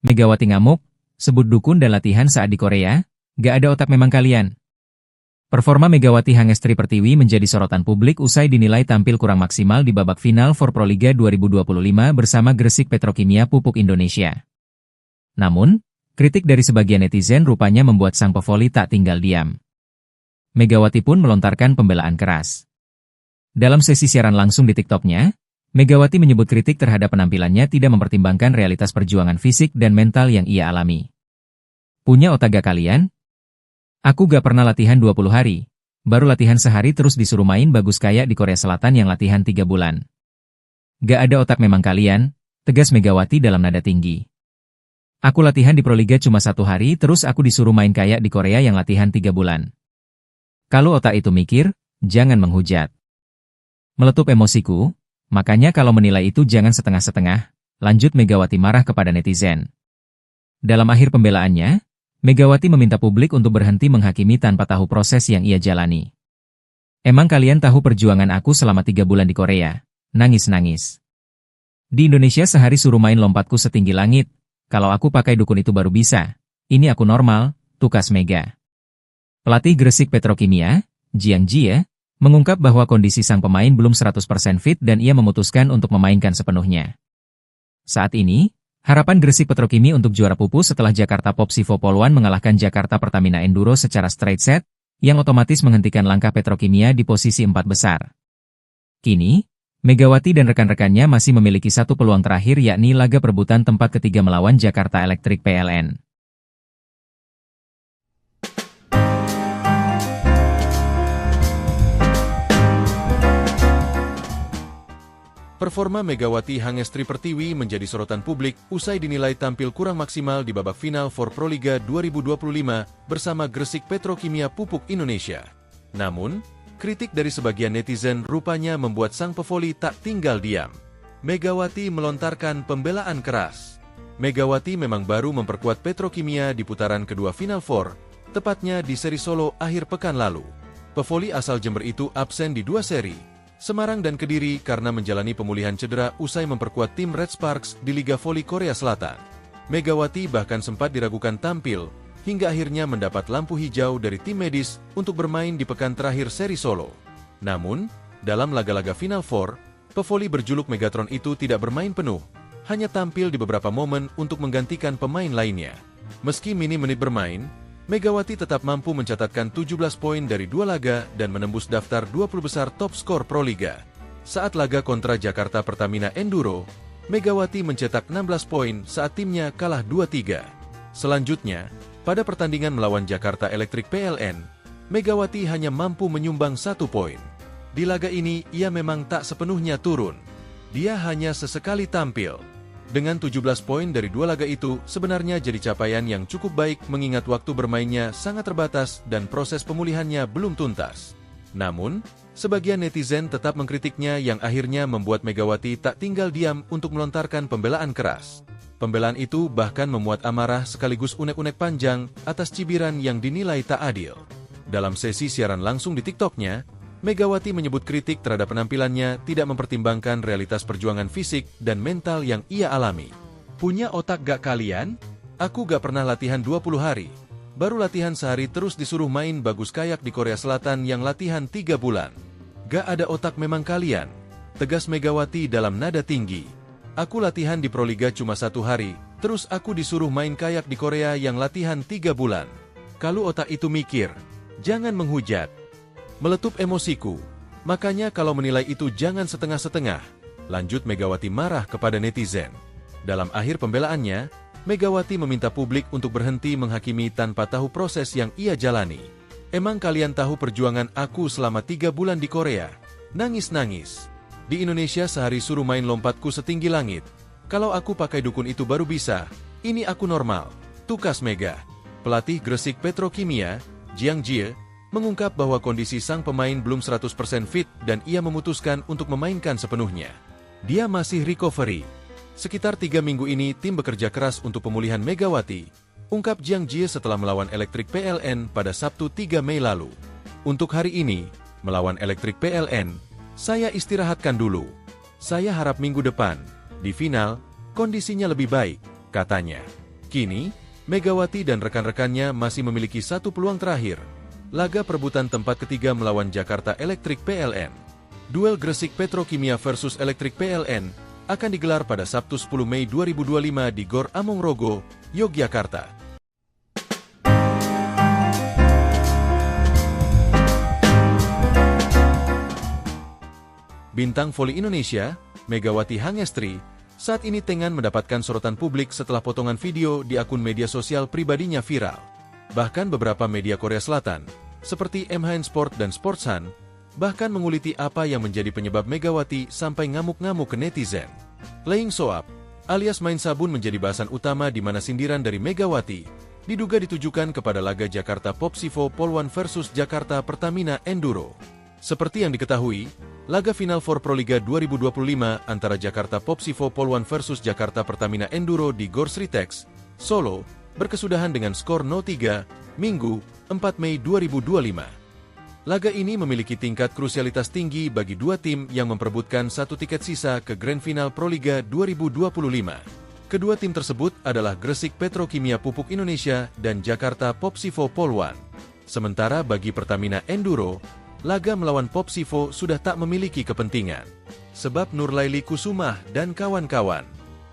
Megawati ngamuk, sebut dukun dan latihan saat di Korea, gak ada otak memang kalian. Performa Megawati Hangestri Pertiwi menjadi sorotan publik usai dinilai tampil kurang maksimal di babak final for Proliga 2025 bersama Gresik Petrokimia Pupuk Indonesia. Namun, kritik dari sebagian netizen rupanya membuat sang pevoli tak tinggal diam. Megawati pun melontarkan pembelaan keras. Dalam sesi siaran langsung di TikTok-nya, Megawati menyebut kritik terhadap penampilannya tidak mempertimbangkan realitas perjuangan fisik dan mental yang ia alami. Punya otak gak kalian? Aku gak pernah latihan 20 hari, baru latihan sehari terus disuruh main bagus kayak di Korea Selatan yang latihan 3 bulan. Gak ada otak memang kalian, tegas Megawati dalam nada tinggi. Aku latihan di Proliga cuma 1 hari terus aku disuruh main kayak di Korea yang latihan 3 bulan. Kalau otak itu mikir, jangan menghujat. Meletup emosiku, makanya kalau menilai itu jangan setengah-setengah, lanjut Megawati marah kepada netizen. Dalam akhir pembelaannya, Megawati meminta publik untuk berhenti menghakimi tanpa tahu proses yang ia jalani. Emang kalian tahu perjuangan aku selama 3 bulan di Korea? Nangis-nangis. Di Indonesia sehari suruh main lompatku setinggi langit, kalau aku pakai dukun itu baru bisa. Ini aku normal, tukas Mega. Pelatih Gresik Petrokimia, Jiang Jie, mengungkap bahwa kondisi sang pemain belum 100% fit dan ia memutuskan untuk memainkan sepenuhnya. Saat ini, harapan Gresik Petrokimi untuk juara pupus setelah Jakarta Popsivo Poluan mengalahkan Jakarta Pertamina Enduro secara straight set, yang otomatis menghentikan langkah Petrokimia di posisi 4 besar. Kini, Megawati dan rekan-rekannya masih memiliki satu peluang terakhir yakni laga perebutan tempat ketiga melawan Jakarta Electric PLN. Performa Megawati Hangestri Pertiwi menjadi sorotan publik usai dinilai tampil kurang maksimal di babak final for Proliga 2025 bersama Gresik Petrokimia Pupuk Indonesia. Namun, kritik dari sebagian netizen rupanya membuat sang pevoli tak tinggal diam. Megawati melontarkan pembelaan keras. Megawati memang baru memperkuat Petrokimia di putaran kedua Final Four, tepatnya di seri Solo akhir pekan lalu. Pevoli asal Jember itu absen di 2 seri, Semarang dan Kediri karena menjalani pemulihan cedera usai memperkuat tim Red Sparks di Liga Voli Korea Selatan. Megawati bahkan sempat diragukan tampil, hingga akhirnya mendapat lampu hijau dari tim medis untuk bermain di pekan terakhir seri Solo. Namun, dalam laga-laga Final Four, pevoli berjuluk Megatron itu tidak bermain penuh, hanya tampil di beberapa momen untuk menggantikan pemain lainnya. Meski minim menit bermain, Megawati tetap mampu mencatatkan 17 poin dari 2 laga dan menembus daftar 20 besar top skor Proliga. Saat laga kontra Jakarta Pertamina Enduro, Megawati mencetak 16 poin saat timnya kalah 2-3. Selanjutnya, pada pertandingan melawan Jakarta Electric PLN, Megawati hanya mampu menyumbang 1 poin. Di laga ini, ia memang tak sepenuhnya turun. Dia hanya sesekali tampil. Dengan 17 poin dari 2 laga itu, sebenarnya jadi capaian yang cukup baik mengingat waktu bermainnya sangat terbatas dan proses pemulihannya belum tuntas. Namun, sebagian netizen tetap mengkritiknya yang akhirnya membuat Megawati tak tinggal diam untuk melontarkan pembelaan keras. Pembelaan itu bahkan memuat amarah sekaligus unek-unek panjang atas cibiran yang dinilai tak adil. Dalam sesi siaran langsung di TikTok-nya, Megawati menyebut kritik terhadap penampilannya tidak mempertimbangkan realitas perjuangan fisik dan mental yang ia alami. Punya otak gak kalian? Aku gak pernah latihan 20 hari. Baru latihan sehari terus disuruh main bagus kayak di Korea Selatan yang latihan 3 bulan. Gak ada otak memang kalian, tegas Megawati dalam nada tinggi. Aku latihan di Proliga cuma 1 hari, terus aku disuruh main kayak di Korea yang latihan 3 bulan. Kalau otak itu mikir, jangan menghujat. Meletup emosiku, makanya kalau menilai itu jangan setengah-setengah, lanjut Megawati marah kepada netizen. Dalam akhir pembelaannya, Megawati meminta publik untuk berhenti menghakimi tanpa tahu proses yang ia jalani. Emang kalian tahu perjuangan aku selama 3 bulan di Korea? Nangis-nangis. Di Indonesia sehari suruh main lompatku setinggi langit. Kalau aku pakai dukun itu baru bisa, ini aku normal, tukas Mega. Pelatih Gresik Petrokimia, Jiang Jie, mengungkap bahwa kondisi sang pemain belum 100% fit dan ia memutuskan untuk memainkan sepenuhnya. Dia masih recovery. Sekitar 3 minggu ini tim bekerja keras untuk pemulihan Megawati, ungkap Jiang Jie setelah melawan Electric PLN pada Sabtu 3 Mei lalu. Untuk hari ini, melawan Electric PLN, saya istirahatkan dulu. Saya harap minggu depan, di final, kondisinya lebih baik, katanya. Kini, Megawati dan rekan-rekannya masih memiliki satu peluang terakhir. Laga perebutan tempat ketiga melawan Jakarta Electric PLN. Duel Gresik Petrokimia versus Electric PLN akan digelar pada Sabtu 10 Mei 2025 di Gor Amongrogo, Yogyakarta. Bintang voli Indonesia, Megawati Hangestri, saat ini tengah mendapatkan sorotan publik setelah potongan video di akun media sosial pribadinya viral. Bahkan beberapa media Korea Selatan, seperti MHN Sport dan Sportsan, bahkan menguliti apa yang menjadi penyebab Megawati sampai ngamuk-ngamuk ke netizen. Playing soap, alias main sabun menjadi bahasan utama di mana sindiran dari Megawati diduga ditujukan kepada laga Jakarta Popsivo Polwan versus Jakarta Pertamina Enduro. Seperti yang diketahui, laga final for Proliga 2025 antara Jakarta Popsivo Polwan versus Jakarta Pertamina Enduro di Gor Sritex, Solo, berkesudahan dengan skor 0-3, Minggu, 4 Mei 2025. Laga ini memiliki tingkat krusialitas tinggi bagi dua tim yang memperebutkan satu tiket sisa ke Grand Final Proliga 2025. Kedua tim tersebut adalah Gresik Petrokimia Pupuk Indonesia dan Jakarta Popsivo Polwan. Sementara bagi Pertamina Enduro, laga melawan Popsivo sudah tak memiliki kepentingan. Sebab Nurlaili Kusumah dan kawan-kawan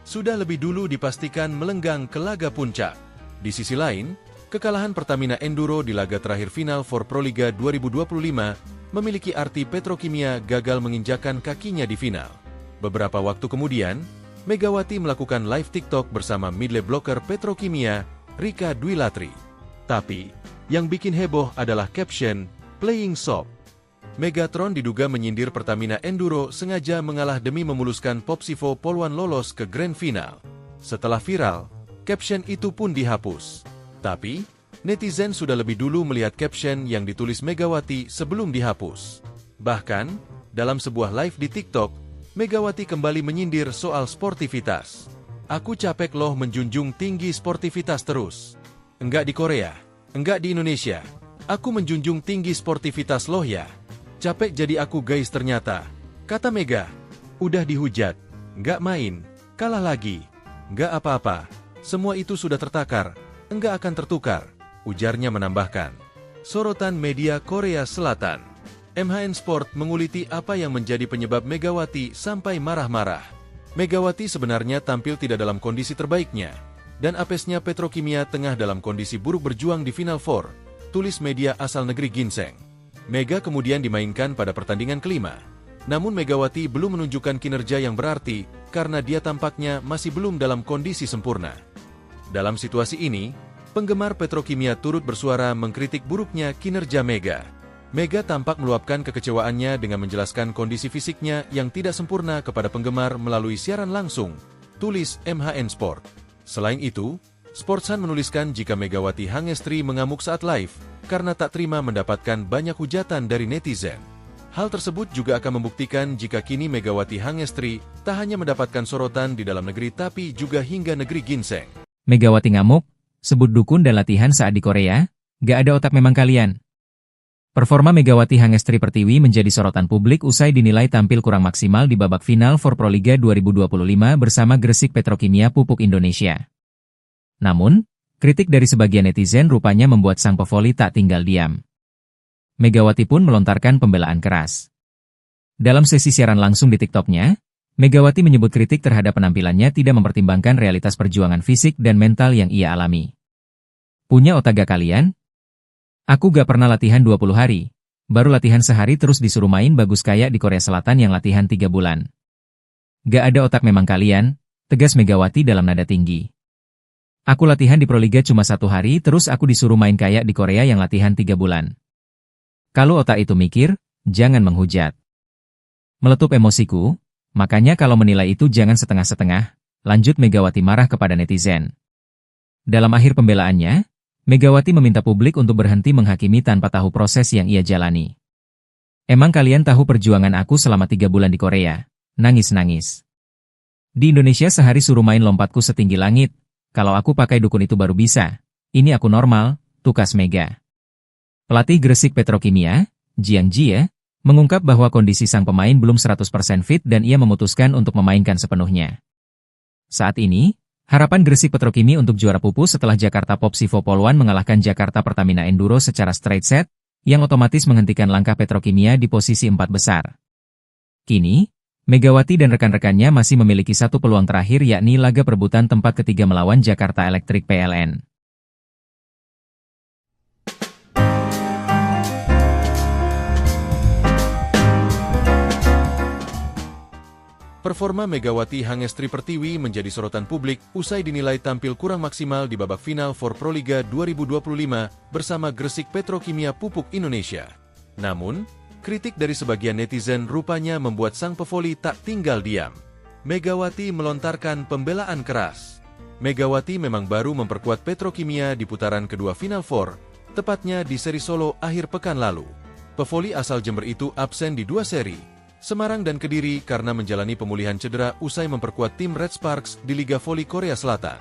sudah lebih dulu dipastikan melenggang ke laga puncak. Di sisi lain, kekalahan Pertamina Enduro di laga terakhir final for Proliga 2025 memiliki arti Petrokimia gagal menginjakan kakinya di final. Beberapa waktu kemudian, Megawati melakukan live TikTok bersama midley blocker Petrokimia, Rika Dwi Latri. Tapi, yang bikin heboh adalah caption, "Playing soap". Megatron diduga menyindir Pertamina Enduro sengaja mengalah demi memuluskan Popsivo Polwan lolos ke Grand Final. Setelah viral, caption itu pun dihapus. Tapi, netizen sudah lebih dulu melihat caption yang ditulis Megawati sebelum dihapus. Bahkan, dalam sebuah live di TikTok, Megawati kembali menyindir soal sportivitas. "Aku capek loh menjunjung tinggi sportivitas terus. Enggak di Korea, enggak di Indonesia. Aku menjunjung tinggi sportivitas loh ya. Capek jadi aku guys ternyata," kata Mega. "Udah dihujat, enggak main, kalah lagi. Enggak apa-apa, semua itu sudah tertakar. Enggak akan tertukar," ujarnya menambahkan. Sorotan media Korea Selatan. MHN Sport menguliti apa yang menjadi penyebab Megawati sampai marah-marah. Megawati sebenarnya tampil tidak dalam kondisi terbaiknya, dan apesnya Petrokimia tengah dalam kondisi buruk berjuang di Final Four, tulis media asal negeri Ginseng. Mega kemudian dimainkan pada pertandingan kelima. Namun Megawati belum menunjukkan kinerja yang berarti karena dia tampaknya masih belum dalam kondisi sempurna. Dalam situasi ini, penggemar Petrokimia turut bersuara mengkritik buruknya kinerja Mega. Mega tampak meluapkan kekecewaannya dengan menjelaskan kondisi fisiknya yang tidak sempurna kepada penggemar melalui siaran langsung, tulis MHN Sport. Selain itu, Sportsan menuliskan jika Megawati Hangestri mengamuk saat live karena tak terima mendapatkan banyak hujatan dari netizen. Hal tersebut juga akan membuktikan jika kini Megawati Hangestri tak hanya mendapatkan sorotan di dalam negeri tapi juga hingga negeri Ginseng. Megawati ngamuk, sebut dukun dan latihan saat di Korea, gak ada otak memang kalian. Performa Megawati Hangestri Pertiwi menjadi sorotan publik usai dinilai tampil kurang maksimal di babak final for Proliga 2025 bersama Gresik Petrokimia Pupuk Indonesia. Namun, kritik dari sebagian netizen rupanya membuat sang pevoli tak tinggal diam. Megawati pun melontarkan pembelaan keras. Dalam sesi siaran langsung di TikTok-nya, Megawati menyebut kritik terhadap penampilannya tidak mempertimbangkan realitas perjuangan fisik dan mental yang ia alami. "Punya otak gak kalian? Aku gak pernah latihan 20 hari, baru latihan sehari terus disuruh main bagus kayak di Korea Selatan yang latihan 3 bulan. Gak ada otak memang kalian," tegas Megawati dalam nada tinggi. "Aku latihan di Proliga cuma 1 hari terus aku disuruh main kayak di Korea yang latihan 3 bulan. Kalau otak itu mikir, jangan menghujat." Meletup emosiku, makanya kalau menilai itu jangan setengah-setengah, lanjut Megawati marah kepada netizen. Dalam akhir pembelaannya, Megawati meminta publik untuk berhenti menghakimi tanpa tahu proses yang ia jalani. "Emang kalian tahu perjuangan aku selama 3 bulan di Korea?" Nangis-nangis. "Di Indonesia sehari suruh main lompatku setinggi langit, kalau aku pakai dukun itu baru bisa. Ini aku normal," tukas Mega. Pelatih Gresik Petrokimia, Jiang Jie, mengungkap bahwa kondisi sang pemain belum 100% fit dan ia memutuskan untuk memainkan sepenuhnya. Saat ini, Harapan Gresik Petrokimi untuk juara pupus setelah Jakarta Popsivo Poluan mengalahkan Jakarta Pertamina Enduro secara straight set, yang otomatis menghentikan langkah Petrokimia di posisi 4 besar. Kini, Megawati dan rekan-rekannya masih memiliki satu peluang terakhir yakni laga perebutan tempat ketiga melawan Jakarta Electric PLN. Performa Megawati Hangestri Pertiwi menjadi sorotan publik usai dinilai tampil kurang maksimal di babak final For Proliga 2025 bersama Gresik Petrokimia Pupuk Indonesia. Namun, kritik dari sebagian netizen rupanya membuat sang pevoli tak tinggal diam. Megawati melontarkan pembelaan keras. Megawati memang baru memperkuat Petrokimia di putaran kedua final For, tepatnya di seri Solo akhir pekan lalu. Pevoli asal Jember itu absen di dua seri, Semarang dan Kediri karena menjalani pemulihan cedera usai memperkuat tim Red Sparks di Liga Voli Korea Selatan.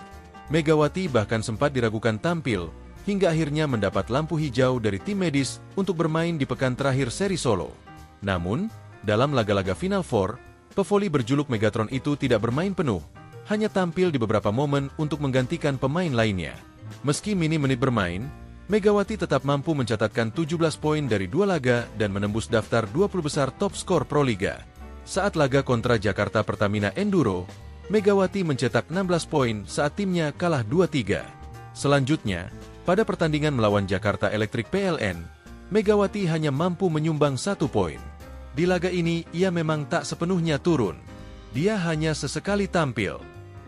Megawati bahkan sempat diragukan tampil, hingga akhirnya mendapat lampu hijau dari tim medis untuk bermain di pekan terakhir seri Solo. Namun, dalam laga-laga Final Four, pevoli berjuluk Megatron itu tidak bermain penuh, hanya tampil di beberapa momen untuk menggantikan pemain lainnya. Meski minim menit bermain, Megawati tetap mampu mencatatkan 17 poin dari 2 laga dan menembus daftar 20 besar top skor Proliga. Saat laga kontra Jakarta Pertamina Enduro, Megawati mencetak 16 poin saat timnya kalah 2-3. Selanjutnya, pada pertandingan melawan Jakarta Electric PLN, Megawati hanya mampu menyumbang 1 poin. Di laga ini, ia memang tak sepenuhnya turun. Dia hanya sesekali tampil.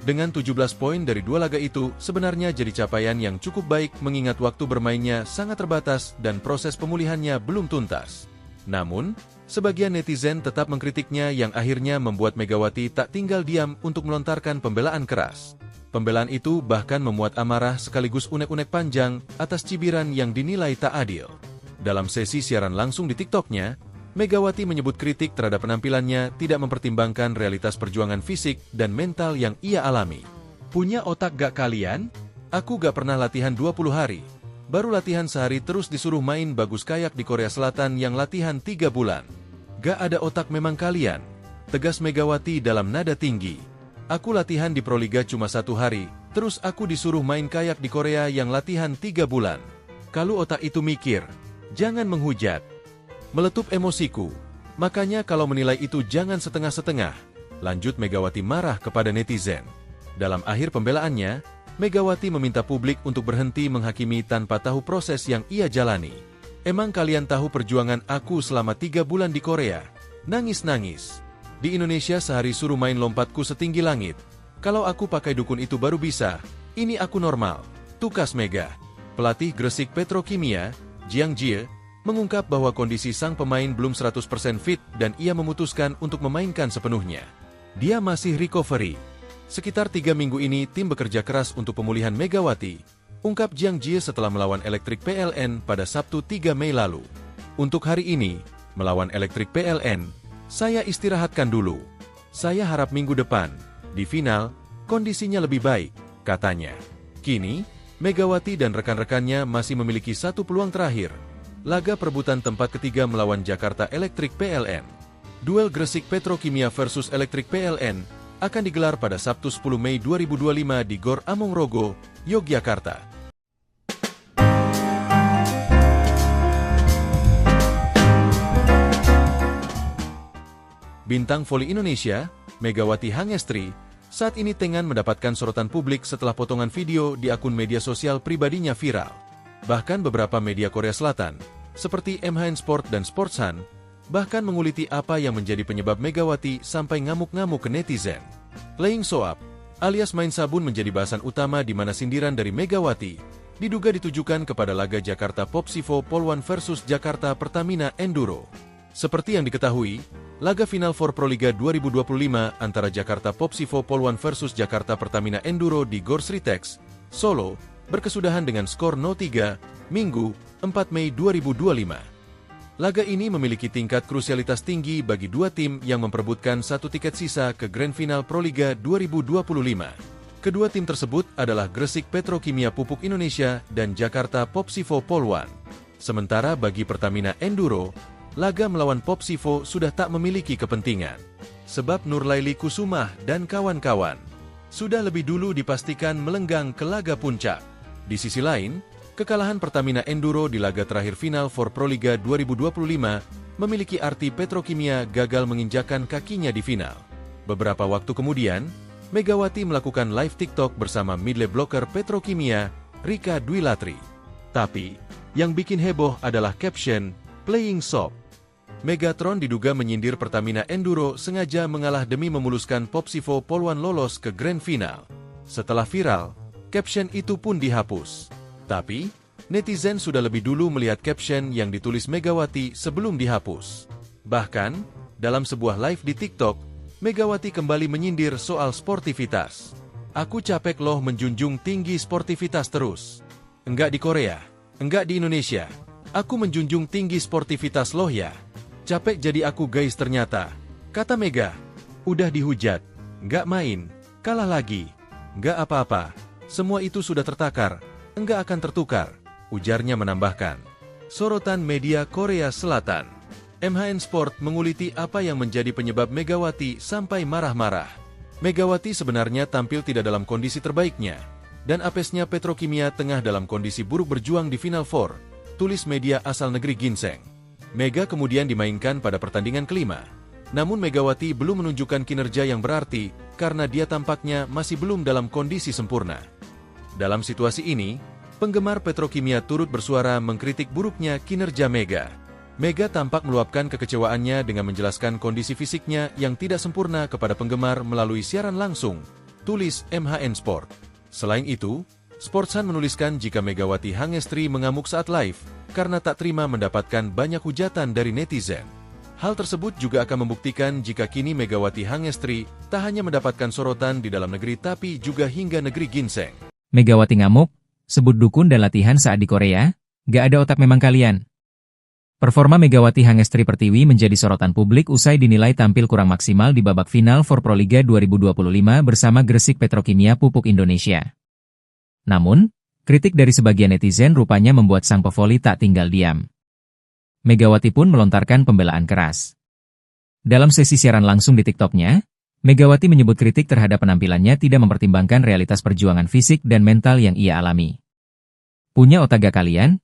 Dengan 17 poin dari 2 laga itu, sebenarnya jadi capaian yang cukup baik mengingat waktu bermainnya sangat terbatas dan proses pemulihannya belum tuntas. Namun, sebagian netizen tetap mengkritiknya yang akhirnya membuat Megawati tak tinggal diam untuk melontarkan pembelaan keras. Pembelaan itu bahkan memuat amarah sekaligus unek-unek panjang atas cibiran yang dinilai tak adil. Dalam sesi siaran langsung di TikTok-nya, Megawati menyebut kritik terhadap penampilannya tidak mempertimbangkan realitas perjuangan fisik dan mental yang ia alami. Punya otak gak kalian? Aku gak pernah latihan 20 hari. Baru latihan sehari terus disuruh main bagus kayak di Korea Selatan yang latihan 3 bulan. Gak ada otak memang kalian. Tegas Megawati dalam nada tinggi. Aku latihan di Proliga cuma 1 hari, terus aku disuruh main kayak di Korea yang latihan 3 bulan. Kalau otak itu mikir, jangan menghujat. Meletup emosiku. Makanya kalau menilai itu jangan setengah-setengah. Lanjut Megawati marah kepada netizen. Dalam akhir pembelaannya, Megawati meminta publik untuk berhenti menghakimi tanpa tahu proses yang ia jalani. Emang kalian tahu perjuangan aku selama 3 bulan di Korea? Nangis-nangis. Di Indonesia sehari suruh main lompatku setinggi langit. Kalau aku pakai dukun itu baru bisa. Ini aku normal. Tukas Mega. Pelatih Gresik Petrokimia, Jiang Jie, mengungkap bahwa kondisi sang pemain belum 100% fit dan ia memutuskan untuk memainkan sepenuhnya. Dia masih recovery. Sekitar 3 minggu ini tim bekerja keras untuk pemulihan Megawati, ungkap Jiang Jie setelah melawan Electric PLN pada Sabtu 3 Mei lalu. Untuk hari ini, melawan Electric PLN, saya istirahatkan dulu. Saya harap minggu depan, di final, kondisinya lebih baik, katanya. Kini, Megawati dan rekan-rekannya masih memiliki satu peluang terakhir, laga perebutan tempat ketiga melawan Jakarta Electric PLN. Duel Gresik Petrokimia versus Electric PLN akan digelar pada Sabtu 10 Mei 2025 di Gor Amongrogo, Yogyakarta. Bintang voli Indonesia, Megawati Hangestri, saat ini tengah mendapatkan sorotan publik setelah potongan video di akun media sosial pribadinya viral. Bahkan beberapa media Korea Selatan, seperti MHN Sport dan Sportsan, bahkan menguliti apa yang menjadi penyebab Megawati sampai ngamuk-ngamuk ke netizen. Playing soap, alias main sabun menjadi bahasan utama di mana sindiran dari Megawati diduga ditujukan kepada laga Jakarta Popsivo Poluan versus Jakarta Pertamina Enduro. Seperti yang diketahui, laga final For Proliga 2025 antara Jakarta Popsivo Poluan versus Jakarta Pertamina Enduro di Gor Sritex, Solo, berkesudahan dengan skor 0-3, Minggu, 4 Mei 2025. Laga ini memiliki tingkat krusialitas tinggi bagi dua tim yang memperebutkan satu tiket sisa ke Grand Final Proliga 2025. Kedua tim tersebut adalah Gresik Petrokimia Pupuk Indonesia dan Jakarta Popsivo Poluan. Sementara bagi Pertamina Enduro, laga melawan Popsivo sudah tak memiliki kepentingan. Sebab Nurlaili Kusumah dan kawan-kawan sudah lebih dulu dipastikan melenggang ke laga puncak. Di sisi lain, kekalahan Pertamina Enduro di laga terakhir final for Proliga 2025 memiliki arti Petrokimia gagal menginjakan kakinya di final. Beberapa waktu kemudian, Megawati melakukan live TikTok bersama midley blocker Petrokimia, Rika Dwi Latri. Tapi, yang bikin heboh adalah caption, "Playing soft". Megatron diduga menyindir Pertamina Enduro sengaja mengalah demi memuluskan Popsivo Poluan lolos ke grand final. Setelah viral, caption itu pun dihapus. Tapi, netizen sudah lebih dulu melihat caption yang ditulis Megawati sebelum dihapus. Bahkan, dalam sebuah live di TikTok, Megawati kembali menyindir soal sportivitas. "Aku capek loh menjunjung tinggi sportivitas terus. Enggak di Korea, enggak di Indonesia. Aku menjunjung tinggi sportivitas loh ya. Capek jadi aku guys ternyata," kata Mega. "Udah dihujat, nggak main, kalah lagi. Nggak apa-apa, semua itu sudah tertakar, enggak akan tertukar," ujarnya menambahkan. Sorotan media Korea Selatan. MHN Sport menguliti apa yang menjadi penyebab Megawati sampai marah-marah. Megawati sebenarnya tampil tidak dalam kondisi terbaiknya, dan apesnya Petrokimia tengah dalam kondisi buruk berjuang di Final Four, tulis media asal negeri Ginseng. Mega kemudian dimainkan pada pertandingan kelima. Namun Megawati belum menunjukkan kinerja yang berarti karena dia tampaknya masih belum dalam kondisi sempurna. Dalam situasi ini, penggemar Petrokimia turut bersuara mengkritik buruknya kinerja Mega. Mega tampak meluapkan kekecewaannya dengan menjelaskan kondisi fisiknya yang tidak sempurna kepada penggemar melalui siaran langsung, tulis MHN Sport. Selain itu, Sportsan menuliskan jika Megawati Hangestri mengamuk saat live karena tak terima mendapatkan banyak hujatan dari netizen. Hal tersebut juga akan membuktikan jika kini Megawati Hangestri tak hanya mendapatkan sorotan di dalam negeri tapi juga hingga negeri Ginseng. Megawati ngamuk, sebut dukun dan latihan saat di Korea, gak ada otak memang kalian. Performa Megawati Hangestri Pertiwi menjadi sorotan publik usai dinilai tampil kurang maksimal di babak final for Proliga 2025 bersama Gresik Petrokimia Pupuk Indonesia. Namun, kritik dari sebagian netizen rupanya membuat sang pevoli tak tinggal diam. Megawati pun melontarkan pembelaan keras. Dalam sesi siaran langsung di TikTok-nya, Megawati menyebut kritik terhadap penampilannya tidak mempertimbangkan realitas perjuangan fisik dan mental yang ia alami. "Punya otak gak kalian?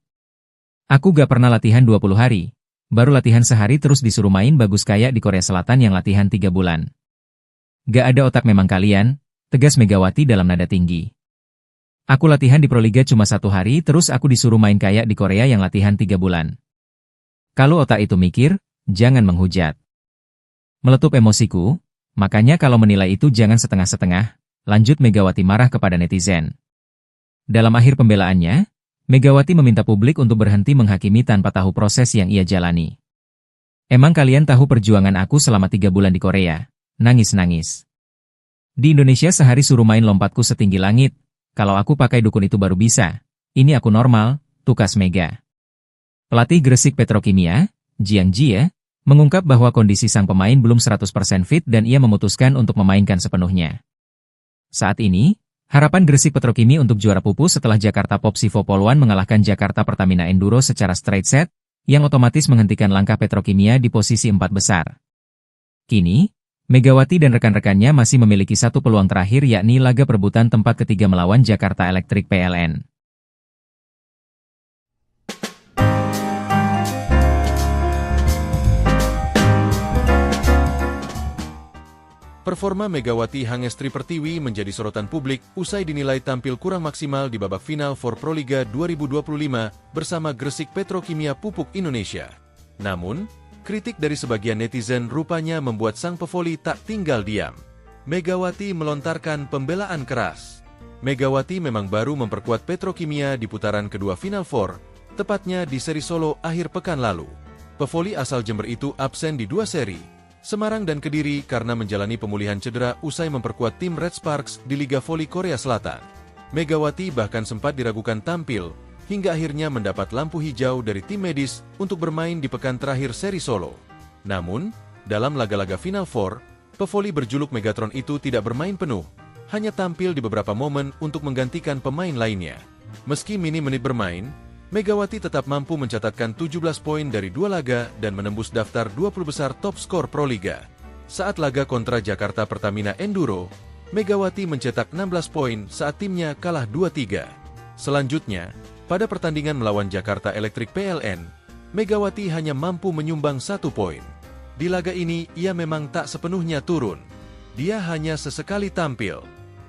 Aku gak pernah latihan 20 hari, baru latihan sehari terus disuruh main bagus kayak di Korea Selatan yang latihan 3 bulan. Gak ada otak memang kalian," tegas Megawati dalam nada tinggi. "Aku latihan di Proliga cuma 1 hari terus aku disuruh main kayak di Korea yang latihan 3 bulan. Kalau otak itu mikir, jangan menghujat." "Meletup emosiku, makanya kalau menilai itu jangan setengah-setengah," lanjut Megawati marah kepada netizen. Dalam akhir pembelaannya, Megawati meminta publik untuk berhenti menghakimi tanpa tahu proses yang ia jalani. "Emang kalian tahu perjuangan aku selama 3 bulan di Korea?" Nangis-nangis. "Di Indonesia sehari suruh main lompatku setinggi langit. Kalau aku pakai dukun itu baru bisa. Ini aku normal," tukas Mega. Pelatih Gresik Petrokimia, Jiang Jie, mengungkap bahwa kondisi sang pemain belum 100% fit dan ia memutuskan untuk memainkan sepenuhnya. Saat ini, harapan Gresik Petrokimia untuk juara pupus setelah Jakarta Popsivo Poluan mengalahkan Jakarta Pertamina Enduro secara straight set, yang otomatis menghentikan langkah Petrokimia di posisi 4 besar. Kini, Megawati dan rekan-rekannya masih memiliki satu peluang terakhir yakni laga perebutan tempat ketiga melawan Jakarta Electric PLN. Performa Megawati Hangestri Pertiwi menjadi sorotan publik usai dinilai tampil kurang maksimal di babak final for Proliga 2025 bersama Gresik Petrokimia Pupuk Indonesia. Namun, kritik dari sebagian netizen rupanya membuat sang pevoli tak tinggal diam. Megawati melontarkan pembelaan keras. Megawati memang baru memperkuat Petrokimia di putaran kedua Final Four, tepatnya di seri Solo akhir pekan lalu. Pevoli asal Jember itu absen di 2 seri, Semarang dan Kediri karena menjalani pemulihan cedera usai memperkuat tim Red Sparks di Liga Voli Korea Selatan. Megawati bahkan sempat diragukan tampil, hingga akhirnya mendapat lampu hijau dari tim medis untuk bermain di pekan terakhir seri Solo. Namun, dalam laga-laga Final Four, pevoli berjuluk Megatron itu tidak bermain penuh, hanya tampil di beberapa momen untuk menggantikan pemain lainnya. Meski minim menit bermain, Megawati tetap mampu mencatatkan 17 poin dari 2 laga dan menembus daftar 20 besar top skor Proliga. Saat laga kontra Jakarta Pertamina Enduro, Megawati mencetak 16 poin saat timnya kalah 2-3. Selanjutnya, pada pertandingan melawan Jakarta Electric PLN, Megawati hanya mampu menyumbang 1 poin. Di laga ini, ia memang tak sepenuhnya turun. Dia hanya sesekali tampil.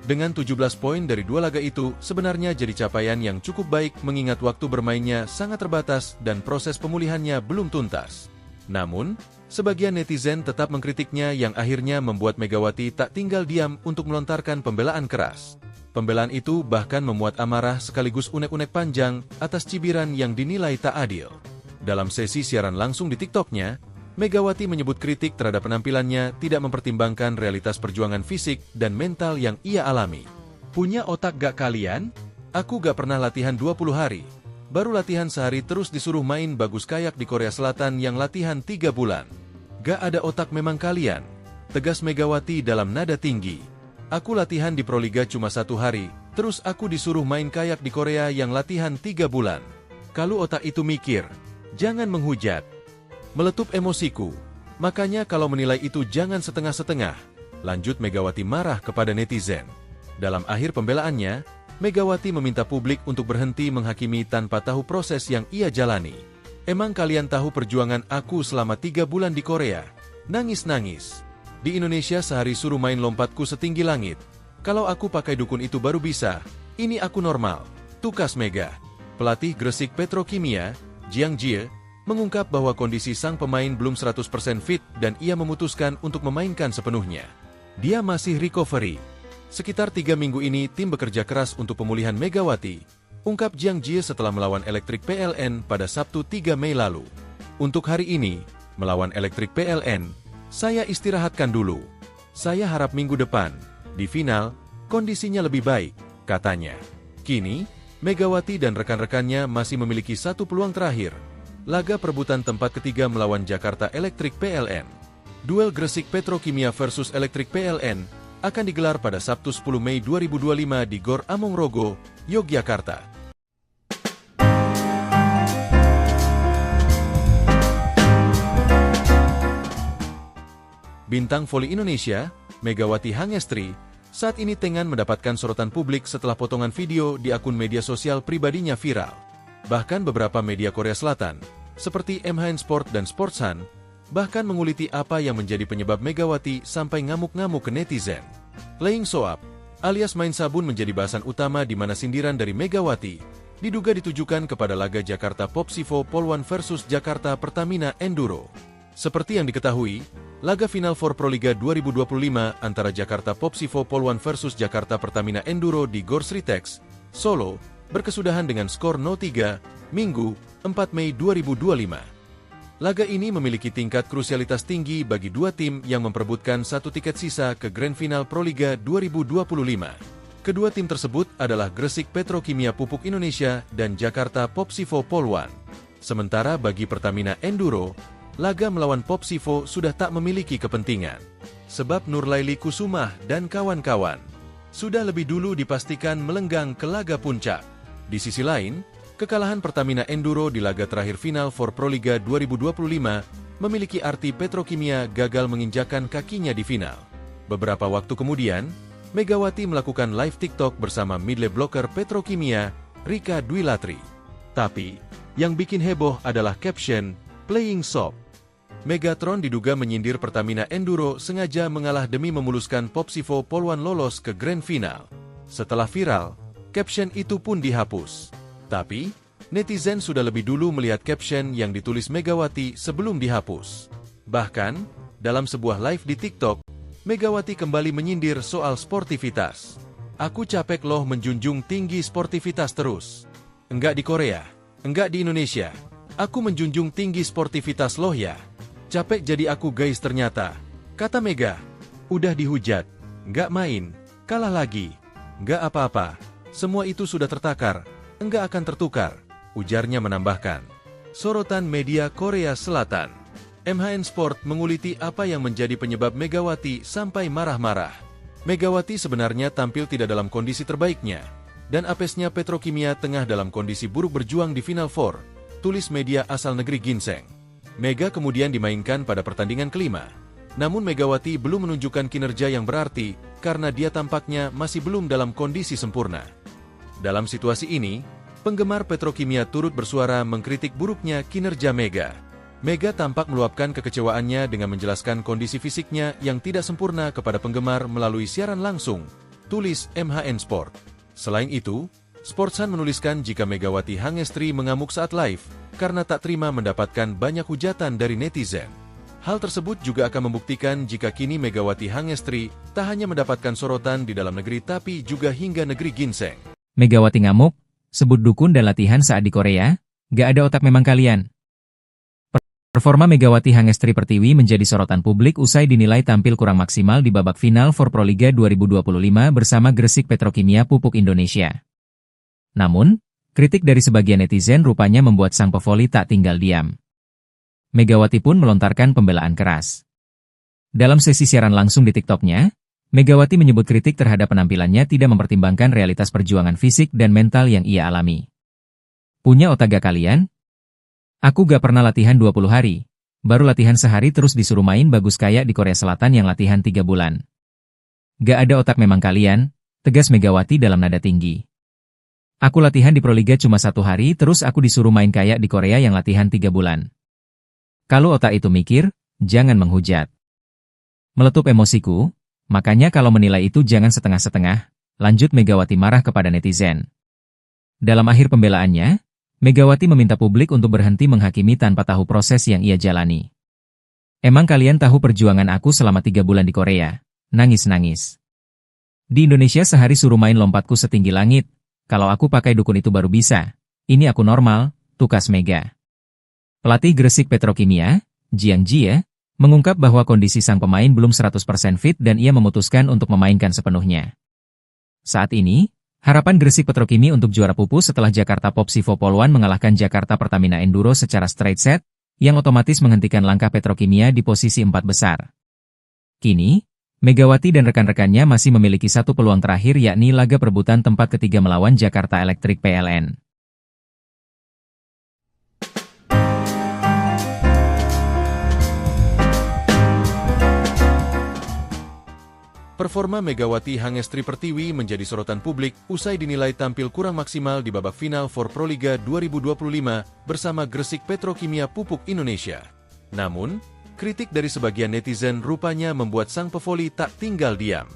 Dengan 17 poin dari 2 laga itu, sebenarnya jadi capaian yang cukup baik mengingat waktu bermainnya sangat terbatas dan proses pemulihannya belum tuntas. Namun, sebagian netizen tetap mengkritiknya yang akhirnya membuat Megawati tak tinggal diam untuk melontarkan pembelaan keras. Pembelaan itu bahkan memuat amarah sekaligus unek-unek panjang atas cibiran yang dinilai tak adil. Dalam sesi siaran langsung di TikTok-nya, Megawati menyebut kritik terhadap penampilannya tidak mempertimbangkan realitas perjuangan fisik dan mental yang ia alami. Punya otak gak kalian? Aku gak pernah latihan 20 hari. Baru latihan sehari terus disuruh main bagus kayak di Korea Selatan yang latihan 3 bulan. Gak ada otak memang kalian. Tegas Megawati dalam nada tinggi. Aku latihan di Proliga cuma 1 hari, terus aku disuruh main kayak di Korea yang latihan 3 bulan. Kalau otak itu mikir, jangan menghujat. Meletup emosiku. Makanya kalau menilai itu jangan setengah-setengah. Lanjut Megawati marah kepada netizen. Dalam akhir pembelaannya, Megawati meminta publik untuk berhenti menghakimi tanpa tahu proses yang ia jalani. Emang kalian tahu perjuangan aku selama 3 bulan di Korea? Nangis-nangis. Di Indonesia sehari suruh main lompatku setinggi langit. Kalau aku pakai dukun itu baru bisa. Ini aku normal. Tukas Mega. Pelatih Gresik Petrokimia, Jiang Jie, mengungkap bahwa kondisi sang pemain belum 100% fit dan ia memutuskan untuk memainkan sepenuhnya. Dia masih recovery. Sekitar 3 minggu ini tim bekerja keras untuk pemulihan Megawati, ungkap Jiang Jie setelah melawan Electric PLN pada Sabtu 3 Mei lalu. Untuk hari ini, melawan Electric PLN, saya istirahatkan dulu. Saya harap minggu depan, di final, kondisinya lebih baik, katanya. Kini, Megawati dan rekan-rekannya masih memiliki 1 peluang terakhir. Laga perebutan tempat ketiga melawan Jakarta Electric PLN. Duel Gresik Petrokimia versus Electric PLN akan digelar pada Sabtu 10 Mei 2025 di Gor Amongrogo, Yogyakarta. Bintang voli Indonesia, Megawati Hangestri, saat ini tengah mendapatkan sorotan publik setelah potongan video di akun media sosial pribadinya viral. Bahkan beberapa media Korea Selatan, seperti MHN Sport dan Sportsan, bahkan menguliti apa yang menjadi penyebab Megawati sampai ngamuk-ngamuk ke netizen. Playing soap, alias main sabun menjadi bahasan utama di mana sindiran dari Megawati diduga ditujukan kepada laga Jakarta Popsivo Polwan versus Jakarta Pertamina Enduro. Seperti yang diketahui, laga final for Proliga 2025 antara Jakarta Popsivo Polwan versus Jakarta Pertamina Enduro di Gor Sritex, Solo, berkesudahan dengan skor 0-3, Minggu, 4 Mei 2025. Laga ini memiliki tingkat krusialitas tinggi bagi 2 tim yang memperebutkan 1 tiket sisa ke Grand Final Proliga 2025. Kedua tim tersebut adalah Gresik Petrokimia Pupuk Indonesia dan Jakarta Popsivo Polwan. Sementara bagi Pertamina Enduro, laga melawan Popsivo sudah tak memiliki kepentingan. Sebab Nurlaili Kusumah dan kawan-kawan sudah lebih dulu dipastikan melenggang ke laga puncak. Di sisi lain, kekalahan Pertamina Enduro di laga terakhir final for Proliga 2025 memiliki arti Petrokimia gagal menginjakan kakinya di final. Beberapa waktu kemudian, Megawati melakukan live TikTok bersama midley blocker Petrokimia, Rika Dwi Latri. Tapi, yang bikin heboh adalah caption, "Playing soap". Megatron diduga menyindir Pertamina Enduro sengaja mengalah demi memuluskan Popsivo Polwan lolos ke Grand Final. Setelah viral, caption itu pun dihapus. Tapi, netizen sudah lebih dulu melihat caption yang ditulis Megawati sebelum dihapus. Bahkan, dalam sebuah live di TikTok, Megawati kembali menyindir soal sportivitas. "Aku capek loh menjunjung tinggi sportivitas terus. Enggak di Korea, enggak di Indonesia. Aku menjunjung tinggi sportivitas loh ya. Capek jadi aku guys ternyata," kata Mega. "Udah dihujat, enggak main, kalah lagi. Enggak apa-apa, semua itu sudah tertakar, enggak akan tertukar," ujarnya menambahkan. Sorotan media Korea Selatan. MHN Sport menguliti apa yang menjadi penyebab Megawati sampai marah-marah. Megawati sebenarnya tampil tidak dalam kondisi terbaiknya, dan apesnya Petrokimia tengah dalam kondisi buruk berjuang di Final Four, tulis media asal negeri Ginseng. Mega kemudian dimainkan pada pertandingan kelima. Namun Megawati belum menunjukkan kinerja yang berarti karena dia tampaknya masih belum dalam kondisi sempurna. Dalam situasi ini, penggemar petrokimia turut bersuara mengkritik buruknya kinerja Mega. Mega tampak meluapkan kekecewaannya dengan menjelaskan kondisi fisiknya yang tidak sempurna kepada penggemar melalui siaran langsung, tulis MHN Sport. Selain itu, Sportsan menuliskan jika Megawati Hangestri mengamuk saat live karena tak terima mendapatkan banyak hujatan dari netizen. Hal tersebut juga akan membuktikan jika kini Megawati Hangestri tak hanya mendapatkan sorotan di dalam negeri tapi juga hingga negeri ginseng. Megawati ngamuk, sebut dukun dan latihan saat di Korea, gak ada otak memang kalian. Performa Megawati Hangestri Pertiwi menjadi sorotan publik usai dinilai tampil kurang maksimal di babak final for Proliga 2025 bersama Gresik Petrokimia Pupuk Indonesia. Namun, kritik dari sebagian netizen rupanya membuat sang pevoli tak tinggal diam. Megawati pun melontarkan pembelaan keras. Dalam sesi siaran langsung di TikTok-nya, Megawati menyebut kritik terhadap penampilannya tidak mempertimbangkan realitas perjuangan fisik dan mental yang ia alami. Punya otak gak kalian? Aku gak pernah latihan 20 hari, baru latihan sehari terus disuruh main bagus kayak di Korea Selatan yang latihan 3 bulan. Gak ada otak memang kalian, tegas Megawati dalam nada tinggi. Aku latihan di Proliga cuma 1 hari terus aku disuruh main kayak di Korea yang latihan 3 bulan. Kalau otak itu mikir, jangan menghujat. Meletup emosiku, makanya kalau menilai itu jangan setengah-setengah, lanjut Megawati marah kepada netizen. Dalam akhir pembelaannya, Megawati meminta publik untuk berhenti menghakimi tanpa tahu proses yang ia jalani. Emang kalian tahu perjuangan aku selama 3 bulan di Korea? Nangis-nangis. Di Indonesia sehari suruh main lompatku setinggi langit. Kalau aku pakai dukun itu baru bisa. Ini aku normal, tukas Mega. Pelatih Gresik Petrokimia, Jiang Jie, mengungkap bahwa kondisi sang pemain belum 100% fit dan ia memutuskan untuk memainkan sepenuhnya. Saat ini, harapan Gresik Petrokimia untuk juara pupus setelah Jakarta Popsivo Poluan mengalahkan Jakarta Pertamina Enduro secara straight set, yang otomatis menghentikan langkah Petrokimia di posisi 4 besar. Kini, Megawati dan rekan-rekannya masih memiliki satu peluang terakhir yakni laga perebutan tempat ketiga melawan Jakarta Electric PLN. Performa Megawati Hangestri Pertiwi menjadi sorotan publik usai dinilai tampil kurang maksimal di babak final for Proliga 2025 bersama Gresik Petrokimia Pupuk Indonesia. Namun, kritik dari sebagian netizen rupanya membuat sang pevoli tak tinggal diam.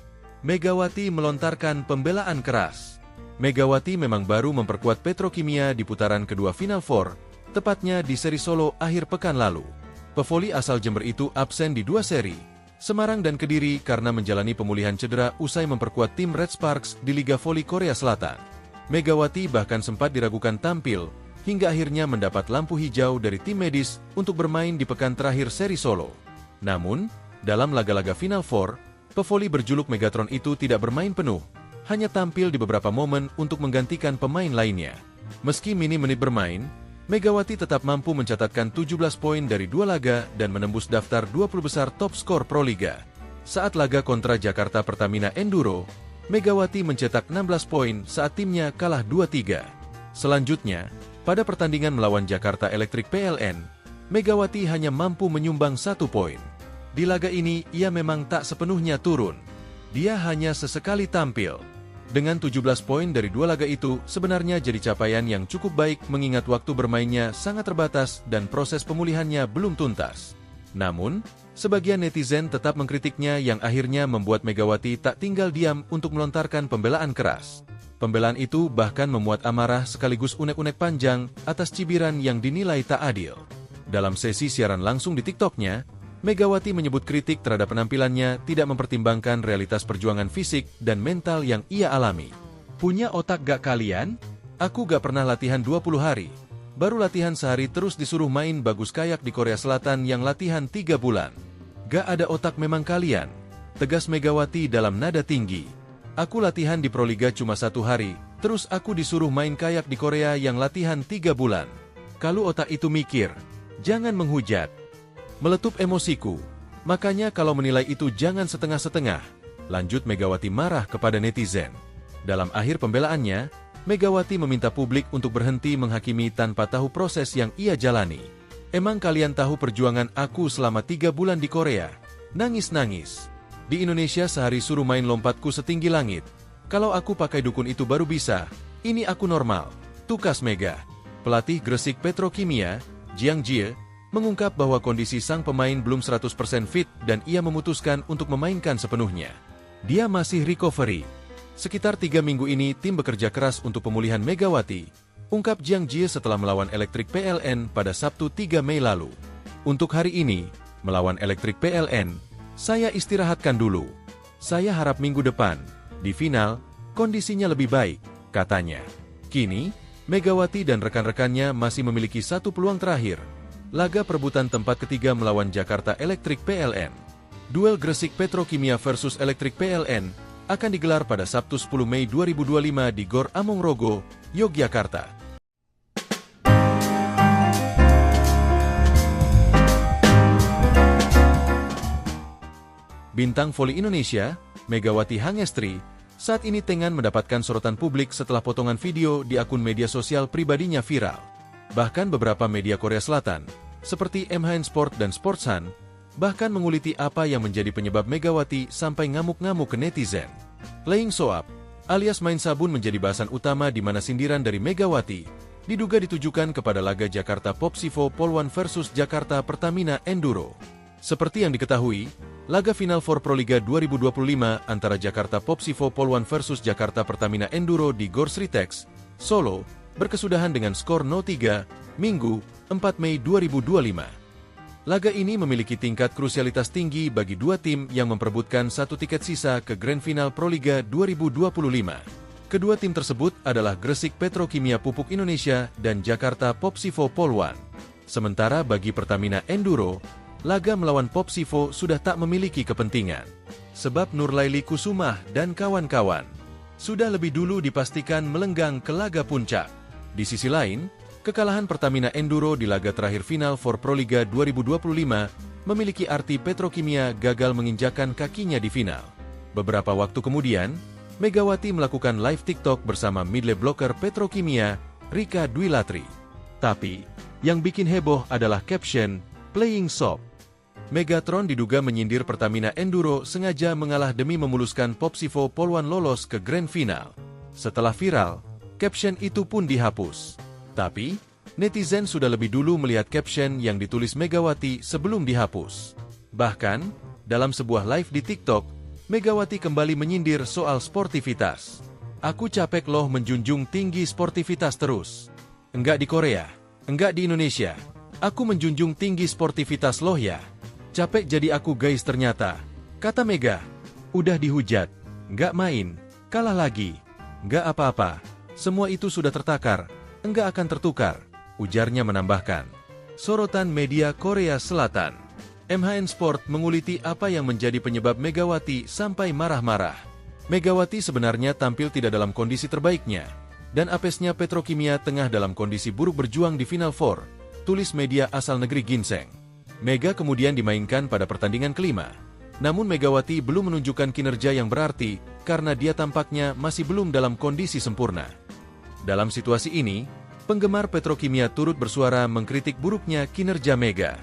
Megawati melontarkan pembelaan keras. Megawati memang baru memperkuat Petrokimia di putaran kedua Final Four, tepatnya di seri Solo akhir pekan lalu. Pevoli asal Jember itu absen di 2 seri, Semarang dan Kediri karena menjalani pemulihan cedera usai memperkuat tim Red Sparks di Liga Voli Korea Selatan. Megawati bahkan sempat diragukan tampil, hingga akhirnya mendapat lampu hijau dari tim medis untuk bermain di pekan terakhir seri Solo. Namun, dalam laga-laga Final Four, pevoli berjuluk Megatron itu tidak bermain penuh, hanya tampil di beberapa momen untuk menggantikan pemain lainnya. Meski minim menit bermain, Megawati tetap mampu mencatatkan 17 poin dari 2 laga dan menembus daftar 20 besar top skor Proliga. Saat laga kontra Jakarta Pertamina Enduro, Megawati mencetak 16 poin saat timnya kalah 2-3. Selanjutnya, pada pertandingan melawan Jakarta Electric PLN, Megawati hanya mampu menyumbang 1 poin. Di laga ini, ia memang tak sepenuhnya turun. Dia hanya sesekali tampil. Dengan 17 poin dari 2 laga itu, sebenarnya jadi capaian yang cukup baik mengingat waktu bermainnya sangat terbatas dan proses pemulihannya belum tuntas. Namun, sebagian netizen tetap mengkritiknya yang akhirnya membuat Megawati tak tinggal diam untuk melontarkan pembelaan keras. Pembelaan itu bahkan memuat amarah sekaligus unek-unek panjang atas cibiran yang dinilai tak adil. Dalam sesi siaran langsung di TikTok-nya, Megawati menyebut kritik terhadap penampilannya tidak mempertimbangkan realitas perjuangan fisik dan mental yang ia alami. Punya otak gak kalian? Aku gak pernah latihan 20 hari. Baru latihan sehari terus disuruh main bagus kayak di Korea Selatan yang latihan 3 bulan. Gak ada otak memang kalian, tegas Megawati dalam nada tinggi. Aku latihan di Proliga cuma 1 hari, terus aku disuruh main kayak di Korea yang latihan 3 bulan. Kalau otak itu mikir, jangan menghujat. Meletup emosiku. Makanya kalau menilai itu jangan setengah-setengah. Lanjut Megawati marah kepada netizen. Dalam akhir pembelaannya, Megawati meminta publik untuk berhenti menghakimi tanpa tahu proses yang ia jalani. Emang kalian tahu perjuangan aku selama 3 bulan di Korea? Nangis-nangis. Di Indonesia sehari suruh main lompatku setinggi langit. Kalau aku pakai dukun itu baru bisa. Ini aku normal. Tukas Mega. Pelatih Gresik Petrokimia, Jiang Jie, mengungkap bahwa kondisi sang pemain belum 100% fit dan ia memutuskan untuk memainkan sepenuhnya. Dia masih recovery. Sekitar 3 minggu ini tim bekerja keras untuk pemulihan Megawati, ungkap Jiang Jie setelah melawan Elektrik PLN pada Sabtu 3 Mei lalu. Untuk hari ini, melawan Elektrik PLN, saya istirahatkan dulu. Saya harap minggu depan, di final, kondisinya lebih baik, katanya. Kini, Megawati dan rekan-rekannya masih memiliki satu peluang terakhir. Laga perebutan tempat ketiga melawan Jakarta Elektrik PLN. Duel Gresik Petrokimia versus Elektrik PLN akan digelar pada Sabtu 10 Mei 2025 di Gor Amongrogo, Yogyakarta. Bintang voli Indonesia, Megawati Hangestri, saat ini tengah mendapatkan sorotan publik setelah potongan video di akun media sosial pribadinya viral. Bahkan beberapa media Korea Selatan, seperti MHN Sport dan Sportsan, bahkan menguliti apa yang menjadi penyebab Megawati sampai ngamuk-ngamuk ke netizen. Playing soap, alias main sabun menjadi bahasan utama di mana sindiran dari Megawati diduga ditujukan kepada laga Jakarta Popsivo Polwan versus Jakarta Pertamina Enduro. Seperti yang diketahui, laga final for Proliga 2025 antara Jakarta Popsivo Polwan versus Jakarta Pertamina Enduro di Gor Sritex, Solo, berkesudahan dengan skor 0-3, Minggu, 4 Mei 2025. Laga ini memiliki tingkat krusialitas tinggi bagi dua tim yang memperebutkan satu tiket sisa ke Grand Final Proliga 2025. Kedua tim tersebut adalah Gresik Petrokimia Pupuk Indonesia dan Jakarta Popsivo Polwan. Sementara bagi Pertamina Enduro, laga melawan Popsivo sudah tak memiliki kepentingan. Sebab Nurlaili Kusumah dan kawan-kawan sudah lebih dulu dipastikan melenggang ke laga puncak. Di sisi lain, kekalahan Pertamina Enduro di laga terakhir final for Proliga 2025 memiliki arti Petrokimia gagal menginjakan kakinya di final. Beberapa waktu kemudian, Megawati melakukan live TikTok bersama midley blocker Petrokimia, Rika Dwilatri. Tapi, yang bikin heboh adalah caption, Playing Soap. Megatron diduga menyindir Pertamina Enduro sengaja mengalah demi memuluskan Popsivo Polwan lolos ke Grand Final. Setelah viral, caption itu pun dihapus. Tapi, netizen sudah lebih dulu melihat caption yang ditulis Megawati sebelum dihapus. Bahkan, dalam sebuah live di TikTok, Megawati kembali menyindir soal sportivitas. Aku capek loh menjunjung tinggi sportivitas terus. Enggak di Korea, enggak di Indonesia. Aku menjunjung tinggi sportivitas loh ya. Capek jadi aku guys ternyata. Kata Mega, udah dihujat, enggak main, kalah lagi. Enggak apa-apa, semua itu sudah tertakar. Enggak akan tertukar, ujarnya menambahkan. Sorotan media Korea Selatan. MHN Sport menguliti apa yang menjadi penyebab Megawati sampai marah-marah. Megawati sebenarnya tampil tidak dalam kondisi terbaiknya, dan apesnya Petrokimia tengah dalam kondisi buruk berjuang di Final Four, tulis media asal negeri Ginseng. Mega kemudian dimainkan pada pertandingan kelima. Namun Megawati belum menunjukkan kinerja yang berarti, karena dia tampaknya masih belum dalam kondisi sempurna. Dalam situasi ini, penggemar Petrokimia turut bersuara mengkritik buruknya kinerja Mega.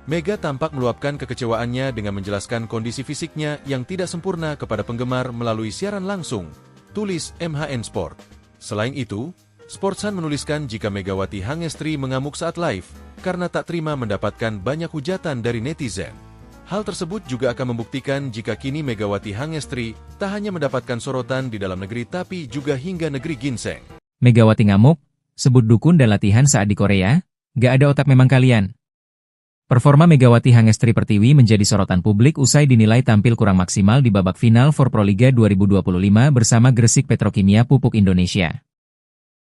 Mega tampak meluapkan kekecewaannya dengan menjelaskan kondisi fisiknya yang tidak sempurna kepada penggemar melalui siaran langsung, tulis MHN Sport. Selain itu, Sportsan menuliskan jika Megawati Hangestri mengamuk saat live karena tak terima mendapatkan banyak hujatan dari netizen. Hal tersebut juga akan membuktikan jika kini Megawati Hangestri tak hanya mendapatkan sorotan di dalam negeri tapi juga hingga negeri Ginseng. Megawati ngamuk, sebut dukun dan latihan saat di Korea, gak ada otak memang kalian. Performa Megawati Hangestri Pertiwi menjadi sorotan publik usai dinilai tampil kurang maksimal di babak final for Proliga 2025 bersama Gresik Petrokimia Pupuk Indonesia.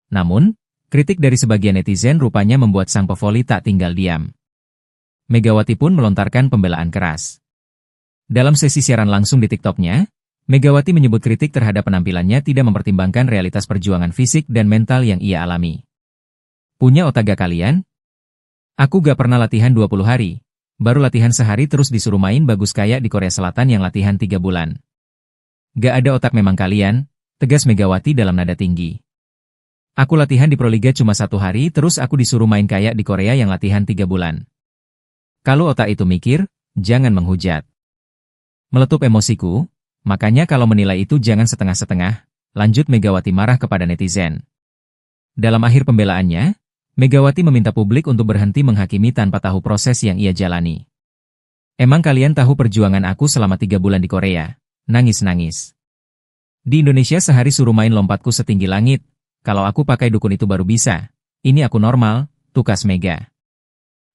Namun, kritik dari sebagian netizen rupanya membuat sang pevoli tak tinggal diam. Megawati pun melontarkan pembelaan keras. Dalam sesi siaran langsung di TikTok-nya, Megawati menyebut kritik terhadap penampilannya tidak mempertimbangkan realitas perjuangan fisik dan mental yang ia alami. Punya otak gak kalian? Aku gak pernah latihan 20 hari, baru latihan sehari terus disuruh main bagus kayak di Korea Selatan yang latihan 3 bulan. Gak ada otak memang kalian, tegas Megawati dalam nada tinggi. Aku latihan di Proliga cuma 1 hari terus aku disuruh main kayak di Korea yang latihan 3 bulan. Kalau otak itu mikir, jangan menghujat. Meletup emosiku, makanya kalau menilai itu jangan setengah-setengah, lanjut Megawati marah kepada netizen. Dalam akhir pembelaannya, Megawati meminta publik untuk berhenti menghakimi tanpa tahu proses yang ia jalani. Emang kalian tahu perjuangan aku selama 3 bulan di Korea? Nangis-nangis. Di Indonesia sehari suruh main lompatku setinggi langit, kalau aku pakai dukun itu baru bisa. Ini aku normal, tukas Mega.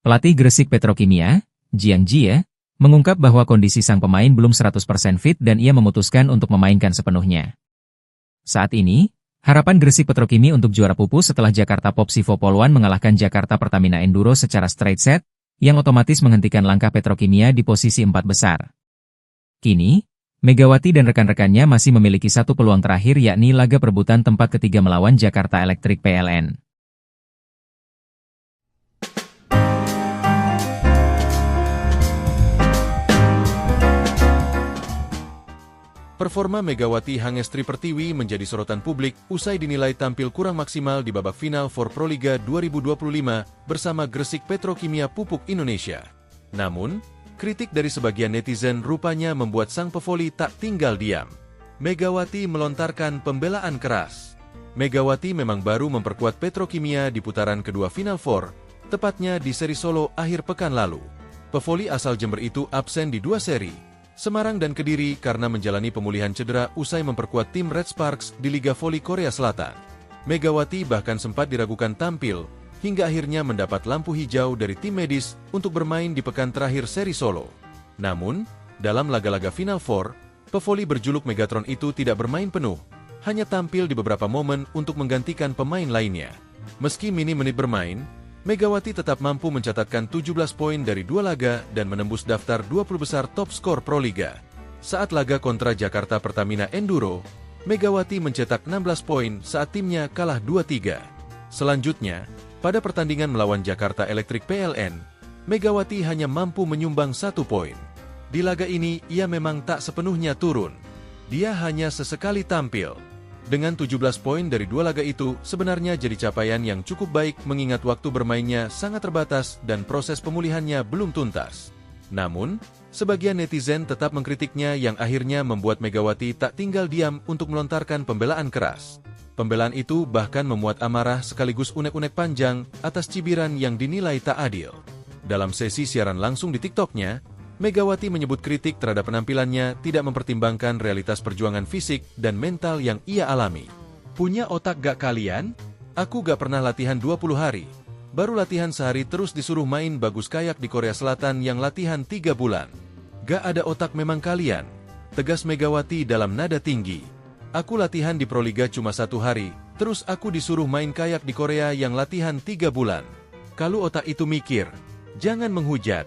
Pelatih Gresik Petrokimia, Jiang Jie, mengungkap bahwa kondisi sang pemain belum 100% fit dan ia memutuskan untuk memainkan sepenuhnya. Saat ini, harapan Gresik Petrokimi untuk juara pupus setelah Jakarta Popsivo Poluan mengalahkan Jakarta Pertamina Enduro secara straight set, yang otomatis menghentikan langkah Petrokimia di posisi 4 besar. Kini, Megawati dan rekan-rekannya masih memiliki satu peluang terakhir yakni laga perebutan tempat ketiga melawan Jakarta Electric PLN. Performa Megawati Hangestri Pertiwi menjadi sorotan publik usai dinilai tampil kurang maksimal di babak final for Proliga 2025 bersama Gresik Petrokimia Pupuk Indonesia. Namun, kritik dari sebagian netizen rupanya membuat sang pevoli tak tinggal diam. Megawati melontarkan pembelaan keras. Megawati memang baru memperkuat Petrokimia di putaran kedua Final Four, tepatnya di seri Solo akhir pekan lalu. Pevoli asal Jember itu absen di 2 seri, Semarang dan Kediri karena menjalani pemulihan cedera usai memperkuat tim Red Sparks di Liga Voli Korea Selatan. Megawati bahkan sempat diragukan tampil, hingga akhirnya mendapat lampu hijau dari tim medis untuk bermain di pekan terakhir seri Solo. Namun, dalam laga-laga Final Four, pevoli berjuluk Megatron itu tidak bermain penuh, hanya tampil di beberapa momen untuk menggantikan pemain lainnya. Meski minim menit bermain, Megawati tetap mampu mencatatkan 17 poin dari 2 laga dan menembus daftar 20 besar top skor Proliga. Saat laga kontra Jakarta Pertamina Enduro, Megawati mencetak 16 poin saat timnya kalah 2-3. Selanjutnya, pada pertandingan melawan Jakarta Electric PLN, Megawati hanya mampu menyumbang 1 poin. Di laga ini, ia memang tak sepenuhnya turun. Dia hanya sesekali tampil. Dengan 17 poin dari 2 laga itu, sebenarnya jadi capaian yang cukup baik mengingat waktu bermainnya sangat terbatas dan proses pemulihannya belum tuntas. Namun, sebagian netizen tetap mengkritiknya yang akhirnya membuat Megawati tak tinggal diam untuk melontarkan pembelaan keras. Pembelaan itu bahkan memuat amarah sekaligus unek-unek panjang atas cibiran yang dinilai tak adil. Dalam sesi siaran langsung di TikTok-nya, Megawati menyebut kritik terhadap penampilannya tidak mempertimbangkan realitas perjuangan fisik dan mental yang ia alami. Punya otak gak kalian? Aku gak pernah latihan 20 hari. Baru latihan sehari terus disuruh main bagus kayak di Korea Selatan yang latihan 3 bulan. Gak ada otak memang kalian. Tegas Megawati dalam nada tinggi. Aku latihan di Proliga cuma 1 hari, terus aku disuruh main kayak di Korea yang latihan 3 bulan. Kalau otak itu mikir, jangan menghujat.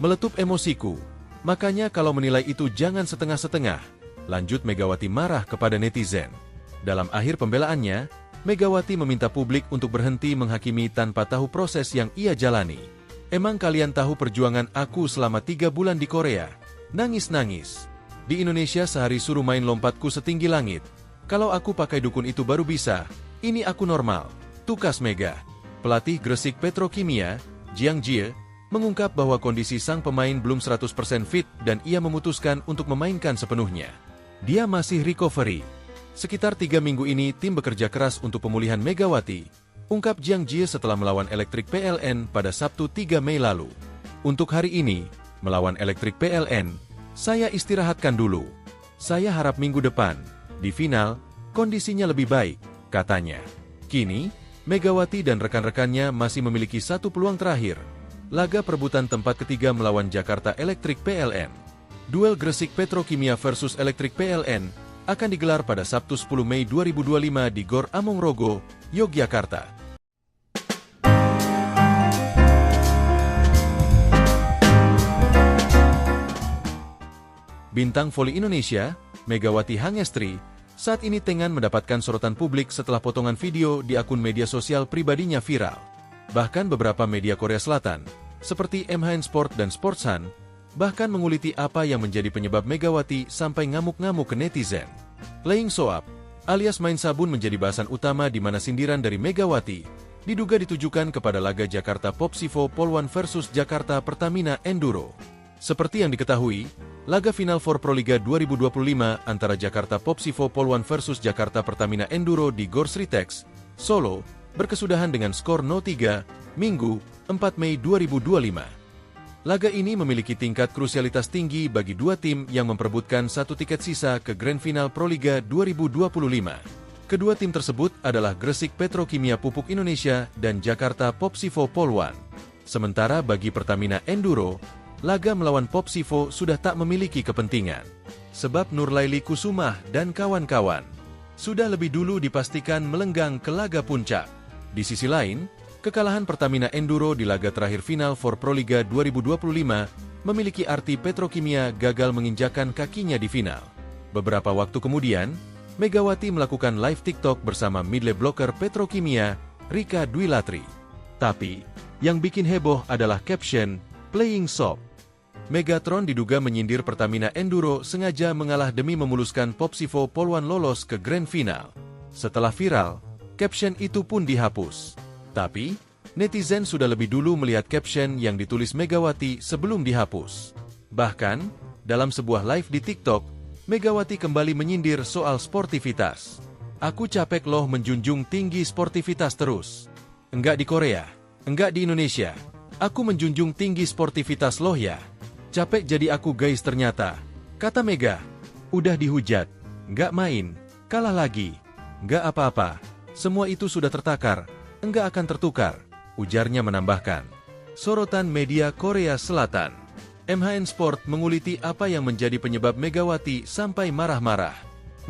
Meletup emosiku, makanya kalau menilai itu jangan setengah-setengah, lanjut Megawati marah kepada netizen. Dalam akhir pembelaannya, Megawati meminta publik untuk berhenti menghakimi tanpa tahu proses yang ia jalani. Emang kalian tahu perjuangan aku selama 3 bulan di Korea? Nangis-nangis. Di Indonesia sehari suruh main lompatku setinggi langit. Kalau aku pakai dukun itu baru bisa, ini aku normal. Tukas Mega. Pelatih Gresik Petrokimia, Jiang Jie, mengungkap bahwa kondisi sang pemain belum 100% fit dan ia memutuskan untuk memainkan sepenuhnya. Dia masih recovery. Sekitar 3 minggu ini tim bekerja keras untuk pemulihan Megawati, ungkap Jiang Jie setelah melawan Electric PLN pada Sabtu 3 Mei lalu. Untuk hari ini, melawan Electric PLN, saya istirahatkan dulu. Saya harap minggu depan, di final, kondisinya lebih baik, katanya. Kini, Megawati dan rekan-rekannya masih memiliki satu peluang terakhir. Laga perebutan tempat ketiga melawan Jakarta Electric PLN. Duel Gresik Petrokimia versus Electric PLN akan digelar pada Sabtu 10 Mei 2025 di Gor Amongrogo, Yogyakarta. Bintang voli Indonesia, Megawati Hangestri, saat ini tengah mendapatkan sorotan publik setelah potongan video di akun media sosial pribadinya viral. Bahkan beberapa media Korea Selatan, seperti MHN Sport dan Sportsan, bahkan menguliti apa yang menjadi penyebab Megawati sampai ngamuk-ngamuk ke netizen. Playing soap, alias main sabun menjadi bahasan utama di mana sindiran dari Megawati diduga ditujukan kepada laga Jakarta Popsivo Poluan versus Jakarta Pertamina Enduro. Seperti yang diketahui, laga final for Proliga 2025 antara Jakarta Popsivo Poluan versus Jakarta Pertamina Enduro di Gor Sritex, Solo, berkesudahan dengan skor 0-3, Minggu, 4 Mei 2025. Laga ini memiliki tingkat krusialitas tinggi bagi dua tim yang memperebutkan satu tiket sisa ke Grand Final Proliga 2025. Kedua tim tersebut adalah Gresik Petrokimia Pupuk Indonesia dan Jakarta Popsivo Poluan. Sementara bagi Pertamina Enduro, laga melawan Popsivo sudah tak memiliki kepentingan. Sebab Nurlaili Kusumah dan kawan-kawan sudah lebih dulu dipastikan melenggang ke laga puncak. Di sisi lain, kekalahan Pertamina Enduro di laga terakhir final for Proliga 2025 memiliki arti Petrokimia gagal menginjakan kakinya di final. Beberapa waktu kemudian, Megawati melakukan live TikTok bersama midley blocker Petrokimia, Rika Dwi Latri. Tapi, yang bikin heboh adalah caption, "Playing soft". Megatron diduga menyindir Pertamina Enduro sengaja mengalah demi memuluskan Popsivo Poluan lolos ke Grand Final. Setelah viral, caption itu pun dihapus. Tapi, netizen sudah lebih dulu melihat caption yang ditulis Megawati sebelum dihapus. Bahkan, dalam sebuah live di TikTok, Megawati kembali menyindir soal sportivitas. "Aku capek loh menjunjung tinggi sportivitas terus. Enggak di Korea, enggak di Indonesia. Aku menjunjung tinggi sportivitas loh ya. Capek jadi aku guys ternyata," kata Mega. "Udah dihujat, nggak main, kalah lagi, nggak apa-apa. Semua itu sudah tertakar, enggak akan tertukar," ujarnya menambahkan. Sorotan media Korea Selatan. MHN Sport menguliti apa yang menjadi penyebab Megawati sampai marah-marah.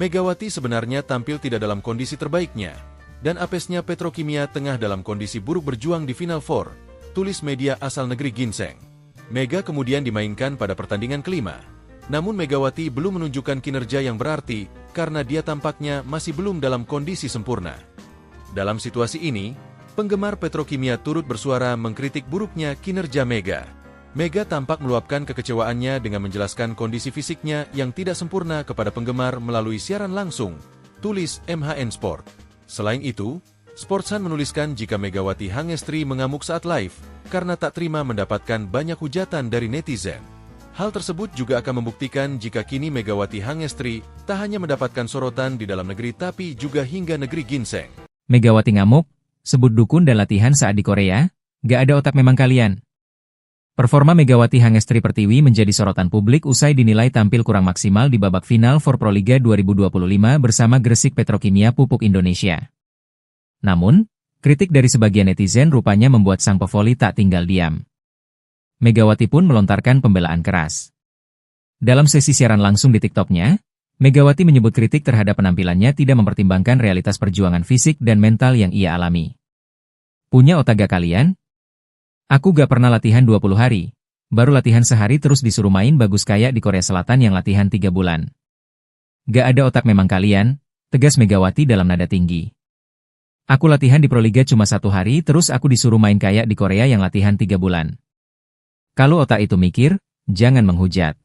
Megawati sebenarnya tampil tidak dalam kondisi terbaiknya, dan apesnya Petrokimia tengah dalam kondisi buruk berjuang di Final Four, tulis media asal negeri Ginseng. Mega kemudian dimainkan pada pertandingan kelima. Namun Megawati belum menunjukkan kinerja yang berarti karena dia tampaknya masih belum dalam kondisi sempurna. Dalam situasi ini, penggemar Petrokimia turut bersuara mengkritik buruknya kinerja Mega. Mega tampak meluapkan kekecewaannya dengan menjelaskan kondisi fisiknya yang tidak sempurna kepada penggemar melalui siaran langsung, tulis MHN Sport. Selain itu, Sportsan menuliskan jika Megawati Hangestri mengamuk saat live karena tak terima mendapatkan banyak hujatan dari netizen. Hal tersebut juga akan membuktikan jika kini Megawati Hangestri tak hanya mendapatkan sorotan di dalam negeri tapi juga hingga negeri Ginseng. Megawati ngamuk, sebut dukun dan latihan saat di Korea, gak ada otak memang kalian. Performa Megawati Hangestri Pertiwi menjadi sorotan publik usai dinilai tampil kurang maksimal di babak final for Proliga 2025 bersama Gresik Petrokimia Pupuk Indonesia. Namun, kritik dari sebagian netizen rupanya membuat sang pevoli tak tinggal diam. Megawati pun melontarkan pembelaan keras. Dalam sesi siaran langsung di TikTok-nya, Megawati menyebut kritik terhadap penampilannya tidak mempertimbangkan realitas perjuangan fisik dan mental yang ia alami. "Punya otak gak kalian? Aku gak pernah latihan 20 hari, baru latihan sehari terus disuruh main bagus kayak di Korea Selatan yang latihan 3 bulan. Gak ada otak memang kalian," tegas Megawati dalam nada tinggi. "Aku latihan di Proliga cuma 1 hari terus aku disuruh main kayak di Korea yang latihan 3 bulan. Kalau otak itu mikir, jangan menghujat."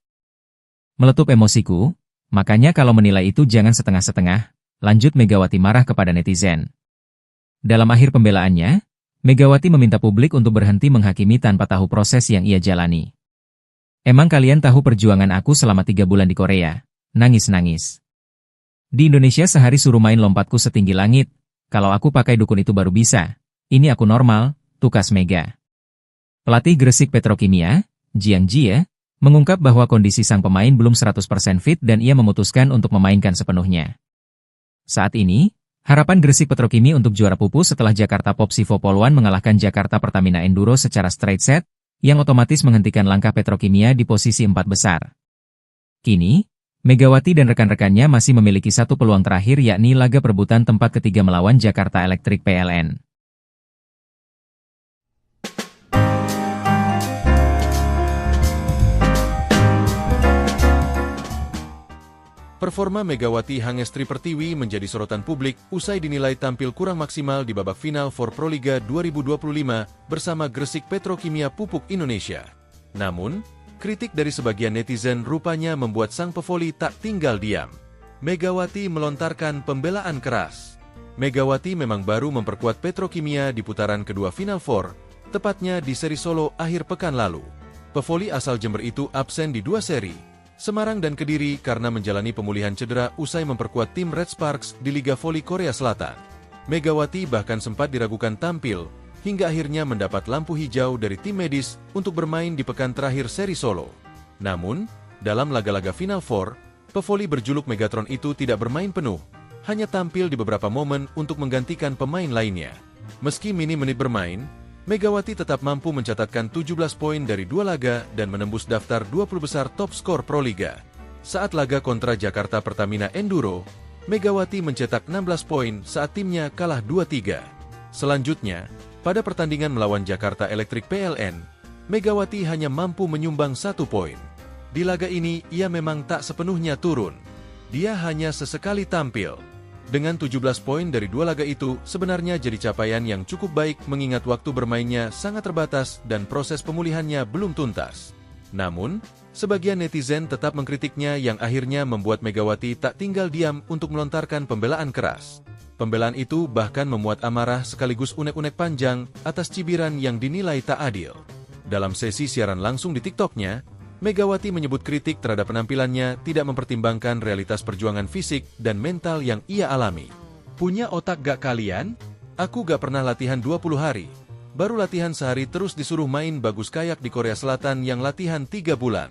Meletup emosiku, makanya kalau menilai itu jangan setengah-setengah, lanjut Megawati marah kepada netizen. Dalam akhir pembelaannya, Megawati meminta publik untuk berhenti menghakimi tanpa tahu proses yang ia jalani. "Emang kalian tahu perjuangan aku selama 3 bulan di Korea?" Nangis-nangis. "Di Indonesia sehari suruh main lompatku setinggi langit. Kalau aku pakai dukun itu baru bisa. Ini aku normal," tukas Mega. Pelatih Gresik Petrokimia, Jiang Jie, mengungkap bahwa kondisi sang pemain belum 100% fit dan ia memutuskan untuk memainkan sepenuhnya. Saat ini, harapan Gresik Petrokimia untuk juara pupus setelah Jakarta Popsivo Poluan mengalahkan Jakarta Pertamina Enduro secara straight set, yang otomatis menghentikan langkah Petrokimia di posisi 4 besar. Kini, Megawati dan rekan-rekannya masih memiliki satu peluang terakhir yakni laga perebutan tempat ketiga melawan Jakarta Electric PLN. Performa Megawati Hangestri Pertiwi menjadi sorotan publik usai dinilai tampil kurang maksimal di babak final for Proliga 2025 bersama Gresik Petrokimia Pupuk Indonesia. Namun, kritik dari sebagian netizen rupanya membuat sang pevoli tak tinggal diam. Megawati melontarkan pembelaan keras. Megawati memang baru memperkuat Petrokimia di putaran kedua Final Four, tepatnya di seri Solo akhir pekan lalu. Pevoli asal Jember itu absen di 2 seri, Semarang dan Kediri karena menjalani pemulihan cedera usai memperkuat tim Red Sparks di Liga Voli Korea Selatan. Megawati bahkan sempat diragukan tampil, hingga akhirnya mendapat lampu hijau dari tim medis untuk bermain di pekan terakhir seri solo. Namun, dalam laga-laga Final Four, pevoli berjuluk Megatron itu tidak bermain penuh, hanya tampil di beberapa momen untuk menggantikan pemain lainnya. Meski minim menit bermain, Megawati tetap mampu mencatatkan 17 poin dari 2 laga dan menembus daftar 20 besar top skor Proliga. Saat laga kontra Jakarta Pertamina Enduro, Megawati mencetak 16 poin saat timnya kalah 2-3. Selanjutnya, pada pertandingan melawan Jakarta Electric PLN, Megawati hanya mampu menyumbang 1 poin. Di laga ini, ia memang tak sepenuhnya turun. Dia hanya sesekali tampil. Dengan 17 poin dari 2 laga itu, sebenarnya jadi capaian yang cukup baik mengingat waktu bermainnya sangat terbatas dan proses pemulihannya belum tuntas. Namun, sebagian netizen tetap mengkritiknya yang akhirnya membuat Megawati tak tinggal diam untuk melontarkan pembelaan keras. Pembelaan itu bahkan memuat amarah sekaligus unek-unek panjang atas cibiran yang dinilai tak adil. Dalam sesi siaran langsung di TikTok-nya, Megawati menyebut kritik terhadap penampilannya tidak mempertimbangkan realitas perjuangan fisik dan mental yang ia alami. Punya otak gak kalian? Aku gak pernah latihan 20 hari. Baru latihan sehari terus disuruh main bagus kayak di Korea Selatan yang latihan 3 bulan.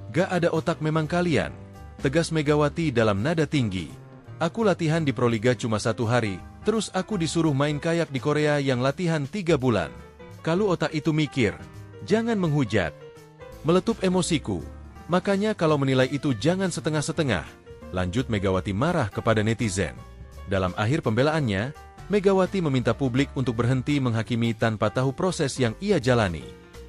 Gak ada otak memang kalian. Tegas Megawati dalam nada tinggi. Aku latihan di Proliga cuma 1 hari, terus aku disuruh main kayak di Korea yang latihan 3 bulan. Kalau otak itu mikir, jangan menghujat. Meletup emosiku. Makanya kalau menilai itu jangan setengah-setengah. Lanjut Megawati marah kepada netizen. Dalam akhir pembelaannya, Megawati meminta publik untuk berhenti menghakimi tanpa tahu proses yang ia jalani.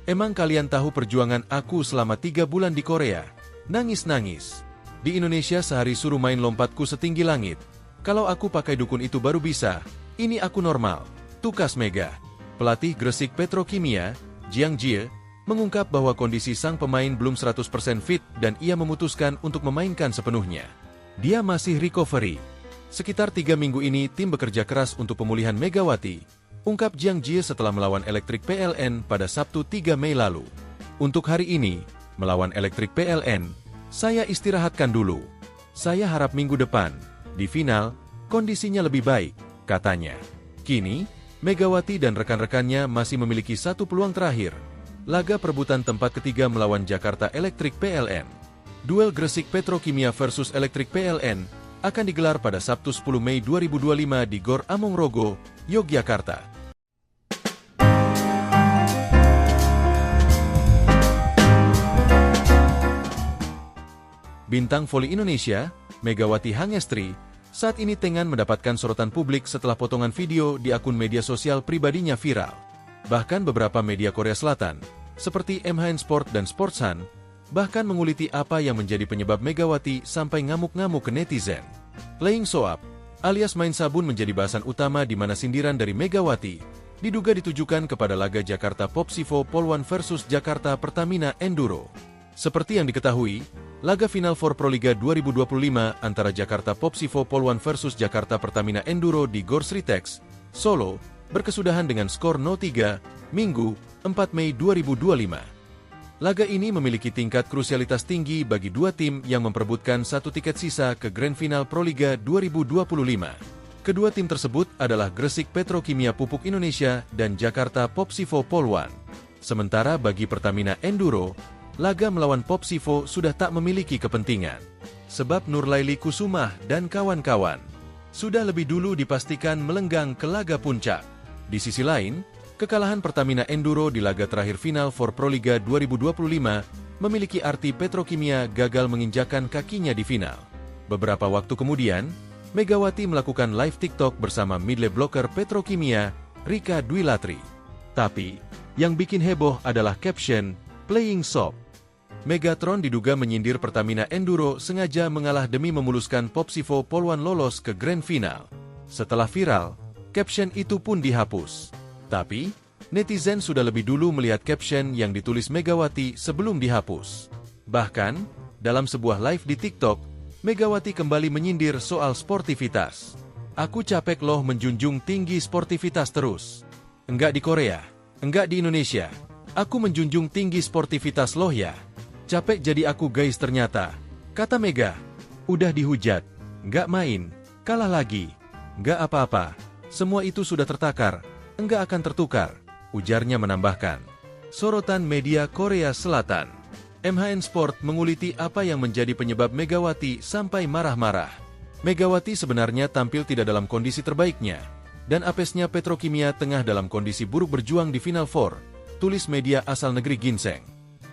Emang kalian tahu perjuangan aku selama 3 bulan di Korea? Nangis-nangis. Di Indonesia sehari suruh main lompatku setinggi langit. Kalau aku pakai dukun itu baru bisa. Ini aku normal. Tukas Mega. Pelatih Gresik Petrokimia, Jiang Jie, mengungkap bahwa kondisi sang pemain belum 100% fit dan ia memutuskan untuk memainkan sepenuhnya. Dia masih recovery. Sekitar 3 minggu ini tim bekerja keras untuk pemulihan Megawati, ungkap Jiang Jie setelah melawan Electric PLN pada Sabtu 3 Mei lalu. Untuk hari ini, melawan Electric PLN, saya istirahatkan dulu. Saya harap minggu depan, di final, kondisinya lebih baik, katanya. Kini, Megawati dan rekan-rekannya masih memiliki 1 peluang terakhir. Laga perebutan tempat ketiga melawan Jakarta Electric PLN. Duel Gresik Petrokimia versus Electric PLN akan digelar pada Sabtu 10 Mei 2025 di Gor Amongrogo, Yogyakarta. Bintang voli Indonesia, Megawati Hangestri, saat ini tengah mendapatkan sorotan publik setelah potongan video di akun media sosial pribadinya viral. Bahkan beberapa media Korea Selatan, seperti MHN Sport dan Sportsan, bahkan menguliti apa yang menjadi penyebab Megawati sampai ngamuk-ngamuk ke netizen. Playing soap, alias main sabun menjadi bahasan utama di mana sindiran dari Megawati diduga ditujukan kepada laga Jakarta Popsivo Polwan versus Jakarta Pertamina Enduro. Seperti yang diketahui, laga Final Four Proliga 2025 antara Jakarta Popsivo Polwan versus Jakarta Pertamina Enduro di Gor Sritex, Solo, berkesudahan dengan skor 0-3, Minggu, 4 Mei 2025. Laga ini memiliki tingkat krusialitas tinggi bagi 2 tim yang memperebutkan 1 tiket sisa ke Grand Final Proliga 2025. Kedua tim tersebut adalah Gresik Petrokimia Pupuk Indonesia dan Jakarta Popsivo Polwan. Sementara bagi Pertamina Enduro, laga melawan Popsivo sudah tak memiliki kepentingan. Sebab Nurlaili Kusumah dan kawan-kawan sudah lebih dulu dipastikan melenggang ke laga puncak. Di sisi lain, kekalahan Pertamina Enduro di laga terakhir Final for Proliga 2025 memiliki arti Petrokimia gagal menginjakan kakinya di final. Beberapa waktu kemudian, Megawati melakukan live TikTok bersama midley blocker Petrokimia, Rika Dwi Latri. Tapi, yang bikin heboh adalah caption, "Playing soap". Megatron diduga menyindir Pertamina Enduro sengaja mengalah demi memuluskan Popsivo Polwan lolos ke Grand Final. Setelah viral, caption itu pun dihapus. Tapi, netizen sudah lebih dulu melihat caption yang ditulis Megawati sebelum dihapus. Bahkan, dalam sebuah live di TikTok, Megawati kembali menyindir soal sportivitas. "Aku capek loh menjunjung tinggi sportivitas terus. Enggak di Korea, enggak di Indonesia. Aku menjunjung tinggi sportivitas loh ya. Capek jadi aku guys ternyata." Kata Mega, udah dihujat, nggak main, kalah lagi, nggak apa-apa, semua itu sudah tertakar, nggak akan tertukar, ujarnya menambahkan. Sorotan media Korea Selatan. MHN Sport menguliti apa yang menjadi penyebab Megawati sampai marah-marah. Megawati sebenarnya tampil tidak dalam kondisi terbaiknya, dan apesnya Petrokimia tengah dalam kondisi buruk berjuang di Final Four, tulis media asal negeri Ginseng.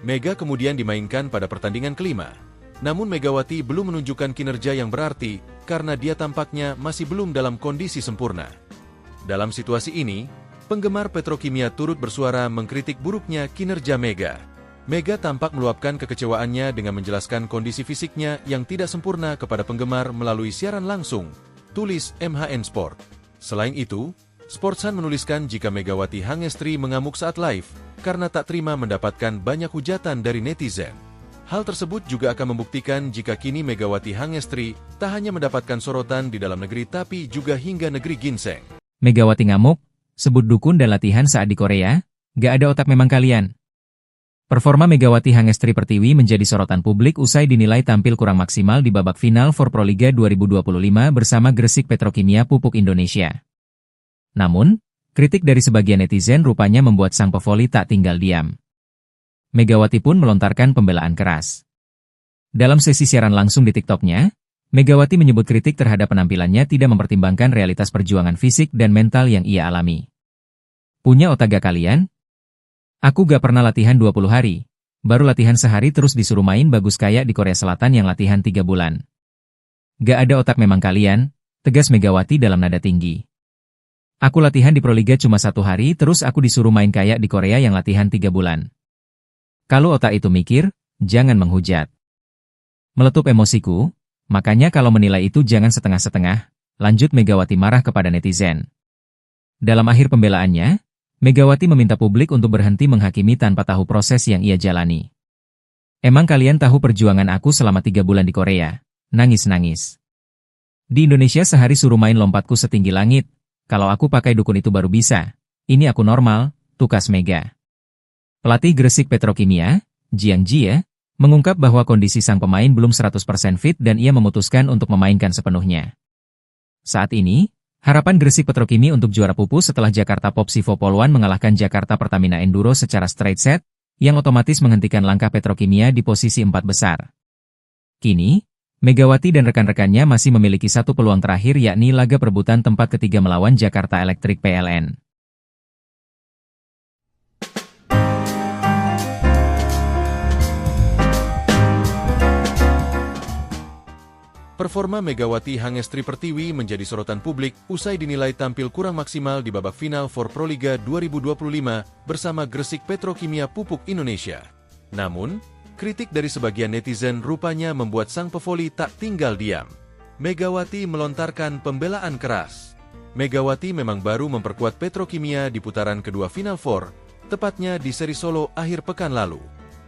Mega kemudian dimainkan pada pertandingan kelima. Namun Megawati belum menunjukkan kinerja yang berarti karena dia tampaknya masih belum dalam kondisi sempurna. Dalam situasi ini, penggemar Petrokimia turut bersuara mengkritik buruknya kinerja Mega. Mega tampak meluapkan kekecewaannya dengan menjelaskan kondisi fisiknya yang tidak sempurna kepada penggemar melalui siaran langsung, tulis MHN Sport. Selain itu, Sportsan menuliskan jika Megawati Hangestri mengamuk saat live karena tak terima mendapatkan banyak hujatan dari netizen. Hal tersebut juga akan membuktikan jika kini Megawati Hangestri tak hanya mendapatkan sorotan di dalam negeri tapi juga hingga negeri Ginseng. Megawati ngamuk, sebut dukun dan latihan saat di Korea, gak ada otak memang kalian. Performa Megawati Hangestri Pertiwi menjadi sorotan publik usai dinilai tampil kurang maksimal di babak final for Proliga 2025 bersama Gresik Petrokimia Pupuk Indonesia. Namun, kritik dari sebagian netizen rupanya membuat sang pevoli tak tinggal diam. Megawati pun melontarkan pembelaan keras. Dalam sesi siaran langsung di TikTok-nya, Megawati menyebut kritik terhadap penampilannya tidak mempertimbangkan realitas perjuangan fisik dan mental yang ia alami. Punya otak gak kalian? Aku gak pernah latihan 20 hari. Baru latihan sehari terus disuruh main bagus kayak di Korea Selatan yang latihan 3 bulan. Gak ada otak memang kalian, tegas Megawati dalam nada tinggi. Aku latihan di Proliga cuma 1 hari terus aku disuruh main kayak di Korea yang latihan 3 bulan. Kalau otak itu mikir, jangan menghujat. Meletup emosiku. Makanya kalau menilai itu jangan setengah-setengah, lanjut Megawati marah kepada netizen. Dalam akhir pembelaannya, Megawati meminta publik untuk berhenti menghakimi tanpa tahu proses yang ia jalani. Emang kalian tahu perjuangan aku selama 3 bulan di Korea? Nangis-nangis. Di Indonesia sehari suruh main lompatku setinggi langit, kalau aku pakai dukun itu baru bisa. Ini aku normal, tukas Mega. Pelatih Gresik Petrokimia, Jiang Jie, mengungkap bahwa kondisi sang pemain belum 100% fit dan ia memutuskan untuk memainkan sepenuhnya. Saat ini, harapan Gresik Petrokimia untuk juara pupus setelah Jakarta Popsivo Poluan mengalahkan Jakarta Pertamina Enduro secara straight set, yang otomatis menghentikan langkah Petrokimia di posisi 4 besar. Kini, Megawati dan rekan-rekannya masih memiliki satu peluang terakhir yakni laga perebutan tempat ketiga melawan Jakarta Electric PLN. Performa Megawati Hangestri Pertiwi menjadi sorotan publik usai dinilai tampil kurang maksimal di babak final for Proliga 2025 bersama Gresik Petrokimia Pupuk Indonesia. Namun, kritik dari sebagian netizen rupanya membuat sang pevoli tak tinggal diam. Megawati melontarkan pembelaan keras. Megawati memang baru memperkuat Petrokimia di putaran kedua Final Four, tepatnya di seri Solo akhir pekan lalu.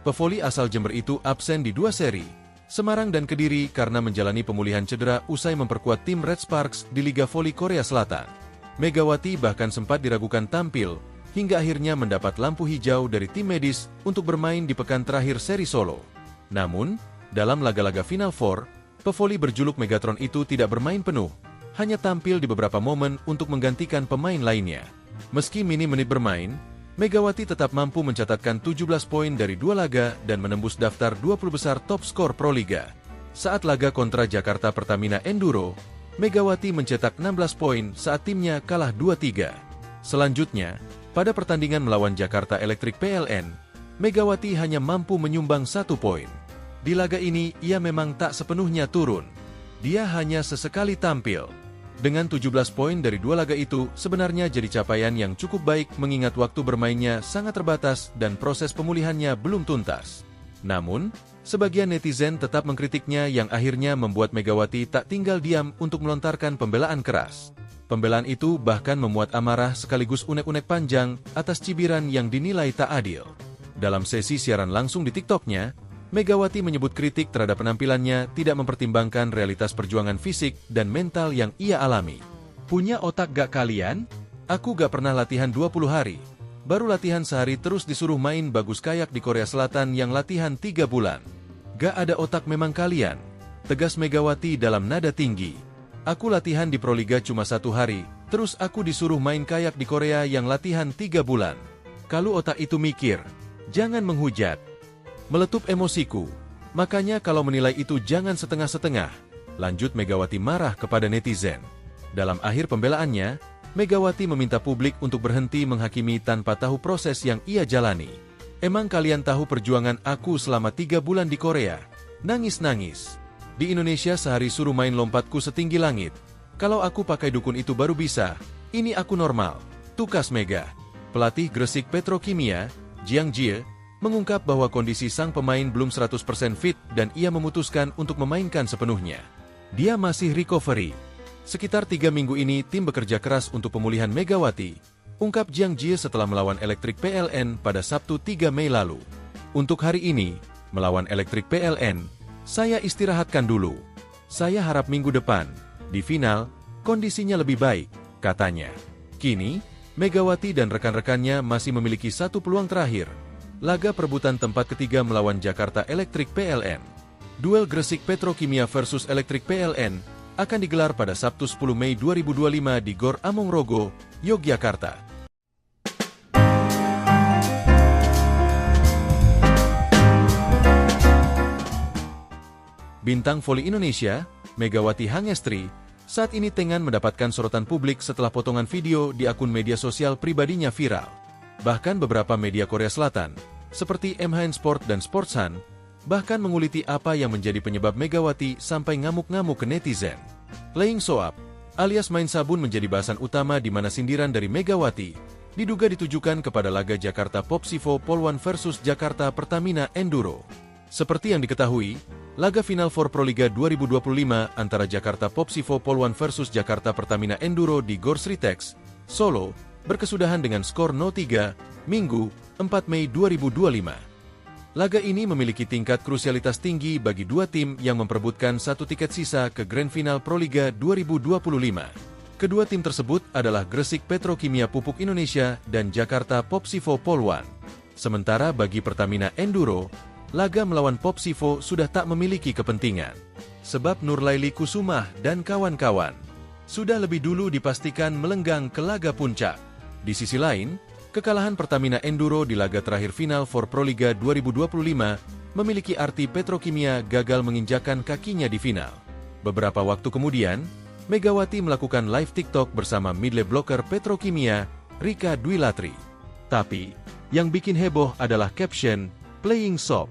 Pevoli asal Jember itu absen di 2 seri, Semarang dan Kediri karena menjalani pemulihan cedera usai memperkuat tim Red Sparks di Liga Voli Korea Selatan. Megawati bahkan sempat diragukan tampil, hingga akhirnya mendapat lampu hijau dari tim medis untuk bermain di pekan terakhir seri Solo. Namun, dalam laga-laga Final Four, pevoli berjuluk Megatron itu tidak bermain penuh, hanya tampil di beberapa momen untuk menggantikan pemain lainnya. Meski minim menit bermain, Megawati tetap mampu mencatatkan 17 poin dari 2 laga dan menembus daftar 20 besar top skor Proliga. Saat laga kontra Jakarta Pertamina Enduro, Megawati mencetak 16 poin saat timnya kalah 2-3. Selanjutnya, pada pertandingan melawan Jakarta Electric PLN, Megawati hanya mampu menyumbang 1 poin. Di laga ini, ia memang tak sepenuhnya turun. Dia hanya sesekali tampil. Dengan 17 poin dari 2 laga itu, sebenarnya jadi capaian yang cukup baik mengingat waktu bermainnya sangat terbatas dan proses pemulihannya belum tuntas. Namun, sebagian netizen tetap mengkritiknya yang akhirnya membuat Megawati tak tinggal diam untuk melontarkan pembelaan keras. Pembelaan itu bahkan memuat amarah sekaligus unek-unek panjang atas cibiran yang dinilai tak adil. Dalam sesi siaran langsung di TikTok-nya, Megawati menyebut kritik terhadap penampilannya tidak mempertimbangkan realitas perjuangan fisik dan mental yang ia alami. Punya otak gak kalian? Aku gak pernah latihan 20 hari. Baru latihan sehari terus disuruh main bagus kayak di Korea Selatan yang latihan 3 bulan. Gak ada otak memang kalian, tegas Megawati dalam nada tinggi. Aku latihan di Proliga cuma 1 hari, terus aku disuruh main kayak di Korea yang latihan 3 bulan. Kalau otak itu mikir, jangan menghujat. Meletup emosiku. Makanya kalau menilai itu jangan setengah-setengah. Lanjut Megawati marah kepada netizen. Dalam akhir pembelaannya, Megawati meminta publik untuk berhenti menghakimi tanpa tahu proses yang ia jalani. Emang kalian tahu perjuangan aku selama 3 bulan di Korea? Nangis-nangis. Di Indonesia sehari suruh main lompatku setinggi langit. Kalau aku pakai dukun itu baru bisa. Ini aku normal. Tukas Mega. Pelatih Gresik Petrokimia, Jiang Jie, mengungkap bahwa kondisi sang pemain belum 100% fit dan ia memutuskan untuk memainkan sepenuhnya. Dia masih recovery. Sekitar 3 minggu ini tim bekerja keras untuk pemulihan Megawati, ungkap Jiang Jie setelah melawan Elektrik PLN pada Sabtu 3 Mei lalu. Untuk hari ini, melawan Elektrik PLN, saya istirahatkan dulu. Saya harap minggu depan, di final, kondisinya lebih baik, katanya. Kini, Megawati dan rekan-rekannya masih memiliki 1 peluang terakhir. Laga perebutan tempat ketiga melawan Jakarta Elektrik PLN. Duel Gresik Petrokimia versus Elektrik PLN akan digelar pada Sabtu 10 Mei 2025 di Gor Amongrogo, Yogyakarta. Bintang voli Indonesia, Megawati Hangestri, saat ini tengah mendapatkan sorotan publik setelah potongan video di akun media sosial pribadinya viral. Bahkan beberapa media Korea Selatan, seperti MHN Sport dan Sportsan, bahkan menguliti apa yang menjadi penyebab Megawati sampai ngamuk-ngamuk ke netizen. Playing soap, alias main sabun menjadi bahasan utama di mana sindiran dari Megawati diduga ditujukan kepada laga Jakarta Popsivo Polwan versus Jakarta Pertamina Enduro. Seperti yang diketahui, laga final for Proliga 2025 antara Jakarta Popsivo Polwan versus Jakarta Pertamina Enduro di Gor Sritex, Solo, berkesudahan dengan skor 0-3, Minggu, 4 Mei 2025. Laga ini memiliki tingkat krusialitas tinggi bagi dua tim yang memperebutkan 1 tiket sisa ke Grand Final Proliga 2025. Kedua tim tersebut adalah Gresik Petrokimia Pupuk Indonesia dan Jakarta Popsivo Polwan. Sementara bagi Pertamina Enduro, laga melawan Popsivo sudah tak memiliki kepentingan. Sebab Nurlaili Kusumah dan kawan-kawan sudah lebih dulu dipastikan melenggang ke laga puncak. Di sisi lain, kekalahan Pertamina Enduro di laga terakhir final for Proliga 2025 memiliki arti Petrokimia gagal menginjakan kakinya di final. Beberapa waktu kemudian, Megawati melakukan live TikTok bersama midley blocker Petrokimia, Rika Dwilatri. Tapi, yang bikin heboh adalah caption, Playing Soap.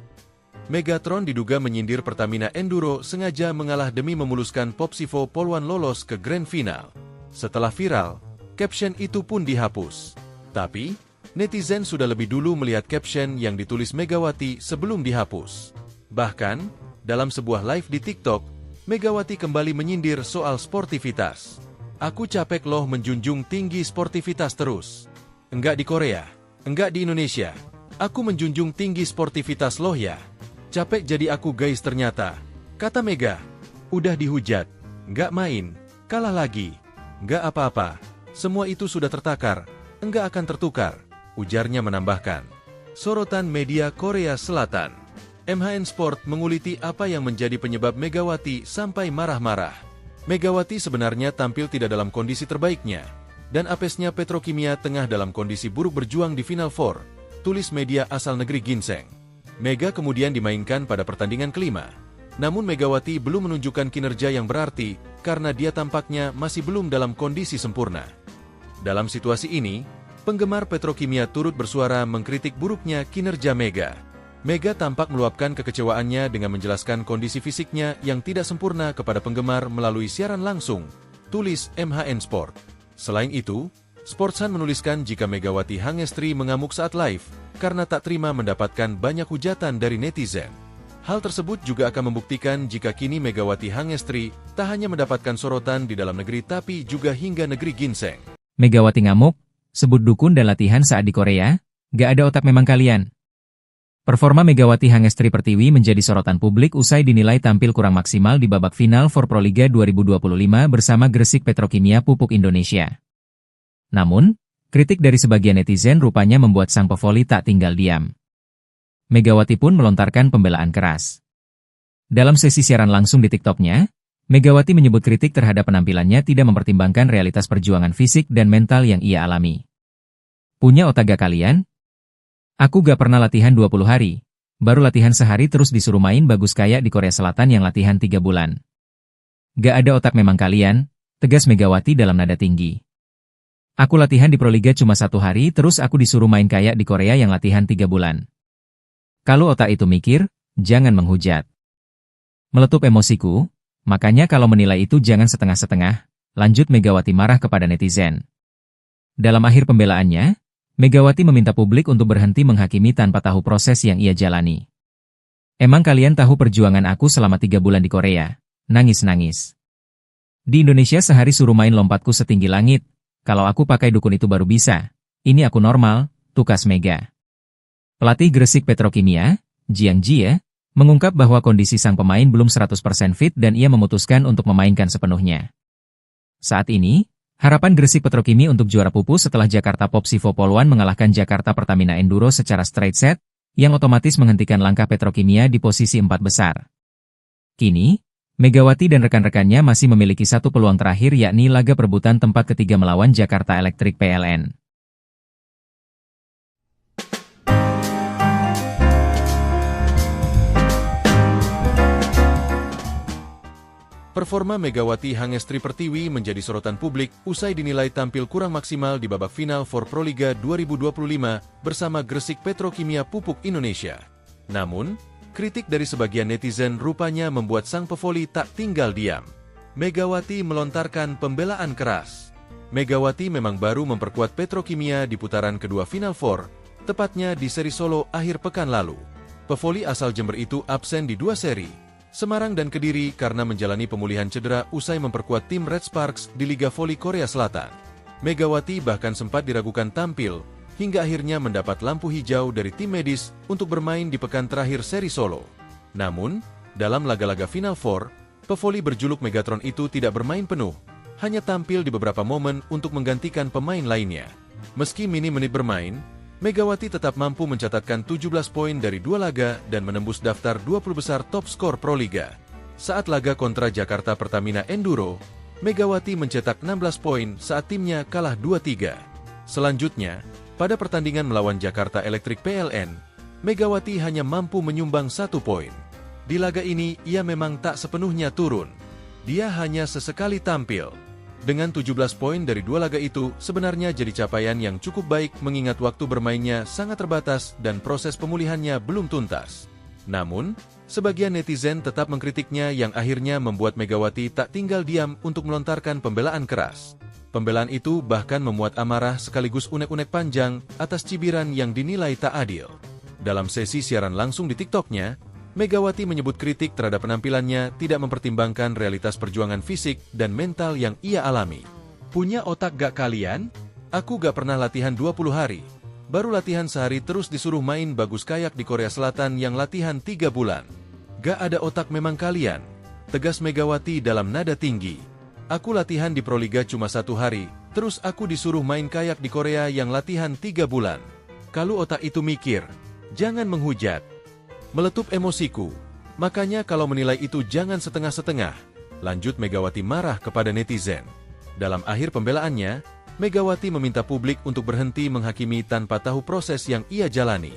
Megatron diduga menyindir Pertamina Enduro sengaja mengalah demi memuluskan Popsivo Polwan lolos ke Grand Final. Setelah viral, caption itu pun dihapus. Tapi, netizen sudah lebih dulu melihat caption yang ditulis Megawati sebelum dihapus. Bahkan, dalam sebuah live di TikTok, Megawati kembali menyindir soal sportivitas. Aku capek loh menjunjung tinggi sportivitas terus. Enggak di Korea, enggak di Indonesia. Aku menjunjung tinggi sportivitas loh ya. Capek jadi aku guys ternyata, kata Mega. Udah dihujat, nggak main, kalah lagi, nggak apa-apa, semua itu sudah tertakar, enggak akan tertukar, ujarnya menambahkan. Sorotan media Korea Selatan, MHN Sport menguliti apa yang menjadi penyebab Megawati sampai marah-marah. Megawati sebenarnya tampil tidak dalam kondisi terbaiknya, dan apesnya Petrokimia tengah dalam kondisi buruk berjuang di Final Four, tulis media asal negeri Ginseng. Mega kemudian dimainkan pada pertandingan kelima. Namun Megawati belum menunjukkan kinerja yang berarti karena dia tampaknya masih belum dalam kondisi sempurna. Dalam situasi ini, penggemar Petrokimia turut bersuara mengkritik buruknya kinerja Mega. Mega tampak meluapkan kekecewaannya dengan menjelaskan kondisi fisiknya yang tidak sempurna kepada penggemar melalui siaran langsung, tulis MHN Sport. Selain itu, Sportsan menuliskan jika Megawati Hangestri mengamuk saat live karena tak terima mendapatkan banyak hujatan dari netizen. Hal tersebut juga akan membuktikan jika kini Megawati Hangestri tak hanya mendapatkan sorotan di dalam negeri tapi juga hingga negeri Ginseng. Megawati ngamuk, sebut dukun dan latihan saat di Korea, gak ada otak memang kalian. Performa Megawati Hangestri Pertiwi menjadi sorotan publik usai dinilai tampil kurang maksimal di babak final for Proliga 2025 bersama Gresik Petrokimia Pupuk Indonesia. Namun, kritik dari sebagian netizen rupanya membuat sang pevoli tak tinggal diam. Megawati pun melontarkan pembelaan keras. Dalam sesi siaran langsung di TikTok-nya, Megawati menyebut kritik terhadap penampilannya tidak mempertimbangkan realitas perjuangan fisik dan mental yang ia alami. Punya otak gak kalian? Aku gak pernah latihan 20 hari. Baru latihan sehari terus disuruh main bagus kayak di Korea Selatan yang latihan 3 bulan. Gak ada otak memang kalian, tegas Megawati dalam nada tinggi. Aku latihan di Proliga cuma 1 hari terus aku disuruh main kayak di Korea yang latihan 3 bulan. Kalau otak itu mikir, jangan menghujat. Meletup emosiku, makanya kalau menilai itu jangan setengah-setengah, lanjut Megawati marah kepada netizen. Dalam akhir pembelaannya, Megawati meminta publik untuk berhenti menghakimi tanpa tahu proses yang ia jalani. Emang kalian tahu perjuangan aku selama 3 bulan di Korea? Nangis-nangis. Di Indonesia sehari suruh main lompatku setinggi langit. Kalau aku pakai dukun itu baru bisa. Ini aku normal, tukas Mega. Pelatih Gresik Petrokimia, Jiang Jie, mengungkap bahwa kondisi sang pemain belum 100% fit dan ia memutuskan untuk memainkan sepenuhnya. Saat ini, harapan Gresik Petrokimi untuk juara pupus setelah Jakarta Popsivo Poluan mengalahkan Jakarta Pertamina Enduro secara straight set, yang otomatis menghentikan langkah Petrokimia di posisi 4 besar. Kini, Megawati dan rekan-rekannya masih memiliki satu peluang terakhir yakni laga perebutan tempat ketiga melawan Jakarta Electric PLN. Performa Megawati Hangestri Pertiwi menjadi sorotan publik usai dinilai tampil kurang maksimal di babak final for Proliga 2025 bersama Gresik Petrokimia Pupuk Indonesia. Namun, kritik dari sebagian netizen rupanya membuat sang pevoli tak tinggal diam. Megawati melontarkan pembelaan keras. Megawati memang baru memperkuat Petrokimia di putaran kedua Final Four, tepatnya di seri Solo akhir pekan lalu. Pevoli asal Jember itu absen di 2 seri, Semarang dan Kediri karena menjalani pemulihan cedera usai memperkuat tim Red Sparks di Liga Voli Korea Selatan. Megawati bahkan sempat diragukan tampil, hingga akhirnya mendapat lampu hijau dari tim medis untuk bermain di pekan terakhir seri Solo. Namun, dalam laga-laga Final Four, pevoli berjuluk Megatron itu tidak bermain penuh, hanya tampil di beberapa momen untuk menggantikan pemain lainnya. Meski minim menit bermain, Megawati tetap mampu mencatatkan 17 poin dari 2 laga dan menembus daftar 20 besar top skor Proliga. Saat laga kontra Jakarta Pertamina Enduro, Megawati mencetak 16 poin saat timnya kalah 2-3. Selanjutnya, pada pertandingan melawan Jakarta Electric PLN, Megawati hanya mampu menyumbang 1 poin. Di laga ini, ia memang tak sepenuhnya turun. Dia hanya sesekali tampil. Dengan 17 poin dari 2 laga itu, sebenarnya jadi capaian yang cukup baik mengingat waktu bermainnya sangat terbatas dan proses pemulihannya belum tuntas. Namun, sebagian netizen tetap mengkritiknya yang akhirnya membuat Megawati tak tinggal diam untuk melontarkan pembelaan keras. Pembelaan itu bahkan memuat amarah sekaligus unek-unek panjang atas cibiran yang dinilai tak adil. Dalam sesi siaran langsung di TikTok-nya, Megawati menyebut kritik terhadap penampilannya tidak mempertimbangkan realitas perjuangan fisik dan mental yang ia alami. Punya otak gak kalian? Aku gak pernah latihan 20 hari. Baru latihan sehari terus disuruh main bagus kayak di Korea Selatan yang latihan 3 bulan. Gak ada otak memang kalian, tegas Megawati dalam nada tinggi. Aku latihan di Proliga cuma 1 hari, terus aku disuruh main kayak di Korea yang latihan 3 bulan. Kalau otak itu mikir, jangan menghujat. Meletup emosiku, makanya kalau menilai itu jangan setengah-setengah, lanjut Megawati marah kepada netizen. Dalam akhir pembelaannya, Megawati meminta publik untuk berhenti menghakimi tanpa tahu proses yang ia jalani.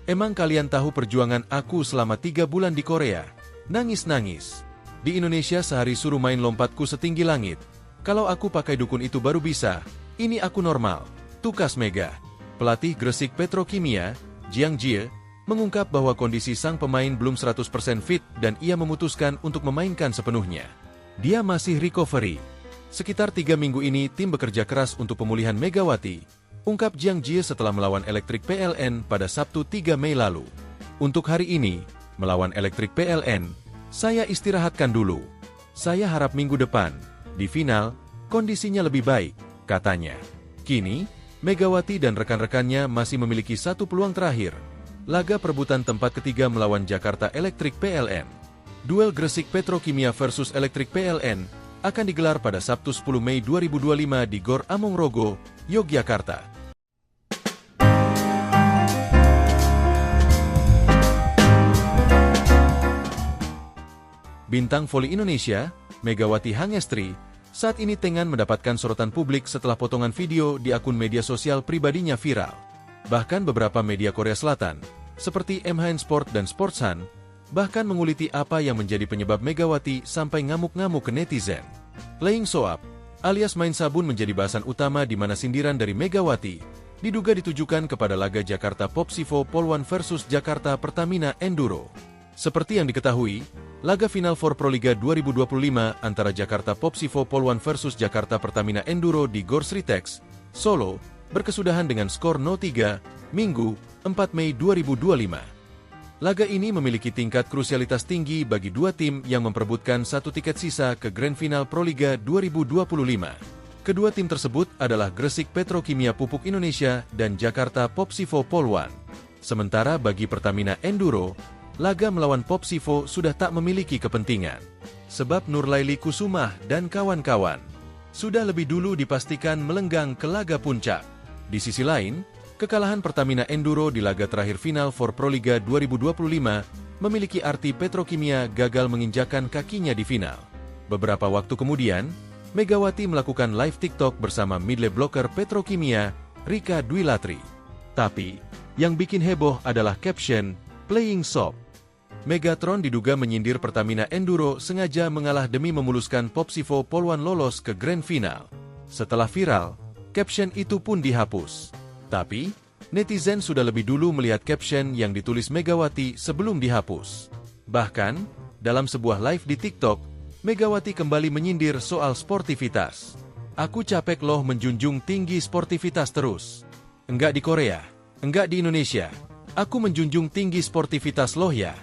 Emang kalian tahu perjuangan aku selama 3 bulan di Korea? Nangis-nangis. Di Indonesia sehari suruh main lompatku setinggi langit. Kalau aku pakai dukun itu baru bisa, ini aku normal, tukas Mega. Pelatih Gresik Petrokimia, Jiang Jie, mengungkap bahwa kondisi sang pemain belum 100% fit dan ia memutuskan untuk memainkan sepenuhnya. Dia masih recovery. Sekitar 3 minggu ini tim bekerja keras untuk pemulihan Megawati, ungkap Jiang Jie setelah melawan Electric PLN pada Sabtu 3 Mei lalu. Untuk hari ini, melawan Electric PLN, saya istirahatkan dulu. Saya harap minggu depan, di final, kondisinya lebih baik, katanya. Kini, Megawati dan rekan-rekannya masih memiliki satu peluang terakhir, laga perebutan tempat ketiga melawan Jakarta Electric PLN. Duel Gresik Petrokimia versus Electric PLN akan digelar pada Sabtu 10 Mei 2025 di Gor Amongrogo, Yogyakarta. Bintang voli Indonesia, Megawati Hangestri, saat ini tengah mendapatkan sorotan publik setelah potongan video di akun media sosial pribadinya viral. Bahkan beberapa media Korea Selatan, seperti MHN Sport dan Sportsan, bahkan menguliti apa yang menjadi penyebab Megawati sampai ngamuk-ngamuk ke netizen. Playing soap, alias main sabun menjadi bahasan utama di mana sindiran dari Megawati diduga ditujukan kepada laga Jakarta Popsivo Poluan versus Jakarta Pertamina Enduro. Seperti yang diketahui, laga final for Proliga 2025 antara Jakarta Popsivo Poluan versus Jakarta Pertamina Enduro di Gor Sritex, Solo, berkesudahan dengan skor 0-3, Minggu, 4 Mei 2025. Laga ini memiliki tingkat krusialitas tinggi bagi dua tim yang memperebutkan satu tiket sisa ke Grand Final Proliga 2025. Kedua tim tersebut adalah Gresik Petrokimia Pupuk Indonesia dan Jakarta Popsivo Poluan. Sementara bagi Pertamina Enduro, laga melawan Popsivo sudah tak memiliki kepentingan. Sebab Nurlaili Kusumah dan kawan-kawan sudah lebih dulu dipastikan melenggang ke laga puncak. Di sisi lain, kekalahan Pertamina Enduro di laga terakhir final for Proliga 2025 memiliki arti Petrokimia gagal menginjakan kakinya di final. Beberapa waktu kemudian, Megawati melakukan live TikTok bersama midley blocker Petrokimia, Rika Dwi Latri. Tapi, yang bikin heboh adalah caption, Playing Soap. Megatron diduga menyindir Pertamina Enduro sengaja mengalah demi memuluskan Popsivo Poluan lolos ke Grand Final. Setelah viral, caption itu pun dihapus. Tapi, netizen sudah lebih dulu melihat caption yang ditulis Megawati sebelum dihapus. Bahkan, dalam sebuah live di TikTok, Megawati kembali menyindir soal sportivitas. Aku capek loh menjunjung tinggi sportivitas terus. Enggak di Korea, enggak di Indonesia. Aku menjunjung tinggi sportivitas loh ya.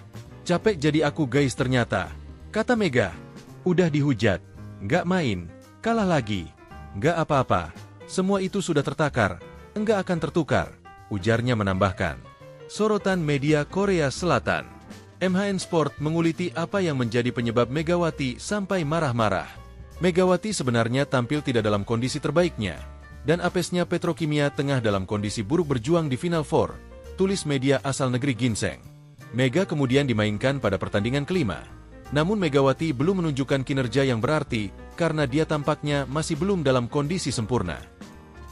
Capek jadi aku guys ternyata, kata Mega. Udah dihujat, nggak main, kalah lagi, nggak apa-apa, semua itu sudah tertakar, enggak akan tertukar, ujarnya menambahkan. Sorotan media Korea Selatan, MHN Sport menguliti apa yang menjadi penyebab Megawati sampai marah-marah. Megawati sebenarnya tampil tidak dalam kondisi terbaiknya, dan apesnya Petrokimia tengah dalam kondisi buruk berjuang di Final Four, tulis media asal negeri Ginseng. Mega kemudian dimainkan pada pertandingan kelima. Namun Megawati belum menunjukkan kinerja yang berarti karena dia tampaknya masih belum dalam kondisi sempurna.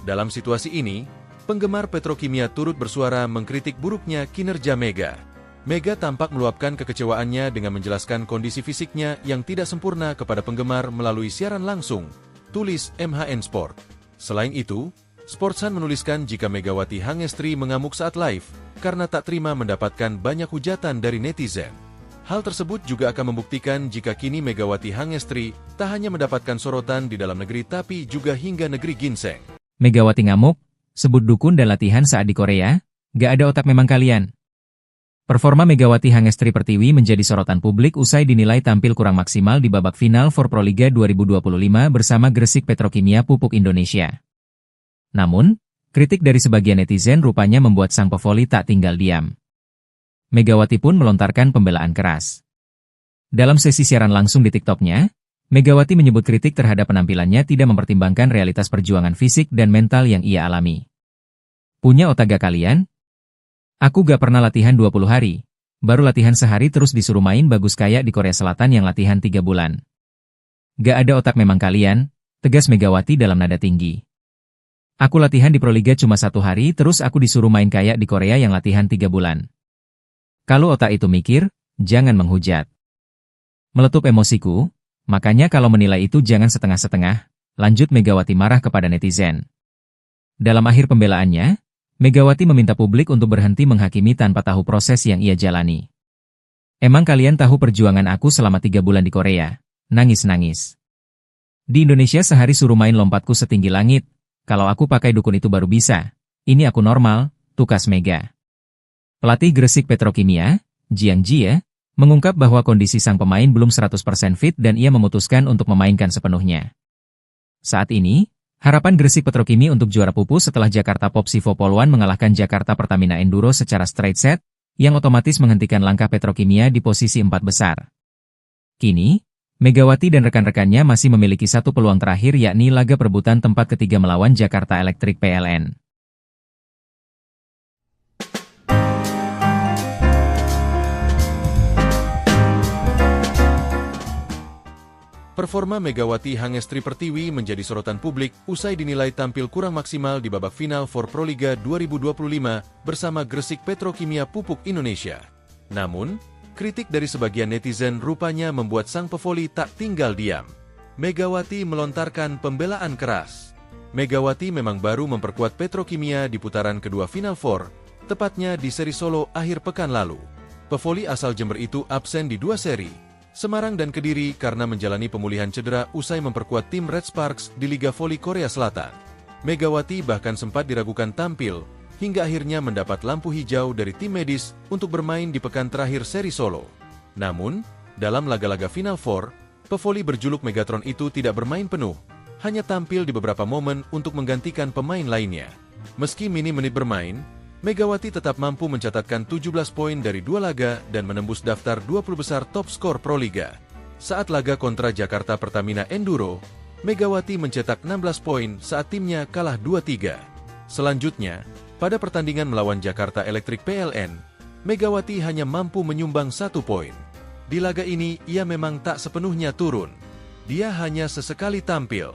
Dalam situasi ini, penggemar Petrokimia turut bersuara mengkritik buruknya kinerja Mega. Mega tampak meluapkan kekecewaannya dengan menjelaskan kondisi fisiknya yang tidak sempurna kepada penggemar melalui siaran langsung, tulis MHN Sport. Selain itu, Sportsan menuliskan jika Megawati Hangestri mengamuk saat live karena tak terima mendapatkan banyak hujatan dari netizen. Hal tersebut juga akan membuktikan jika kini Megawati Hangestri tak hanya mendapatkan sorotan di dalam negeri tapi juga hingga negeri Ginseng. Megawati ngamuk, sebut dukun dan latihan saat di Korea, gak ada otak memang kalian. Performa Megawati Hangestri Pertiwi menjadi sorotan publik usai dinilai tampil kurang maksimal di babak final for Proliga 2025 bersama Gresik Petrokimia Pupuk Indonesia. Namun, kritik dari sebagian netizen rupanya membuat sang pevoli tak tinggal diam. Megawati pun melontarkan pembelaan keras. Dalam sesi siaran langsung di TikTok-nya, Megawati menyebut kritik terhadap penampilannya tidak mempertimbangkan realitas perjuangan fisik dan mental yang ia alami. Punya otak gak kalian? Aku gak pernah latihan 20 hari, baru latihan sehari terus disuruh main bagus kayak di Korea Selatan yang latihan 3 bulan. Gak ada otak memang kalian, tegas Megawati dalam nada tinggi. Aku latihan di Proliga cuma 1 hari terus aku disuruh main kayak di Korea yang latihan 3 bulan. Kalau otak itu mikir, jangan menghujat. Meletup emosiku, makanya kalau menilai itu jangan setengah-setengah, lanjut Megawati marah kepada netizen. Dalam akhir pembelaannya, Megawati meminta publik untuk berhenti menghakimi tanpa tahu proses yang ia jalani. Emang kalian tahu perjuangan aku selama 3 bulan di Korea? Nangis-nangis. Di Indonesia sehari suruh main lompatku setinggi langit. Kalau aku pakai dukun itu baru bisa. Ini aku normal, tukas Mega. Pelatih Gresik Petrokimia, Jiang Jie, mengungkap bahwa kondisi sang pemain belum 100% fit dan ia memutuskan untuk memainkan sepenuhnya. Saat ini, harapan Gresik Petrokimia untuk juara pupus setelah Jakarta Popsivo Poluan mengalahkan Jakarta Pertamina Enduro secara straight set, yang otomatis menghentikan langkah Petrokimia di posisi 4 besar. Kini, Megawati dan rekan-rekannya masih memiliki satu peluang terakhir yakni laga perebutan tempat ketiga melawan Jakarta Electric PLN. Performa Megawati Hangestri Pertiwi menjadi sorotan publik usai dinilai tampil kurang maksimal di babak final for Proliga 2025 bersama Gresik Petrokimia Pupuk Indonesia. Namun, kritik dari sebagian netizen rupanya membuat sang pevoli tak tinggal diam. Megawati melontarkan pembelaan keras. Megawati memang baru memperkuat Petrokimia di putaran kedua Final Four, tepatnya di seri Solo akhir pekan lalu. Pevoli asal Jember itu absen di dua seri, Semarang dan Kediri, karena menjalani pemulihan cedera usai memperkuat tim Red Sparks di Liga Voli Korea Selatan. Megawati bahkan sempat diragukan tampil, hingga akhirnya mendapat lampu hijau dari tim medis untuk bermain di pekan terakhir seri Solo. Namun, dalam laga-laga Final Four, pevoli berjuluk Megatron itu tidak bermain penuh, hanya tampil di beberapa momen untuk menggantikan pemain lainnya. Meski minim menit bermain, Megawati tetap mampu mencatatkan 17 poin dari 2 laga dan menembus daftar 20 besar top skor Proliga. Saat laga kontra Jakarta Pertamina Enduro, Megawati mencetak 16 poin saat timnya kalah 2-3. Selanjutnya, pada pertandingan melawan Jakarta Electric PLN, Megawati hanya mampu menyumbang 1 poin. Di laga ini, ia memang tak sepenuhnya turun. Dia hanya sesekali tampil.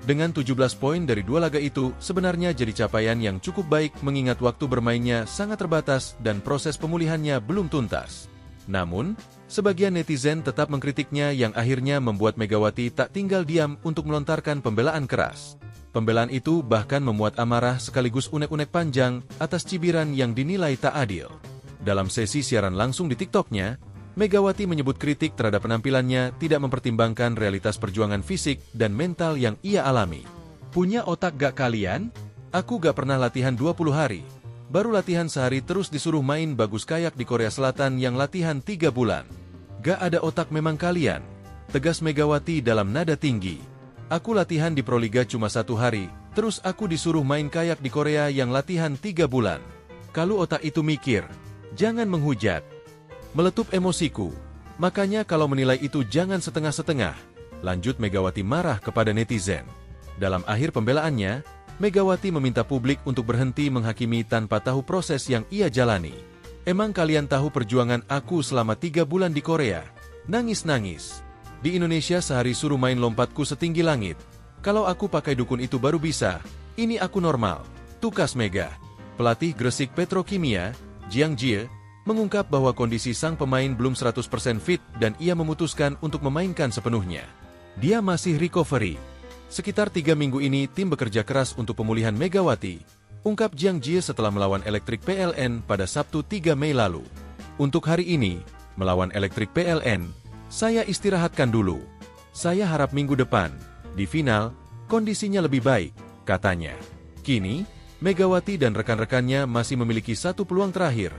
Dengan 17 poin dari 2 laga itu, sebenarnya jadi capaian yang cukup baik mengingat waktu bermainnya sangat terbatas dan proses pemulihannya belum tuntas. Namun, sebagian netizen tetap mengkritiknya yang akhirnya membuat Megawati tak tinggal diam untuk melontarkan pembelaan keras. Pembelaan itu bahkan memuat amarah sekaligus unek-unek panjang atas cibiran yang dinilai tak adil. Dalam sesi siaran langsung di TikTok-nya, Megawati menyebut kritik terhadap penampilannya tidak mempertimbangkan realitas perjuangan fisik dan mental yang ia alami. Punya otak gak kalian? Aku gak pernah latihan 20 hari. Baru latihan sehari terus disuruh main bagus kayak di Korea Selatan yang latihan 3 bulan. Gak ada otak memang kalian. Tegas Megawati dalam nada tinggi. Aku latihan di Proliga cuma 1 hari, terus aku disuruh main kayak di Korea yang latihan 3 bulan. Kalau otak itu mikir, jangan menghujat. Meletup emosiku. Makanya kalau menilai itu jangan setengah-setengah. Lanjut Megawati marah kepada netizen. Dalam akhir pembelaannya, Megawati meminta publik untuk berhenti menghakimi tanpa tahu proses yang ia jalani. Emang kalian tahu perjuangan aku selama 3 bulan di Korea? Nangis-nangis. Di Indonesia sehari suruh main lompatku setinggi langit. Kalau aku pakai dukun itu baru bisa. Ini aku normal. Tukas Mega. Pelatih Gresik Petrokimia, Jiang Jie, mengungkap bahwa kondisi sang pemain belum 100% fit dan ia memutuskan untuk memainkan sepenuhnya. Dia masih recovery. Sekitar 3 minggu ini tim bekerja keras untuk pemulihan Megawati, ungkap Jiang Jie setelah melawan Electric PLN pada Sabtu 3 Mei lalu. Untuk hari ini, melawan Electric PLN, saya istirahatkan dulu. Saya harap minggu depan, di final, kondisinya lebih baik, katanya. Kini, Megawati dan rekan-rekannya masih memiliki 1 peluang terakhir.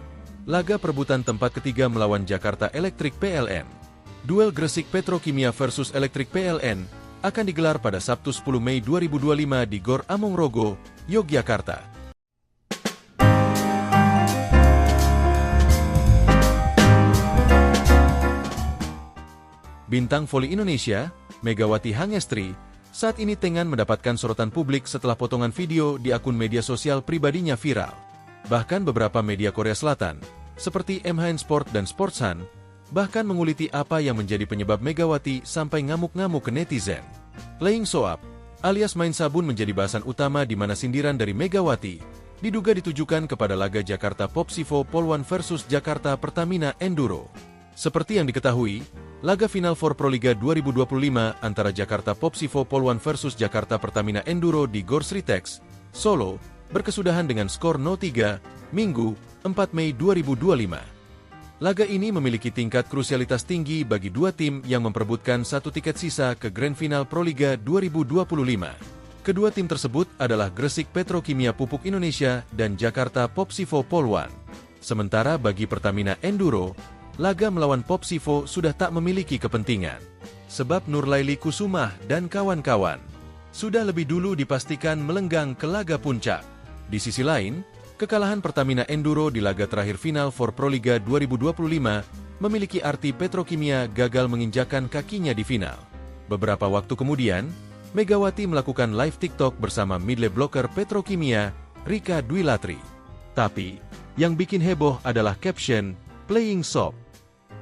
Laga perebutan tempat ketiga melawan Jakarta Electric PLN. Duel Gresik Petrokimia versus Electric PLN akan digelar pada Sabtu 10 Mei 2025 di Gor Amongrogo, Yogyakarta. Bintang voli Indonesia, Megawati Hangestri, saat ini tengah mendapatkan sorotan publik setelah potongan video di akun media sosial pribadinya viral. Bahkan beberapa media Korea Selatan, seperti MHN Sport dan Sportsan, bahkan menguliti apa yang menjadi penyebab Megawati sampai ngamuk-ngamuk ke netizen. Playing soap, alias main sabun menjadi bahasan utama di mana sindiran dari Megawati diduga ditujukan kepada laga Jakarta Popsivo Polwan versus Jakarta Pertamina Enduro. Seperti yang diketahui, laga final for Proliga 2025 antara Jakarta Popsivo Polwan versus Jakarta Pertamina Enduro di Gor Sritex, Solo, berkesudahan dengan skor 0-3, Minggu, 4 Mei 2025. Laga ini memiliki tingkat krusialitas tinggi bagi 2 tim yang memperebutkan 1 tiket sisa ke Grand Final Proliga 2025. Kedua tim tersebut adalah Gresik Petrokimia Pupuk Indonesia dan Jakarta Popsivo Polwan. Sementara bagi Pertamina Enduro, laga melawan Popsivo sudah tak memiliki kepentingan. Sebab Nurlaili Kusumah dan kawan-kawan sudah lebih dulu dipastikan melenggang ke laga puncak. Di sisi lain, kekalahan Pertamina Enduro di laga terakhir final for Proliga 2025 memiliki arti Petrokimia gagal menginjakan kakinya di final. Beberapa waktu kemudian, Megawati melakukan live TikTok bersama midley blocker Petrokimia, Rika Dwi Latri. Tapi, yang bikin heboh adalah caption, "Playing soap".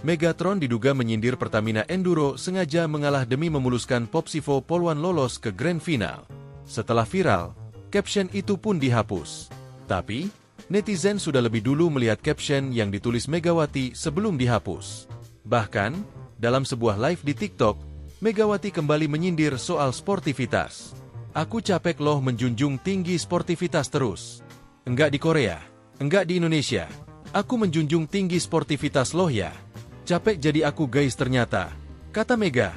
Megatron diduga menyindir Pertamina Enduro sengaja mengalah demi memuluskan Popsivo Poluan lolos ke Grand Final. Setelah viral, caption itu pun dihapus. Tapi, netizen sudah lebih dulu melihat caption yang ditulis Megawati sebelum dihapus. Bahkan, dalam sebuah live di TikTok, Megawati kembali menyindir soal sportivitas. Aku capek loh menjunjung tinggi sportivitas terus. Enggak di Korea, enggak di Indonesia. Aku menjunjung tinggi sportivitas loh ya. Capek jadi aku guys ternyata. Kata Mega.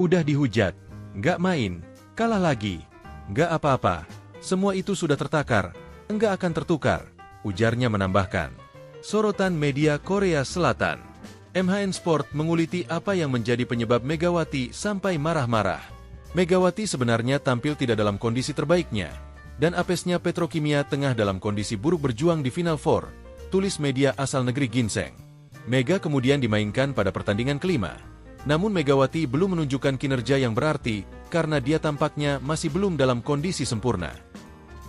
Udah dihujat. Nggak main. Kalah lagi. Nggak apa-apa. Semua itu sudah tertakar. Enggak akan tertukar. Ujarnya menambahkan. Sorotan media Korea Selatan. MHN Sport menguliti apa yang menjadi penyebab Megawati sampai marah-marah. Megawati sebenarnya tampil tidak dalam kondisi terbaiknya. Dan apesnya Petrokimia tengah dalam kondisi buruk berjuang di Final Four. Tulis media asal negeri Ginseng. Mega kemudian dimainkan pada pertandingan kelima. Namun Megawati belum menunjukkan kinerja yang berarti karena dia tampaknya masih belum dalam kondisi sempurna.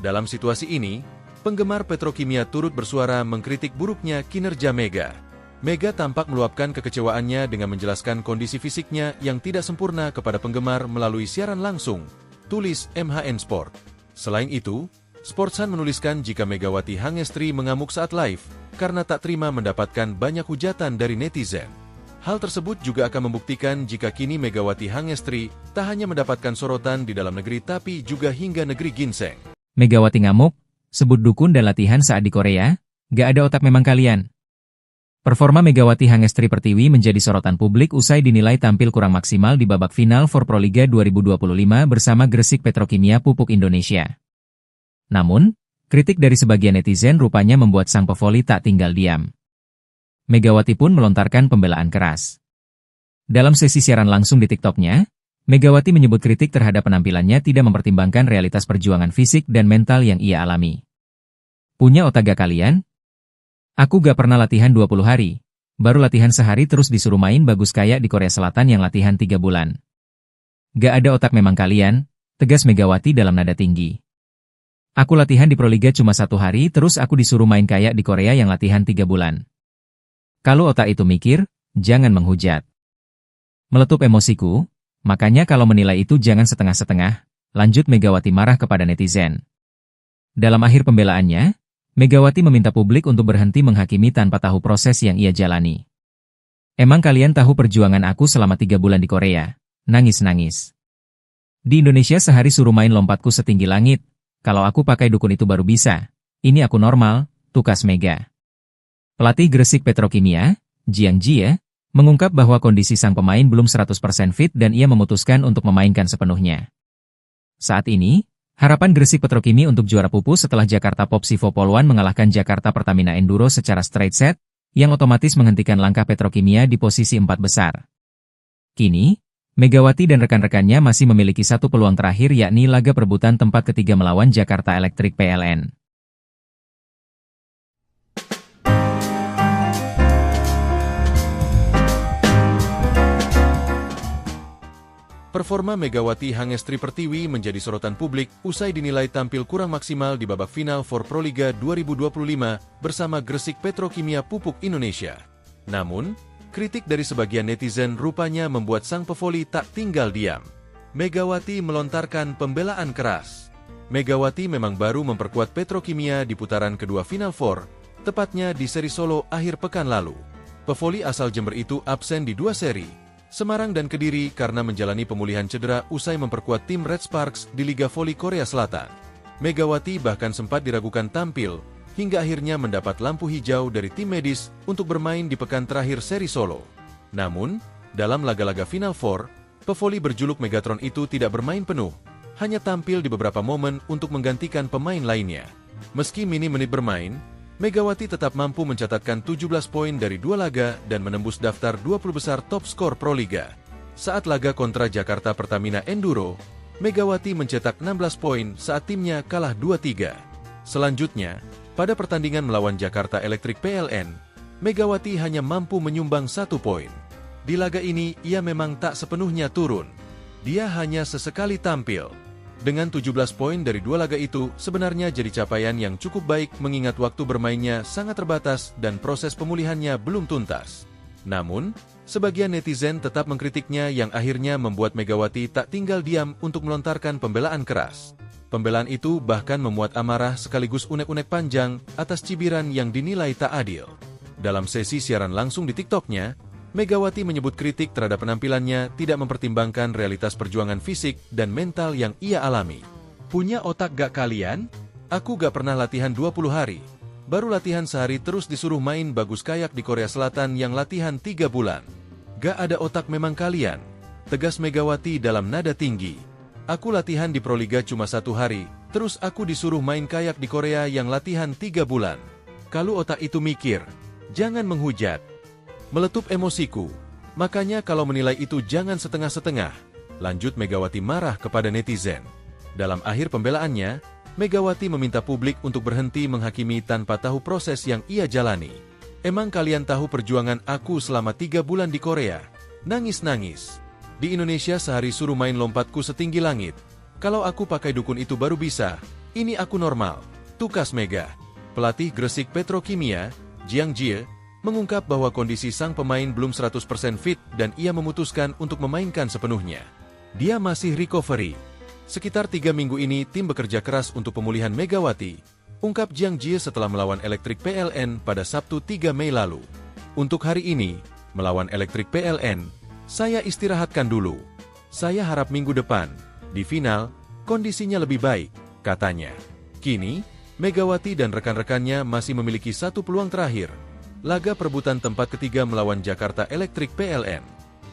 Dalam situasi ini, penggemar Petrokimia turut bersuara mengkritik buruknya kinerja Mega. Mega tampak meluapkan kekecewaannya dengan menjelaskan kondisi fisiknya yang tidak sempurna kepada penggemar melalui siaran langsung, tulis MHN Sport. Selain itu, Sportsan menuliskan jika Megawati Hangestri mengamuk saat live karena tak terima mendapatkan banyak hujatan dari netizen. Hal tersebut juga akan membuktikan jika kini Megawati Hangestri tak hanya mendapatkan sorotan di dalam negeri tapi juga hingga negeri Ginseng. Megawati ngamuk, sebut dukun dan latihan saat di Korea, gak ada otak memang kalian. Performa Megawati Hangestri Pertiwi menjadi sorotan publik usai dinilai tampil kurang maksimal di babak final for Proliga 2025 bersama Gresik Petrokimia Pupuk Indonesia. Namun, kritik dari sebagian netizen rupanya membuat sang pevoli tak tinggal diam. Megawati pun melontarkan pembelaan keras. Dalam sesi siaran langsung di TikTok-nya, Megawati menyebut kritik terhadap penampilannya tidak mempertimbangkan realitas perjuangan fisik dan mental yang ia alami. Punya otak gak kalian? Aku gak pernah latihan 20 hari, baru latihan sehari terus disuruh main bagus kayak di Korea Selatan yang latihan 3 bulan. Gak ada otak memang kalian, tegas Megawati dalam nada tinggi. Aku latihan di Proliga cuma 1 hari terus aku disuruh main kayak di Korea yang latihan 3 bulan. Kalau otak itu mikir, jangan menghujat. Meletup emosiku, makanya kalau menilai itu jangan setengah-setengah, lanjut Megawati marah kepada netizen. Dalam akhir pembelaannya, Megawati meminta publik untuk berhenti menghakimi tanpa tahu proses yang ia jalani. Emang kalian tahu perjuangan aku selama 3 bulan di Korea? Nangis-nangis. Di Indonesia sehari suruh main lompatku setinggi langit. Kalau aku pakai dukun itu baru bisa. Ini aku normal, tukas Mega. Pelatih Gresik Petrokimia, Jiang Jie, mengungkap bahwa kondisi sang pemain belum 100% fit dan ia memutuskan untuk memainkan sepenuhnya. Saat ini, harapan Gresik Petrokimia untuk juara pupus setelah Jakarta Popsivo Poluan mengalahkan Jakarta Pertamina Enduro secara straight set, yang otomatis menghentikan langkah Petrokimia di posisi 4 besar. Kini, Megawati dan rekan-rekannya masih memiliki satu peluang terakhir yakni laga perebutan tempat ketiga melawan Jakarta Electric PLN. Performa Megawati Hangestri Pertiwi menjadi sorotan publik usai dinilai tampil kurang maksimal di babak final for Proliga 2025 bersama Gresik Petrokimia Pupuk Indonesia. Namun, kritik dari sebagian netizen rupanya membuat sang pevoli tak tinggal diam. Megawati melontarkan pembelaan keras. Megawati memang baru memperkuat Petrokimia di putaran kedua Final Four, tepatnya di seri Solo akhir pekan lalu. Pevoli asal Jember itu absen di 2 seri, Semarang dan Kediri karena menjalani pemulihan cedera usai memperkuat tim Red Sparks di Liga Voli Korea Selatan. Megawati bahkan sempat diragukan tampil, hingga akhirnya mendapat lampu hijau dari tim medis untuk bermain di pekan terakhir seri Solo. Namun, dalam laga-laga Final Four, pevoli berjuluk Megatron itu tidak bermain penuh, hanya tampil di beberapa momen untuk menggantikan pemain lainnya. Meski minim menit bermain, Megawati tetap mampu mencatatkan 17 poin dari 2 laga dan menembus daftar 20 besar top skor Proliga. Saat laga kontra Jakarta Pertamina Enduro, Megawati mencetak 16 poin saat timnya kalah 2-3. Selanjutnya, pada pertandingan melawan Jakarta Electric PLN, Megawati hanya mampu menyumbang 1 poin. Di laga ini, ia memang tak sepenuhnya turun. Dia hanya sesekali tampil. Dengan 17 poin dari 2 laga itu, sebenarnya jadi capaian yang cukup baik mengingat waktu bermainnya sangat terbatas dan proses pemulihannya belum tuntas. Namun, sebagian netizen tetap mengkritiknya yang akhirnya membuat Megawati tak tinggal diam untuk melontarkan pembelaan keras. Pembelaan itu bahkan memuat amarah sekaligus unek-unek panjang atas cibiran yang dinilai tak adil. Dalam sesi siaran langsung di TikTok-nya, Megawati menyebut kritik terhadap penampilannya tidak mempertimbangkan realitas perjuangan fisik dan mental yang ia alami. Punya otak gak kalian? Aku gak pernah latihan 20 hari. Baru latihan sehari terus disuruh main bagus kayak di Korea Selatan yang latihan 3 bulan. Gak ada otak memang kalian. Tegas Megawati dalam nada tinggi. Aku latihan di Proliga cuma 1 hari, terus aku disuruh main kayak di Korea yang latihan 3 bulan. Kalau otak itu mikir, jangan menghujat. Meletup emosiku. Makanya kalau menilai itu jangan setengah-setengah. Lanjut Megawati marah kepada netizen. Dalam akhir pembelaannya, Megawati meminta publik untuk berhenti menghakimi tanpa tahu proses yang ia jalani. Emang kalian tahu perjuangan aku selama 3 bulan di Korea? Nangis-nangis. Di Indonesia sehari suruh main lompatku setinggi langit. Kalau aku pakai dukun itu baru bisa. Ini aku normal. Tukas Mega. Pelatih Gresik Petrokimia, Jiang Jie, mengungkap bahwa kondisi sang pemain belum 100% fit dan ia memutuskan untuk memainkan sepenuhnya. Dia masih recovery. Sekitar 3 minggu ini tim bekerja keras untuk pemulihan Megawati, ungkap Jiang Jie setelah melawan Elektrik PLN pada Sabtu 3 Mei lalu. Untuk hari ini, melawan Elektrik PLN, saya istirahatkan dulu. Saya harap minggu depan, di final, kondisinya lebih baik, katanya. Kini, Megawati dan rekan-rekannya masih memiliki 1 peluang terakhir. Laga perebutan tempat ketiga melawan Jakarta Elektrik PLN.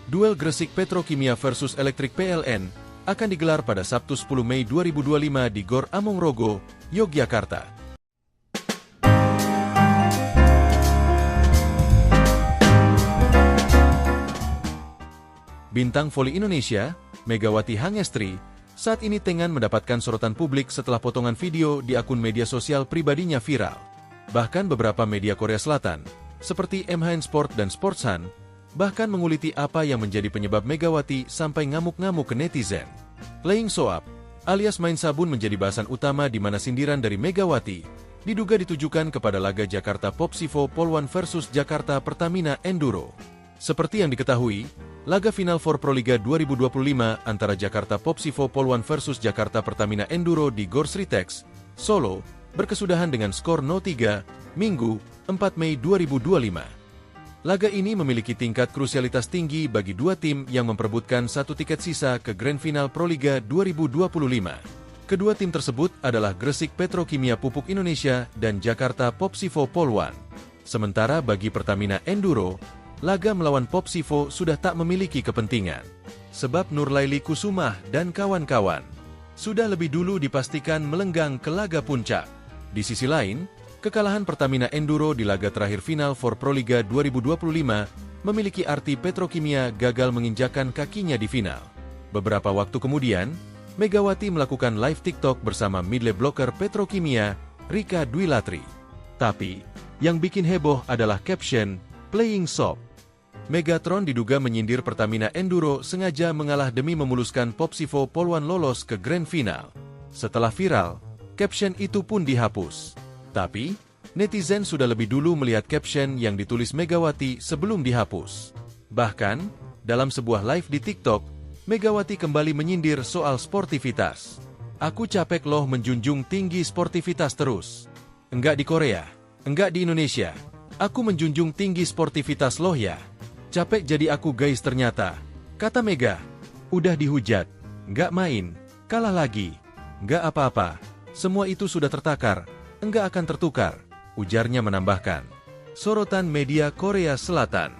Duel Gresik Petrokimia versus Elektrik PLN akan digelar pada Sabtu 10 Mei 2025 di Gor Amongrogo, Yogyakarta. Bintang voli Indonesia, Megawati Hangestri, saat ini tengah mendapatkan sorotan publik setelah potongan video di akun media sosial pribadinya viral. Bahkan beberapa media Korea Selatan, seperti MHN Sport dan Sportsan, bahkan menguliti apa yang menjadi penyebab Megawati sampai ngamuk-ngamuk ke netizen. Playing soap, alias main sabun menjadi bahasan utama di mana sindiran dari Megawati diduga ditujukan kepada laga Jakarta Popsivo Poluan versus Jakarta Pertamina Enduro. Seperti yang diketahui, laga final for Proliga 2025 antara Jakarta Popsivo Poluan versus Jakarta Pertamina Enduro di Gor Sritex, Solo, berkesudahan dengan skor 0-3, Minggu, 4 Mei 2025. Laga ini memiliki tingkat krusialitas tinggi bagi dua tim yang memperebutkan 1 tiket sisa ke Grand Final Proliga 2025. Kedua tim tersebut adalah Gresik Petrokimia Pupuk Indonesia dan Jakarta Popsivo Poluan. Sementara bagi Pertamina Enduro, laga melawan Popsivo sudah tak memiliki kepentingan. Sebab Nurlaili Kusumah dan kawan-kawan sudah lebih dulu dipastikan melenggang ke laga puncak. Di sisi lain, kekalahan Pertamina Enduro di laga terakhir final for Proliga 2025 memiliki arti Petrokimia gagal menginjakan kakinya di final. Beberapa waktu kemudian, Megawati melakukan live TikTok bersama midley blocker Petrokimia, Rika Dwi Latri. Tapi, yang bikin heboh adalah caption, "Playing soap". Megatron diduga menyindir Pertamina Enduro sengaja mengalah demi memuluskan Popsivo Poluan lolos ke Grand Final. Setelah viral, caption itu pun dihapus. Tapi, netizen sudah lebih dulu melihat caption yang ditulis Megawati sebelum dihapus. Bahkan, dalam sebuah live di TikTok, Megawati kembali menyindir soal sportivitas. "Aku capek loh menjunjung tinggi sportivitas terus. Enggak di Korea, enggak di Indonesia. Aku menjunjung tinggi sportivitas loh ya. Capek jadi aku guys ternyata," kata Mega. "Udah dihujat, enggak main, kalah lagi. Enggak apa-apa, semua itu sudah tertakar. Enggak akan tertukar," ujarnya menambahkan. Sorotan media Korea Selatan.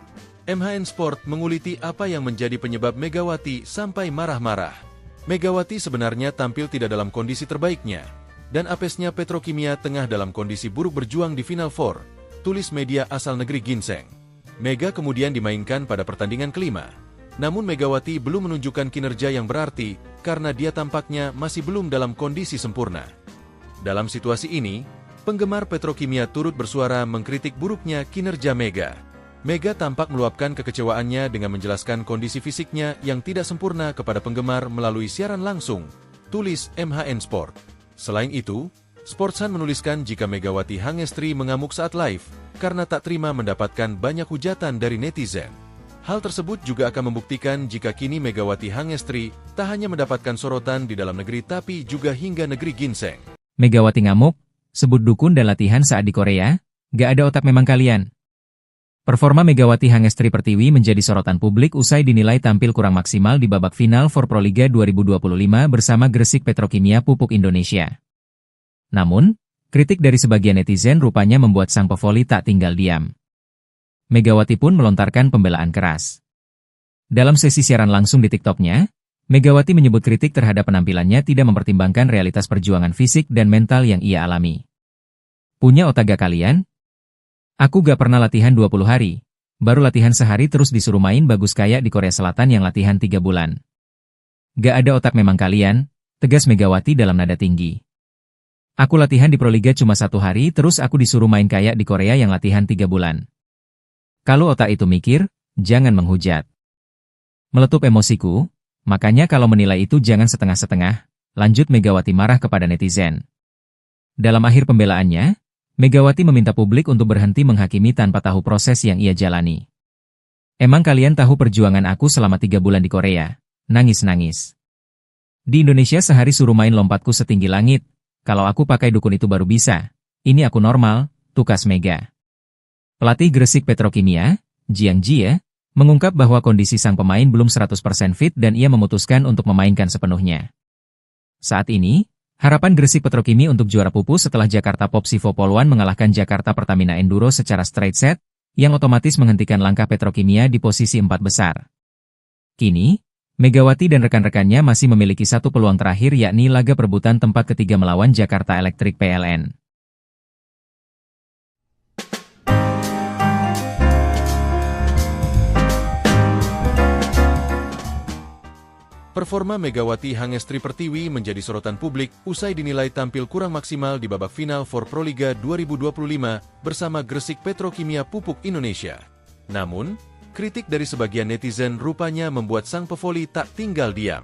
MHN Sport menguliti apa yang menjadi penyebab Megawati sampai marah-marah. Megawati sebenarnya tampil tidak dalam kondisi terbaiknya, dan apesnya Petrokimia tengah dalam kondisi buruk berjuang di Final Four, tulis media asal negeri Ginseng. Mega kemudian dimainkan pada pertandingan kelima. Namun Megawati belum menunjukkan kinerja yang berarti karena dia tampaknya masih belum dalam kondisi sempurna. Dalam situasi ini, penggemar Petrokimia turut bersuara mengkritik buruknya kinerja Mega. Mega tampak meluapkan kekecewaannya dengan menjelaskan kondisi fisiknya yang tidak sempurna kepada penggemar melalui siaran langsung, tulis MHN Sport. Selain itu, Sportsan menuliskan jika Megawati Hangestri mengamuk saat live karena tak terima mendapatkan banyak hujatan dari netizen. Hal tersebut juga akan membuktikan jika kini Megawati Hangestri tak hanya mendapatkan sorotan di dalam negeri tapi juga hingga negeri ginseng. Megawati ngamuk, sebut dukun dan latihan saat di Korea, gak ada otak memang kalian. Performa Megawati Hangestri Pertiwi menjadi sorotan publik usai dinilai tampil kurang maksimal di babak final for Proliga 2025 bersama Gresik Petrokimia Pupuk Indonesia. Namun, kritik dari sebagian netizen rupanya membuat sang pevoli tak tinggal diam. Megawati pun melontarkan pembelaan keras. Dalam sesi siaran langsung di TikTok-nya, Megawati menyebut kritik terhadap penampilannya tidak mempertimbangkan realitas perjuangan fisik dan mental yang ia alami. Punya otak gak kalian? Aku gak pernah latihan 20 hari, baru latihan sehari terus disuruh main bagus kayak di Korea Selatan yang latihan 3 bulan. Gak ada otak memang kalian, tegas Megawati dalam nada tinggi. Aku latihan di Proliga cuma 1 hari terus aku disuruh main kayak di Korea yang latihan 3 bulan. Kalau otak itu mikir, jangan menghujat. Meletup emosiku, makanya kalau menilai itu jangan setengah-setengah, lanjut Megawati marah kepada netizen. Dalam akhir pembelaannya, Megawati meminta publik untuk berhenti menghakimi tanpa tahu proses yang ia jalani. Emang kalian tahu perjuangan aku selama 3 bulan di Korea? Nangis-nangis. Di Indonesia sehari suruh main lompatku setinggi langit. Kalau aku pakai dukun itu baru bisa. Ini aku normal, tukas Mega. Pelatih Gresik Petrokimia, Jiang Jie, mengungkap bahwa kondisi sang pemain belum 100% fit dan ia memutuskan untuk memainkan sepenuhnya. Saat ini, harapan Gresik Petrokimia untuk juara pupus setelah Jakarta Popsivo Poluan mengalahkan Jakarta Pertamina Enduro secara straight set, yang otomatis menghentikan langkah Petrokimia di posisi 4 besar. Kini, Megawati dan rekan-rekannya masih memiliki satu peluang terakhir yakni laga perebutan tempat ketiga melawan Jakarta Electric PLN. Performa Megawati Hangestri Pertiwi menjadi sorotan publik usai dinilai tampil kurang maksimal di babak final for Proliga 2025 bersama Gresik Petrokimia Pupuk Indonesia. Namun, kritik dari sebagian netizen rupanya membuat sang pevoli tak tinggal diam.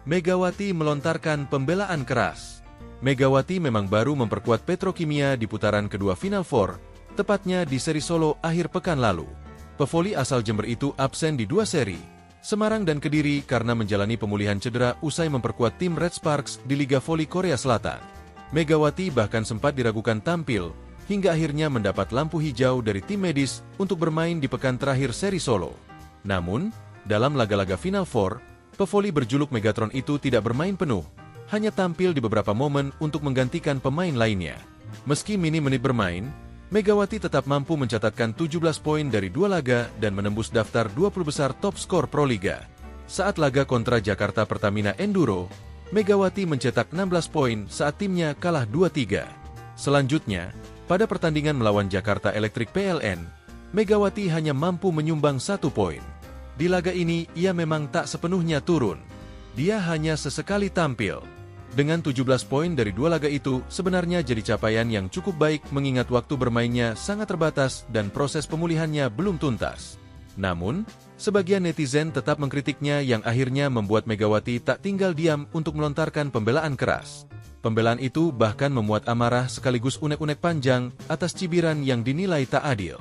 Megawati melontarkan pembelaan keras. Megawati memang baru memperkuat Petrokimia di putaran kedua Final Four, tepatnya di seri Solo akhir pekan lalu. Pevoli asal Jember itu absen di 2 seri, Semarang dan Kediri karena menjalani pemulihan cedera usai memperkuat tim Red Sparks di Liga Voli Korea Selatan. Megawati bahkan sempat diragukan tampil, hingga akhirnya mendapat lampu hijau dari tim medis untuk bermain di pekan terakhir seri Solo. Namun, dalam laga-laga Final Four, pevoli berjuluk Megatron itu tidak bermain penuh, hanya tampil di beberapa momen untuk menggantikan pemain lainnya. Meski minim menit bermain, Megawati tetap mampu mencatatkan 17 poin dari 2 laga dan menembus daftar 20 besar top skor Proliga. Saat laga kontra Jakarta Pertamina Enduro, Megawati mencetak 16 poin saat timnya kalah 2-3. Selanjutnya, pada pertandingan melawan Jakarta Electric PLN, Megawati hanya mampu menyumbang 1 poin. Di laga ini, ia memang tak sepenuhnya turun. Dia hanya sesekali tampil. Dengan 17 poin dari 2 laga itu, sebenarnya jadi capaian yang cukup baik mengingat waktu bermainnya sangat terbatas dan proses pemulihannya belum tuntas. Namun, sebagian netizen tetap mengkritiknya yang akhirnya membuat Megawati tak tinggal diam untuk melontarkan pembelaan keras. Pembelaan itu bahkan memuat amarah sekaligus unek-unek panjang atas cibiran yang dinilai tak adil.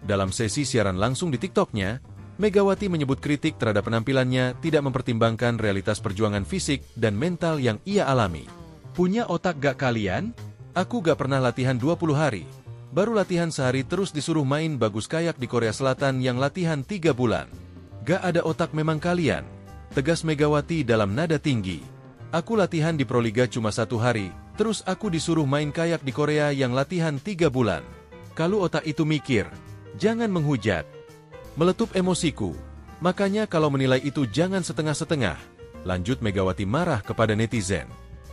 Dalam sesi siaran langsung di TikTok-nya, Megawati menyebut kritik terhadap penampilannya tidak mempertimbangkan realitas perjuangan fisik dan mental yang ia alami. Punya otak gak kalian? Aku gak pernah latihan 20 hari. Baru latihan sehari terus disuruh main bagus kayak di Korea Selatan yang latihan 3 bulan. Gak ada otak memang kalian, tegas Megawati dalam nada tinggi. Aku latihan di Proliga cuma 1 hari, terus aku disuruh main kayak di Korea yang latihan 3 bulan. Kalau otak itu mikir, jangan menghujat. Meletup emosiku, makanya kalau menilai itu jangan setengah-setengah, lanjut Megawati marah kepada netizen.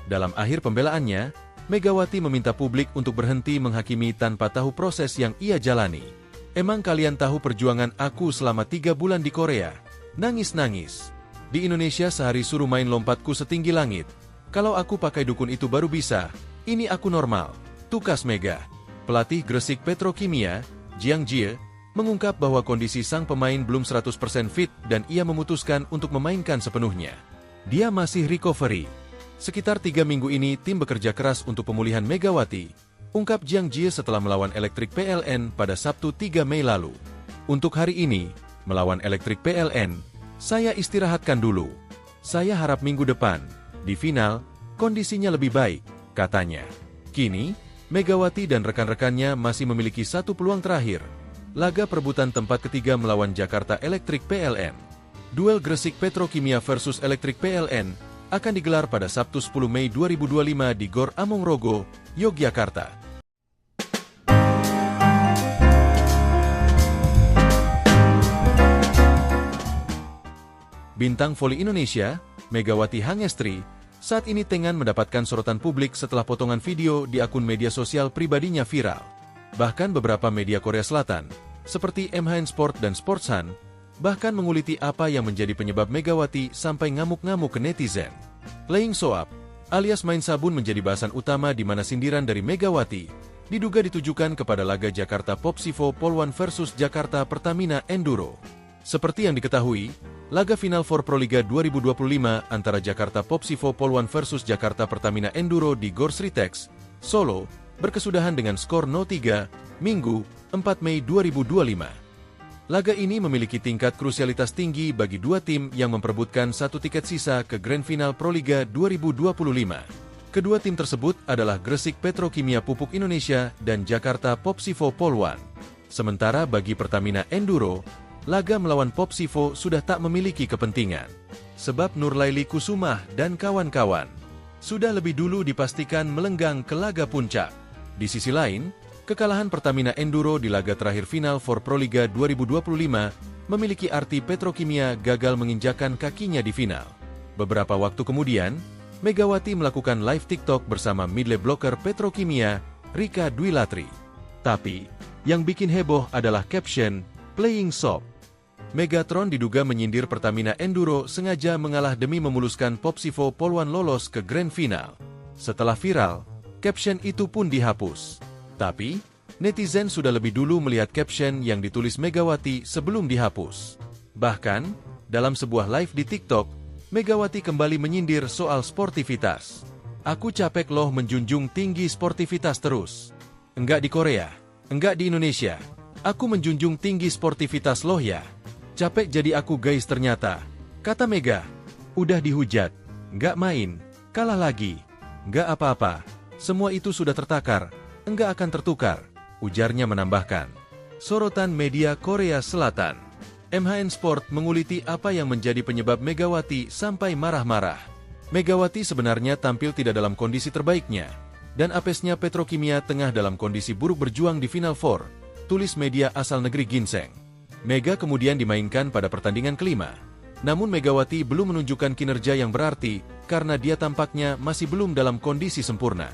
Dalam akhir pembelaannya, Megawati meminta publik untuk berhenti menghakimi tanpa tahu proses yang ia jalani. Emang kalian tahu perjuangan aku selama 3 bulan di Korea? Nangis-nangis. Di Indonesia sehari suruh main lompatku setinggi langit. Kalau aku pakai dukun itu baru bisa, ini aku normal, tukas Mega. Pelatih Gresik Petrokimia, Jiang Jie, mengungkap bahwa kondisi sang pemain belum 100% fit dan ia memutuskan untuk memainkan sepenuhnya. Dia masih recovery. Sekitar 3 minggu ini tim bekerja keras untuk pemulihan Megawati, ungkap Jiang Jie setelah melawan Elektrik PLN pada Sabtu 3 Mei lalu. Untuk hari ini, melawan Elektrik PLN, saya istirahatkan dulu. Saya harap minggu depan, di final, kondisinya lebih baik, katanya. Kini, Megawati dan rekan-rekannya masih memiliki satu peluang terakhir. Laga perebutan tempat ketiga melawan Jakarta Elektrik PLN. Duel Gresik Petrokimia versus Elektrik PLN akan digelar pada Sabtu 10 Mei 2025 di Gor Amongrogo, Yogyakarta. Bintang voli Indonesia, Megawati Hangestri, saat ini tengah mendapatkan sorotan publik setelah potongan video di akun media sosial pribadinya viral. Bahkan beberapa media Korea Selatan, seperti MHN Sport dan Sportsan, bahkan menguliti apa yang menjadi penyebab Megawati sampai ngamuk-ngamuk ke netizen. Playing soap, alias main sabun menjadi bahasan utama di mana sindiran dari Megawati diduga ditujukan kepada laga Jakarta Popsivo Polwan versus Jakarta Pertamina Enduro. Seperti yang diketahui, laga final for Proliga 2025 antara Jakarta Popsivo Polwan versus Jakarta Pertamina Enduro di Gor Sritex, Solo, berkesudahan dengan skor 0-3, Minggu, 4 Mei 2025. Laga ini memiliki tingkat krusialitas tinggi bagi dua tim yang memperebutkan satu tiket sisa ke Grand Final Proliga 2025. Kedua tim tersebut adalah Gresik Petrokimia Pupuk Indonesia dan Jakarta Popsivo Polwan. Sementara bagi Pertamina Enduro, laga melawan Popsivo sudah tak memiliki kepentingan. Sebab Nurlaili Kusumah dan kawan-kawan sudah lebih dulu dipastikan melenggang ke laga puncak. Di sisi lain, kekalahan Pertamina Enduro di laga terakhir final for Proliga 2025 memiliki arti Petrokimia gagal menginjakan kakinya di final. Beberapa waktu kemudian, Megawati melakukan live TikTok bersama midley blocker Petrokimia, Rika Dwi Latri. Tapi, yang bikin heboh adalah caption, "Playing soap". Megatron diduga menyindir Pertamina Enduro sengaja mengalah demi memuluskan Popsivo Polwan lolos ke Grand Final. Setelah viral, caption itu pun dihapus. Tapi, netizen sudah lebih dulu melihat caption yang ditulis Megawati sebelum dihapus. Bahkan, dalam sebuah live di TikTok, Megawati kembali menyindir soal sportivitas. "Aku capek loh menjunjung tinggi sportivitas terus. Enggak di Korea, enggak di Indonesia. Aku menjunjung tinggi sportivitas loh ya. Capek jadi aku guys ternyata," kata Mega. "Udah dihujat, enggak main, kalah lagi. Enggak apa-apa, semua itu sudah tertakar. Enggak akan tertukar," ujarnya menambahkan. Sorotan media Korea Selatan. MHN Sport menguliti apa yang menjadi penyebab Megawati sampai marah-marah. Megawati sebenarnya tampil tidak dalam kondisi terbaiknya, dan apesnya Petrokimia tengah dalam kondisi buruk berjuang di Final Four, tulis media asal negeri Ginseng. Mega kemudian dimainkan pada pertandingan kelima. Namun Megawati belum menunjukkan kinerja yang berarti karena dia tampaknya masih belum dalam kondisi sempurna.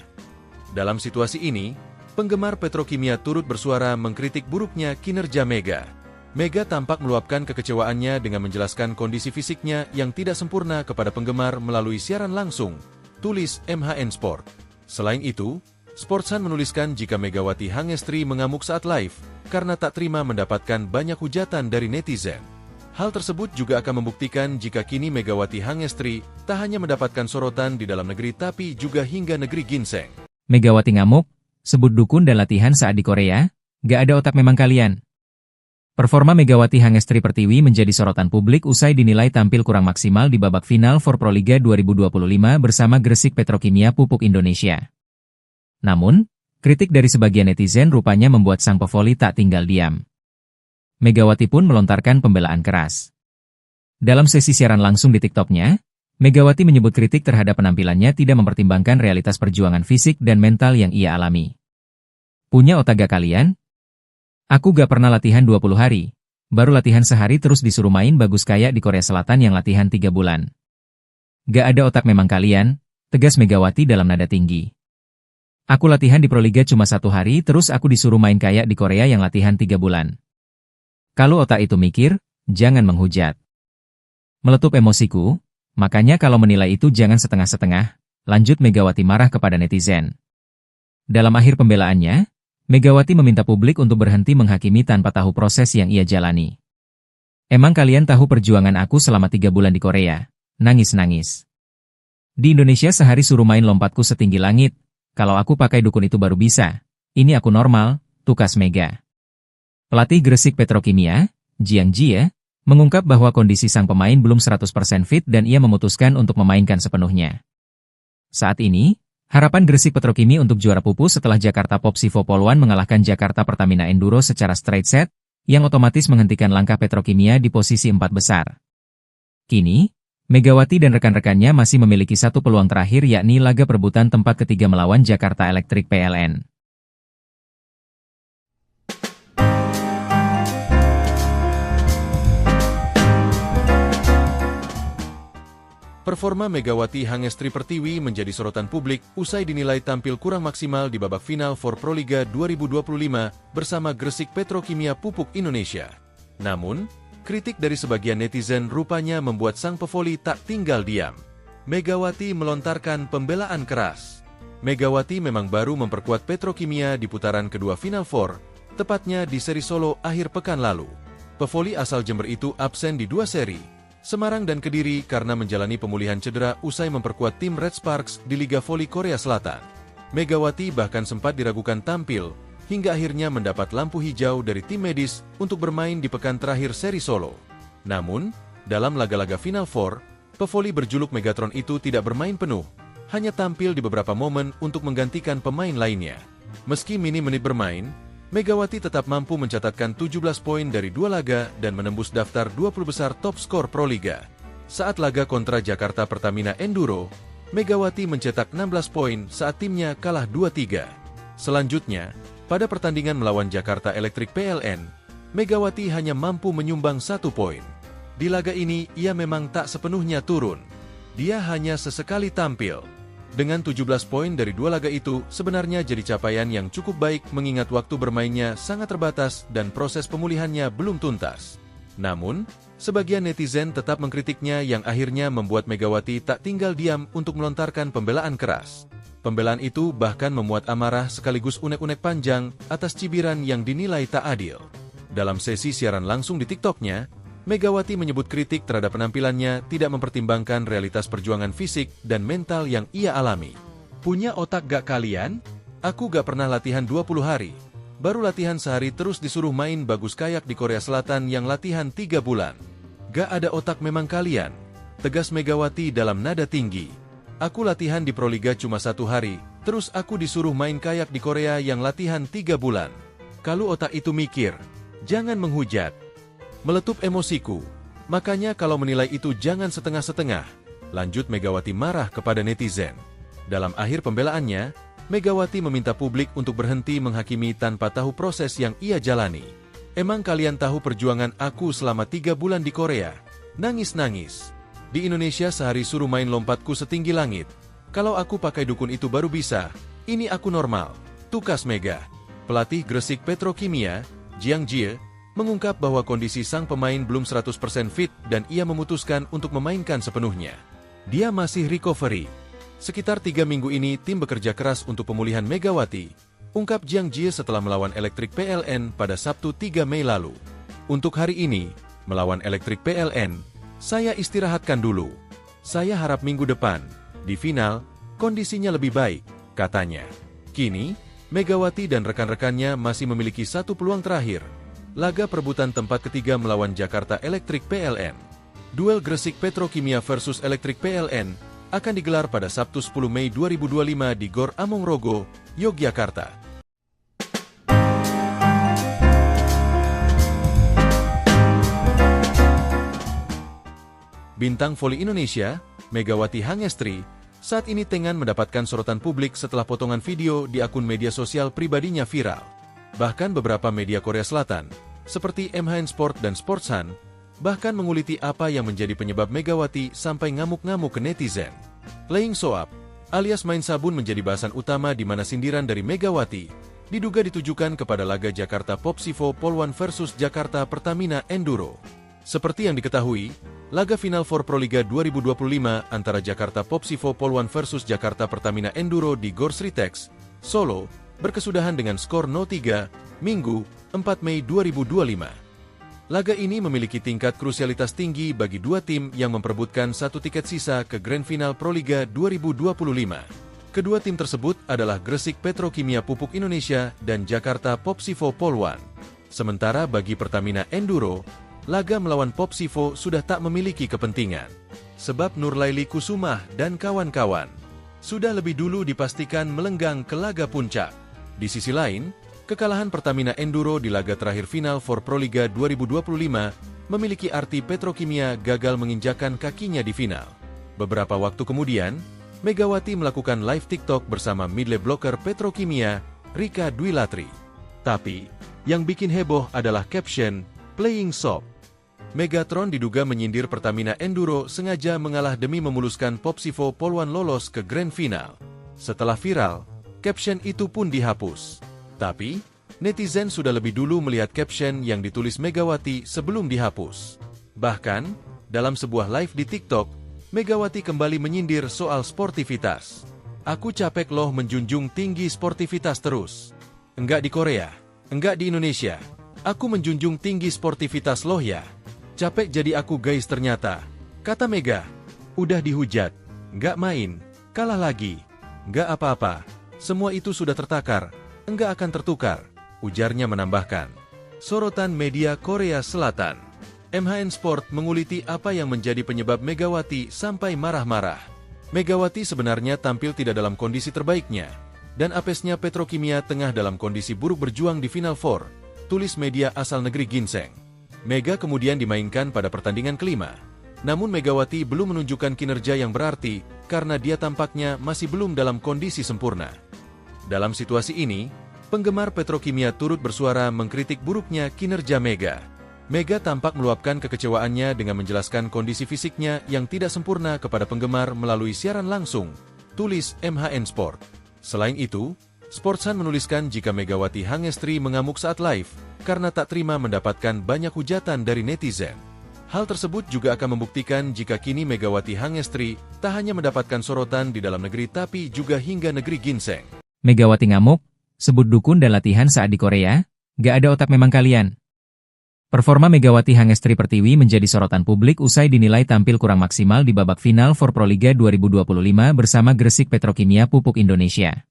Dalam situasi ini, penggemar Petrokimia turut bersuara mengkritik buruknya kinerja Mega. Mega tampak meluapkan kekecewaannya dengan menjelaskan kondisi fisiknya yang tidak sempurna kepada penggemar melalui siaran langsung, tulis MHN Sport. Selain itu, Sportsan menuliskan jika Megawati Hangestri mengamuk saat live karena tak terima mendapatkan banyak hujatan dari netizen. Hal tersebut juga akan membuktikan jika kini Megawati Hangestri tak hanya mendapatkan sorotan di dalam negeri tapi juga hingga negeri Ginseng. Megawati ngamuk, sebut dukun dan latihan saat di Korea, gak ada otak memang kalian. Performa Megawati Hangestri Pertiwi menjadi sorotan publik usai dinilai tampil kurang maksimal di babak final for Proliga 2025 bersama Gresik Petrokimia Pupuk Indonesia. Namun, kritik dari sebagian netizen rupanya membuat sang pevoli tak tinggal diam. Megawati pun melontarkan pembelaan keras. Dalam sesi siaran langsung di TikTok-nya, Megawati menyebut kritik terhadap penampilannya tidak mempertimbangkan realitas perjuangan fisik dan mental yang ia alami. "Punya otak gak kalian? Aku gak pernah latihan 20 hari, baru latihan sehari terus disuruh main bagus kayak di Korea Selatan yang latihan 3 bulan. Gak ada otak memang kalian," tegas Megawati dalam nada tinggi. "Aku latihan di Proliga cuma 1 hari terus aku disuruh main kayak di Korea yang latihan 3 bulan. Kalau otak itu mikir, jangan menghujat. Meletup emosiku, makanya kalau menilai itu jangan setengah-setengah," lanjut Megawati marah kepada netizen. Dalam akhir pembelaannya, Megawati meminta publik untuk berhenti menghakimi tanpa tahu proses yang ia jalani. "Emang kalian tahu perjuangan aku selama 3 bulan di Korea?" Nangis-nangis. Di Indonesia sehari suruh main lompatku setinggi langit. Kalau aku pakai dukun itu baru bisa. Ini aku normal, tukas Mega. Pelatih Gresik Petrokimia, Jiang Jie, mengungkap bahwa kondisi sang pemain belum 100% fit dan ia memutuskan untuk memainkan sepenuhnya. Saat ini, harapan Gresik Petrokimi untuk juara pupus setelah Jakarta Popsivo Poluan mengalahkan Jakarta Pertamina Enduro secara straight set, yang otomatis menghentikan langkah Petrokimia di posisi 4 besar. Kini, Megawati dan rekan-rekannya masih memiliki satu peluang terakhir yakni laga perebutan tempat ketiga melawan Jakarta Electric PLN. Performa Megawati Hangestri Pertiwi menjadi sorotan publik usai dinilai tampil kurang maksimal di babak final for Proliga 2025 bersama Gresik Petrokimia Pupuk Indonesia. Namun, kritik dari sebagian netizen rupanya membuat sang pevoli tak tinggal diam. Megawati melontarkan pembelaan keras. Megawati memang baru memperkuat Petrokimia di putaran kedua Final Four, tepatnya di seri Solo akhir pekan lalu. Pevoli asal Jember itu absen di 2 seri, Semarang dan Kediri karena menjalani pemulihan cedera usai memperkuat tim Red Sparks di Liga Voli Korea Selatan. Megawati bahkan sempat diragukan tampil, hingga akhirnya mendapat lampu hijau dari tim medis untuk bermain di pekan terakhir seri Solo. Namun, dalam laga-laga Final Four, pevoli berjuluk Megatron itu tidak bermain penuh, hanya tampil di beberapa momen untuk menggantikan pemain lainnya. Meski minim menit bermain, Megawati tetap mampu mencatatkan 17 poin dari 2 laga dan menembus daftar 20 besar top skor Proliga. Saat laga kontra Jakarta Pertamina Enduro, Megawati mencetak 16 poin saat timnya kalah 2-3. Selanjutnya, pada pertandingan melawan Jakarta Electric PLN, Megawati hanya mampu menyumbang 1 poin. Di laga ini, ia memang tak sepenuhnya turun. Dia hanya sesekali tampil. Dengan 17 poin dari 2 laga itu, sebenarnya jadi capaian yang cukup baik mengingat waktu bermainnya sangat terbatas dan proses pemulihannya belum tuntas. Namun, sebagian netizen tetap mengkritiknya yang akhirnya membuat Megawati tak tinggal diam untuk melontarkan pembelaan keras. Pembelaan itu bahkan memuat amarah sekaligus unek-unek panjang atas cibiran yang dinilai tak adil. Dalam sesi siaran langsung di TikTok-nya, Megawati menyebut kritik terhadap penampilannya tidak mempertimbangkan realitas perjuangan fisik dan mental yang ia alami. Punya otak gak kalian? Aku gak pernah latihan 20 hari. Baru latihan sehari terus disuruh main bagus kayak di Korea Selatan yang latihan 3 bulan. Gak ada otak memang kalian. Tegas Megawati dalam nada tinggi. Aku latihan di Proliga cuma 1 hari, terus aku disuruh main kayak di Korea yang latihan 3 bulan. Kalau otak itu mikir, jangan menghujat. Meletup emosiku. Makanya kalau menilai itu jangan setengah-setengah. Lanjut Megawati marah kepada netizen. Dalam akhir pembelaannya, Megawati meminta publik untuk berhenti menghakimi tanpa tahu proses yang ia jalani. Emang kalian tahu perjuangan aku selama 3 bulan di Korea? Nangis-nangis. Di Indonesia sehari suruh main lompatku setinggi langit. Kalau aku pakai dukun itu baru bisa. Ini aku normal. Tukas Mega. Pelatih Gresik Petrokimia, Jiang Jie, mengungkap bahwa kondisi sang pemain belum 100% fit dan ia memutuskan untuk memainkan sepenuhnya. Dia masih recovery. Sekitar 3 minggu ini tim bekerja keras untuk pemulihan Megawati, ungkap Jiang Jie setelah melawan Electric PLN pada Sabtu 3 Mei lalu. Untuk hari ini, melawan Electric PLN, saya istirahatkan dulu. Saya harap minggu depan, di final, kondisinya lebih baik, katanya. Kini, Megawati dan rekan-rekannya masih memiliki satu peluang terakhir. Laga perebutan tempat ketiga melawan Jakarta Electric PLN. Duel Gresik Petrokimia versus Electric PLN akan digelar pada Sabtu 10 Mei 2025 di Gor Amongrogo, Yogyakarta. Bintang voli Indonesia, Megawati Hangestri, saat ini tengah mendapatkan sorotan publik setelah potongan video di akun media sosial pribadinya viral. Bahkan beberapa media Korea Selatan, seperti MHN Sport dan Sportsan, bahkan menguliti apa yang menjadi penyebab Megawati sampai ngamuk-ngamuk ke netizen. Playing soap, alias main sabun menjadi bahasan utama di mana sindiran dari Megawati diduga ditujukan kepada laga Jakarta Popsivo Poluan versus Jakarta Pertamina Enduro. Seperti yang diketahui, laga final for Proliga 2025 antara Jakarta Popsivo Poluan versus Jakarta Pertamina Enduro di Gor Sritex, Solo, berkesudahan dengan skor 0-3, Minggu, 4 Mei 2025. Laga ini memiliki tingkat krusialitas tinggi bagi dua tim yang memperebutkan satu tiket sisa ke Grand Final Proliga 2025. Kedua tim tersebut adalah Gresik Petrokimia Pupuk Indonesia dan Jakarta Popsivo Polwan. Sementara bagi Pertamina Enduro, laga melawan Popsivo sudah tak memiliki kepentingan. Sebab Nurlaili Kusumah dan kawan-kawan sudah lebih dulu dipastikan melenggang ke laga puncak. Di sisi lain, kekalahan Pertamina Enduro di laga terakhir final for Proliga 2025 memiliki arti Petrokimia gagal menginjakan kakinya di final. Beberapa waktu kemudian, Megawati melakukan live TikTok bersama midley blocker Petrokimia, Rika Dwi Latri. Tapi, yang bikin heboh adalah caption, "Playing soft". Megatron diduga menyindir Pertamina Enduro sengaja mengalah demi memuluskan Popsivo Polwan lolos ke Grand Final. Setelah viral, caption itu pun dihapus. Tapi, netizen sudah lebih dulu melihat caption yang ditulis Megawati sebelum dihapus. Bahkan, dalam sebuah live di TikTok, Megawati kembali menyindir soal sportivitas. "Aku capek loh menjunjung tinggi sportivitas terus. Enggak di Korea, enggak di Indonesia. Aku menjunjung tinggi sportivitas loh ya. Capek jadi aku guys ternyata," kata Mega. "Udah dihujat, enggak main, kalah lagi. Enggak apa-apa, semua itu sudah tertakar. Enggak akan tertukar," ujarnya menambahkan. Sorotan media Korea Selatan. MHN Sport menguliti apa yang menjadi penyebab Megawati sampai marah-marah. Megawati sebenarnya tampil tidak dalam kondisi terbaiknya, dan apesnya Petrokimia tengah dalam kondisi buruk berjuang di Final Four, tulis media asal negeri Ginseng. Mega kemudian dimainkan pada pertandingan kelima. Namun Megawati belum menunjukkan kinerja yang berarti, karena dia tampaknya masih belum dalam kondisi sempurna. Dalam situasi ini, penggemar Petrokimia turut bersuara mengkritik buruknya kinerja Mega. Mega tampak meluapkan kekecewaannya dengan menjelaskan kondisi fisiknya yang tidak sempurna kepada penggemar melalui siaran langsung, tulis MHN Sport. Selain itu, Sportsan menuliskan jika Megawati Hangestri mengamuk saat live, karena tak terima mendapatkan banyak hujatan dari netizen. Hal tersebut juga akan membuktikan jika kini Megawati Hangestri tak hanya mendapatkan sorotan di dalam negeri tapi juga hingga negeri Ginseng. Megawati ngamuk, sebut dukun dan latihan saat di Korea, gak ada otak memang kalian. Performa Megawati Hangestri Pertiwi menjadi sorotan publik usai dinilai tampil kurang maksimal di babak final for Proliga 2025 bersama Gresik Petrokimia Pupuk Indonesia.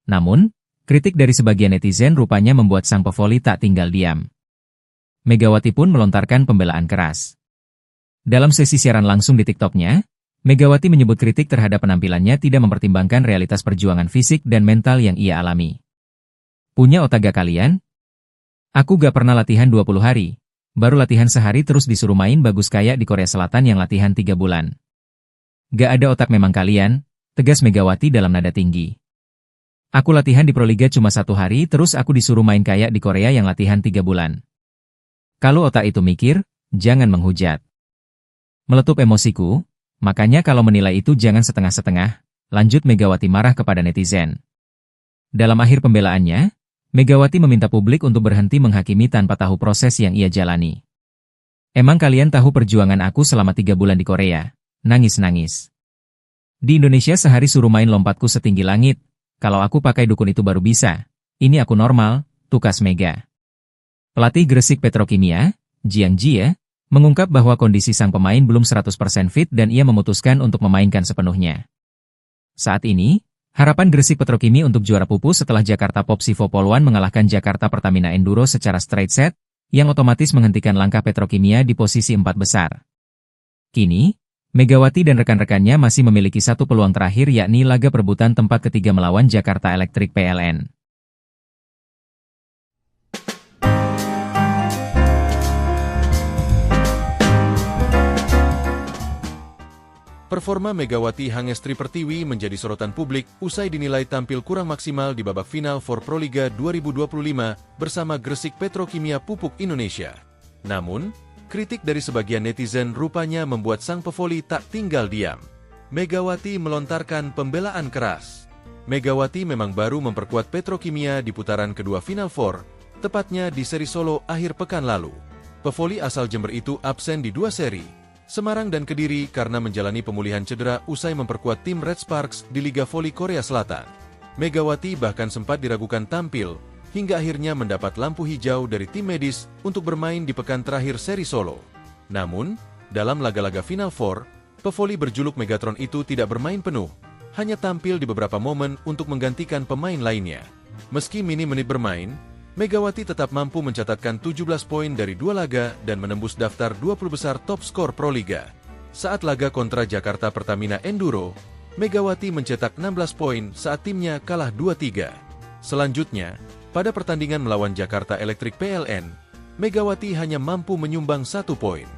Namun, kritik dari sebagian netizen rupanya membuat sang pevoli tak tinggal diam. Megawati pun melontarkan pembelaan keras. Dalam sesi siaran langsung di TikTok-nya, Megawati menyebut kritik terhadap penampilannya tidak mempertimbangkan realitas perjuangan fisik dan mental yang ia alami. "Punya otak gak kalian? Aku gak pernah latihan 20 hari, baru latihan sehari terus disuruh main bagus kayak di Korea Selatan yang latihan 3 bulan. Gak ada otak memang kalian," tegas Megawati dalam nada tinggi. "Aku latihan di Proliga cuma 1 hari terus aku disuruh main kayak di Korea yang latihan 3 bulan. Kalau otak itu mikir, jangan menghujat." Meletup emosiku, makanya kalau menilai itu jangan setengah-setengah, lanjut Megawati marah kepada netizen. Dalam akhir pembelaannya, Megawati meminta publik untuk berhenti menghakimi tanpa tahu proses yang ia jalani. "Emang kalian tahu perjuangan aku selama 3 bulan di Korea? Nangis-nangis. Di Indonesia sehari suruh main lompatku setinggi langit, kalau aku pakai dukun itu baru bisa. Ini aku normal," tukas Mega. Pelatih Gresik Petrokimia, Jiang Jie, mengungkap bahwa kondisi sang pemain belum 100% fit dan ia memutuskan untuk memainkan sepenuhnya. Saat ini, harapan Gresik Petrokimia untuk juara pupus setelah Jakarta Popsivo Polwan mengalahkan Jakarta Pertamina Enduro secara straight set, yang otomatis menghentikan langkah Petrokimia di posisi 4 besar. Kini, Megawati dan rekan-rekannya masih memiliki satu peluang terakhir yakni laga perebutan tempat ketiga melawan Jakarta Electric PLN. Performa Megawati Hangestri Pertiwi menjadi sorotan publik usai dinilai tampil kurang maksimal di babak final for Proliga 2025 bersama Gresik Petrokimia Pupuk Indonesia. Namun, kritik dari sebagian netizen rupanya membuat sang pevoli tak tinggal diam. Megawati melontarkan pembelaan keras. Megawati memang baru memperkuat Petrokimia di putaran kedua Final Four, tepatnya di seri Solo akhir pekan lalu. Pevoli asal Jember itu absen di 2 seri, Semarang dan Kediri, karena menjalani pemulihan cedera usai memperkuat tim Red Sparks di Liga Voli Korea Selatan. Megawati bahkan sempat diragukan tampil hingga akhirnya mendapat lampu hijau dari tim medis untuk bermain di pekan terakhir seri solo. Namun, dalam laga-laga Final Four, pevoli berjuluk Megatron itu tidak bermain penuh, hanya tampil di beberapa momen untuk menggantikan pemain lainnya. Meski minim menit bermain, Megawati tetap mampu mencatatkan 17 poin dari 2 laga dan menembus daftar 20 besar top skor Proliga. Saat laga kontra Jakarta Pertamina Enduro, Megawati mencetak 16 poin saat timnya kalah 2-3. Selanjutnya, pada pertandingan melawan Jakarta Electric PLN, Megawati hanya mampu menyumbang 1 poin.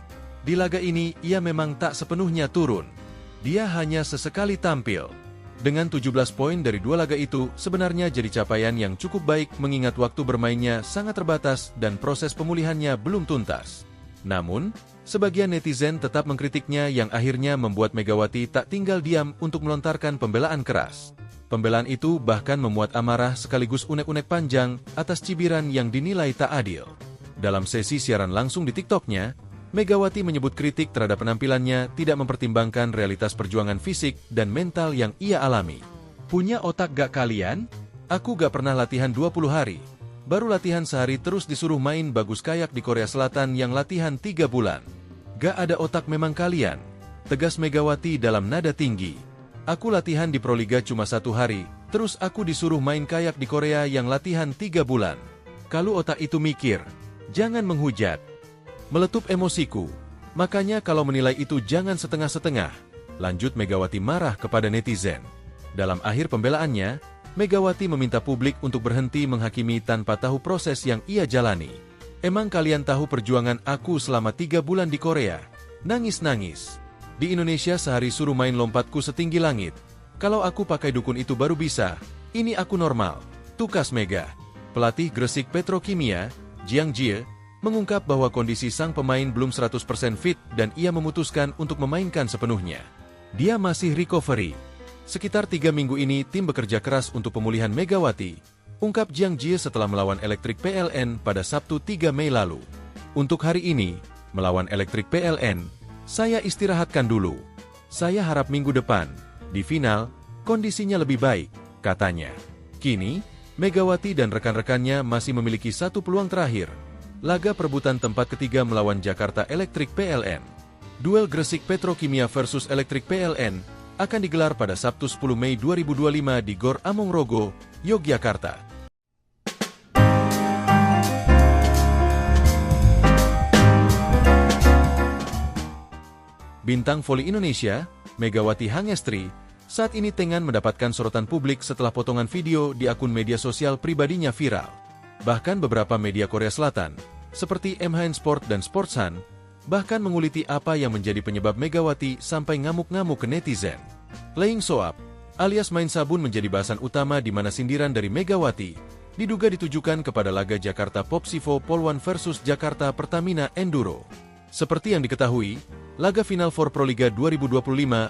Di laga ini, ia memang tak sepenuhnya turun. Dia hanya sesekali tampil. Dengan 17 poin dari 2 laga itu, sebenarnya jadi capaian yang cukup baik mengingat waktu bermainnya sangat terbatas dan proses pemulihannya belum tuntas. Namun, sebagian netizen tetap mengkritiknya yang akhirnya membuat Megawati tak tinggal diam untuk melontarkan pembelaan keras. Pembelaan itu bahkan memuat amarah sekaligus unek-unek panjang atas cibiran yang dinilai tak adil. Dalam sesi siaran langsung di TikTok-nya, Megawati menyebut kritik terhadap penampilannya tidak mempertimbangkan realitas perjuangan fisik dan mental yang ia alami. Punya otak gak kalian? Aku gak pernah latihan 20 hari. Baru latihan sehari terus disuruh main bagus kayak di Korea Selatan yang latihan 3 bulan. Gak ada otak memang kalian. Tegas Megawati dalam nada tinggi. Aku latihan di Proliga cuma 1 hari, terus aku disuruh main kayak di Korea yang latihan 3 bulan. Kalau otak itu mikir, jangan menghujat. Meletup emosiku. Makanya kalau menilai itu jangan setengah-setengah. Lanjut Megawati marah kepada netizen. Dalam akhir pembelaannya, Megawati meminta publik untuk berhenti menghakimi tanpa tahu proses yang ia jalani. Emang kalian tahu perjuangan aku selama 3 bulan di Korea? Nangis-nangis. Di Indonesia sehari suruh main lompatku setinggi langit. Kalau aku pakai dukun itu baru bisa. Ini aku normal. Tukas Mega. Pelatih Gresik Petrokimia, Jiang Jie, mengungkap bahwa kondisi sang pemain belum 100% fit dan ia memutuskan untuk memainkan sepenuhnya. Dia masih recovery. Sekitar 3 minggu ini tim bekerja keras untuk pemulihan Megawati, ungkap Jiang Jie setelah melawan Electric PLN pada Sabtu 3 Mei lalu. Untuk hari ini, melawan Electric PLN, saya istirahatkan dulu. Saya harap minggu depan, di final, kondisinya lebih baik, katanya. Kini, Megawati dan rekan-rekannya masih memiliki 1 peluang terakhir. Laga perebutan tempat ketiga melawan Jakarta Electric PLN. Duel Gresik Petrokimia versus Electric PLN akan digelar pada Sabtu 10 Mei 2025 di Gor Amongrogo, Yogyakarta. Bintang voli Indonesia, Megawati Hangestri, saat ini tengah mendapatkan sorotan publik setelah potongan video di akun media sosial pribadinya viral. Bahkan beberapa media Korea Selatan, seperti MHN Sport dan Sportsan, bahkan menguliti apa yang menjadi penyebab Megawati sampai ngamuk-ngamuk ke netizen. Playing soap, alias main sabun menjadi bahasan utama di mana sindiran dari Megawati diduga ditujukan kepada laga Jakarta Popsivo Polwan versus Jakarta Pertamina Enduro. Seperti yang diketahui, laga Final Four Proliga 2025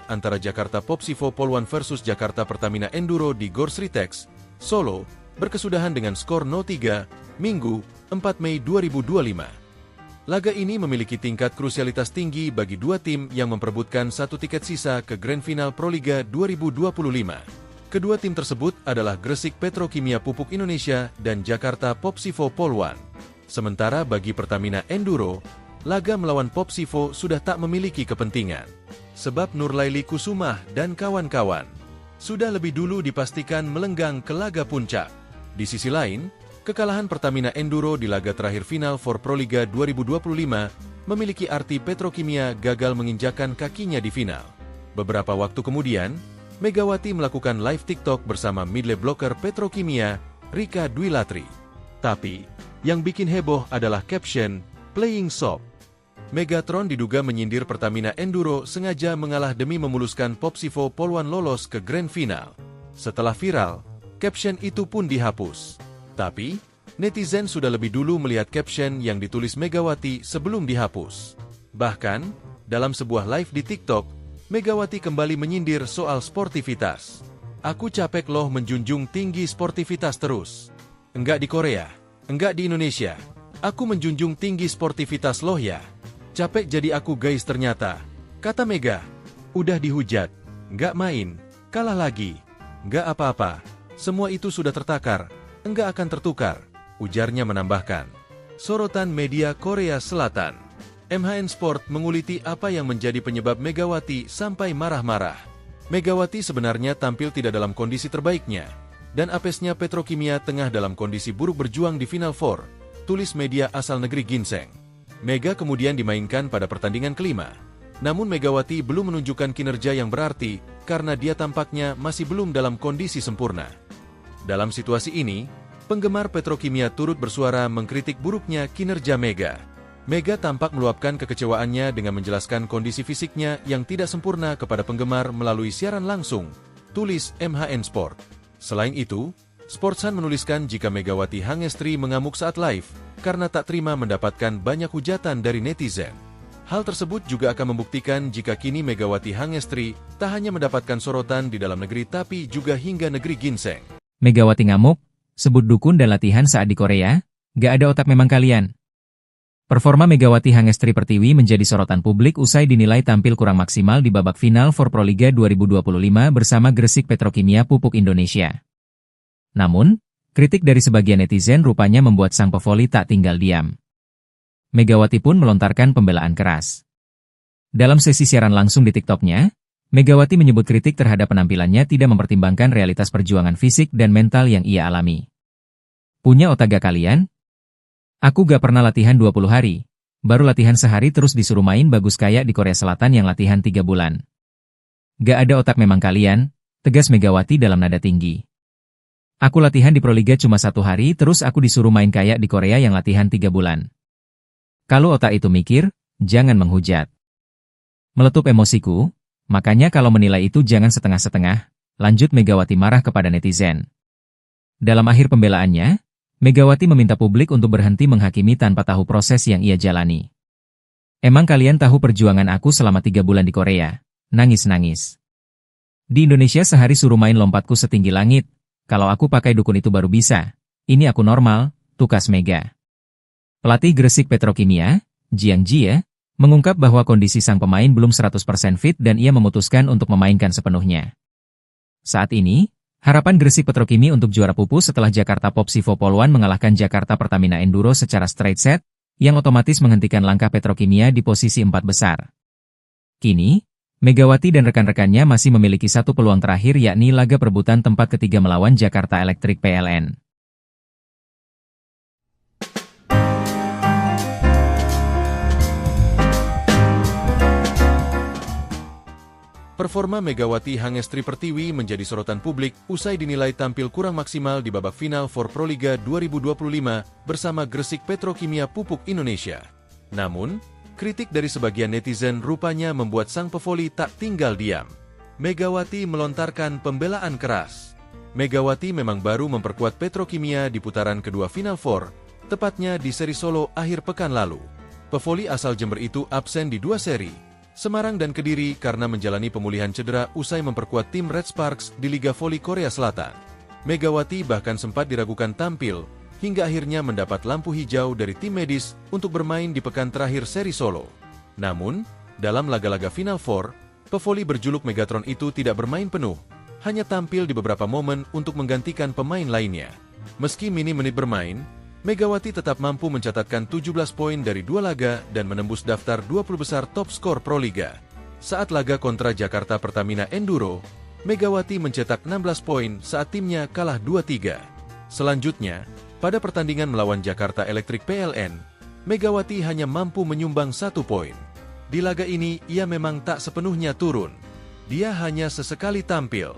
antara Jakarta Popsivo Polwan versus Jakarta Pertamina Enduro di Gor Sritex, Solo, berkesudahan dengan skor 0-3, Minggu, 4 Mei 2025. Laga ini memiliki tingkat krusialitas tinggi bagi 2 tim yang memperebutkan 1 tiket sisa ke Grand Final Proliga 2025. Kedua tim tersebut adalah Gresik Petrokimia Pupuk Indonesia dan Jakarta Popsivo Polwan. Sementara bagi Pertamina Enduro, laga melawan Popsivo sudah tak memiliki kepentingan. Sebab Nurlaili Kusumah dan kawan-kawan sudah lebih dulu dipastikan melenggang ke laga puncak. Di sisi lain, kekalahan Pertamina Enduro di laga terakhir Final Four Proliga 2025 memiliki arti Petrokimia gagal menginjakan kakinya di final. Beberapa waktu kemudian, Megawati melakukan live TikTok bersama midley blocker Petrokimia, Rika Dwilatri. Tapi, yang bikin heboh adalah caption, "Playing soap". Megatron diduga menyindir Pertamina Enduro sengaja mengalah demi memuluskan Popsivo Polwan lolos ke Grand Final. Setelah viral, caption itu pun dihapus. Tapi, netizen sudah lebih dulu melihat caption yang ditulis Megawati sebelum dihapus. Bahkan, dalam sebuah live di TikTok, Megawati kembali menyindir soal sportivitas. "Aku capek loh menjunjung tinggi sportivitas terus. Enggak di Korea, enggak di Indonesia. Aku menjunjung tinggi sportivitas loh ya. Capek jadi aku guys ternyata," kata Mega. "Udah dihujat, enggak main, kalah lagi. Enggak apa-apa, semua itu sudah tertakar. Enggak akan tertukar. ujarnya menambahkan. Sorotan media Korea Selatan. MHN Sport menguliti apa yang menjadi penyebab Megawati sampai marah-marah. Megawati sebenarnya tampil tidak dalam kondisi terbaiknya, dan apesnya Petrokimia tengah dalam kondisi buruk berjuang di Final Four, tulis media asal negeri Ginseng. Mega kemudian dimainkan pada pertandingan kelima. Namun Megawati belum menunjukkan kinerja yang berarti karena dia tampaknya masih belum dalam kondisi sempurna. Dalam situasi ini, penggemar Petrokimia turut bersuara mengkritik buruknya kinerja Mega. Mega tampak meluapkan kekecewaannya dengan menjelaskan kondisi fisiknya yang tidak sempurna kepada penggemar melalui siaran langsung, tulis MHN Sport. Selain itu, Sportsan menuliskan jika Megawati Hangestri mengamuk saat live karena tak terima mendapatkan banyak hujatan dari netizen. Hal tersebut juga akan membuktikan jika kini Megawati Hangestri tak hanya mendapatkan sorotan di dalam negeri tapi juga hingga negeri Ginseng. Megawati ngamuk, sebut dukun dan latihan saat di Korea, gak ada otak memang kalian. Performa Megawati Hangestri Pertiwi menjadi sorotan publik usai dinilai tampil kurang maksimal di babak final for Proliga 2025 bersama Gresik Petrokimia Pupuk Indonesia. Namun, kritik dari sebagian netizen rupanya membuat sang pevoli tak tinggal diam. Megawati pun melontarkan pembelaan keras. Dalam sesi siaran langsung di TikTok-nya, Megawati menyebut kritik terhadap penampilannya tidak mempertimbangkan realitas perjuangan fisik dan mental yang ia alami. Punya otak gak kalian? Aku gak pernah latihan 20 hari, baru latihan sehari terus disuruh main bagus kayak di Korea Selatan yang latihan 3 bulan. Gak ada otak memang kalian, tegas Megawati dalam nada tinggi. Aku latihan di Proliga cuma 1 hari terus aku disuruh main kayak di Korea yang latihan 3 bulan. Kalau otak itu mikir, jangan menghujat. Meletup emosiku, makanya kalau menilai itu jangan setengah-setengah, lanjut Megawati marah kepada netizen. Dalam akhir pembelaannya, Megawati meminta publik untuk berhenti menghakimi tanpa tahu proses yang ia jalani. Emang kalian tahu perjuangan aku selama 3 bulan di Korea? Nangis-nangis. Di Indonesia sehari suruh main lompatku setinggi langit, kalau aku pakai dukun itu baru bisa. Ini aku normal, tukas Mega. Pelatih Gresik Petrokimia, Jiang Jie, mengungkap bahwa kondisi sang pemain belum 100% fit dan ia memutuskan untuk memainkan sepenuhnya. Saat ini, harapan Gresik Petrokimia untuk juara pupus setelah Jakarta Popsivo Poluan mengalahkan Jakarta Pertamina Enduro secara straight set, yang otomatis menghentikan langkah Petrokimia di posisi 4 besar. Kini, Megawati dan rekan-rekannya masih memiliki satu peluang terakhir yakni laga perebutan tempat ketiga melawan Jakarta Electric PLN. Performa Megawati Hangestri Pertiwi menjadi sorotan publik usai dinilai tampil kurang maksimal di babak final for Proliga 2025 bersama Gresik Petrokimia Pupuk Indonesia. Namun, kritik dari sebagian netizen rupanya membuat sang pevoli tak tinggal diam. Megawati melontarkan pembelaan keras. Megawati memang baru memperkuat Petrokimia di putaran kedua Final Four, tepatnya di seri Solo akhir pekan lalu. Pevoli asal Jember itu absen di 2 seri, Semarang dan Kediri karena menjalani pemulihan cedera usai memperkuat tim Red Sparks di Liga Voli Korea Selatan. Megawati bahkan sempat diragukan tampil, hingga akhirnya mendapat lampu hijau dari tim medis untuk bermain di pekan terakhir seri Solo. Namun, dalam laga-laga Final Four, pevoli berjuluk Megatron itu tidak bermain penuh, hanya tampil di beberapa momen untuk menggantikan pemain lainnya. Meski minim menit bermain, Megawati tetap mampu mencatatkan 17 poin dari 2 laga dan menembus daftar 20 besar top skor Proliga. Saat laga kontra Jakarta Pertamina Enduro, Megawati mencetak 16 poin saat timnya kalah 2-3. Selanjutnya, pada pertandingan melawan Jakarta Electric PLN, Megawati hanya mampu menyumbang 1 poin. Di laga ini, ia memang tak sepenuhnya turun. Dia hanya sesekali tampil.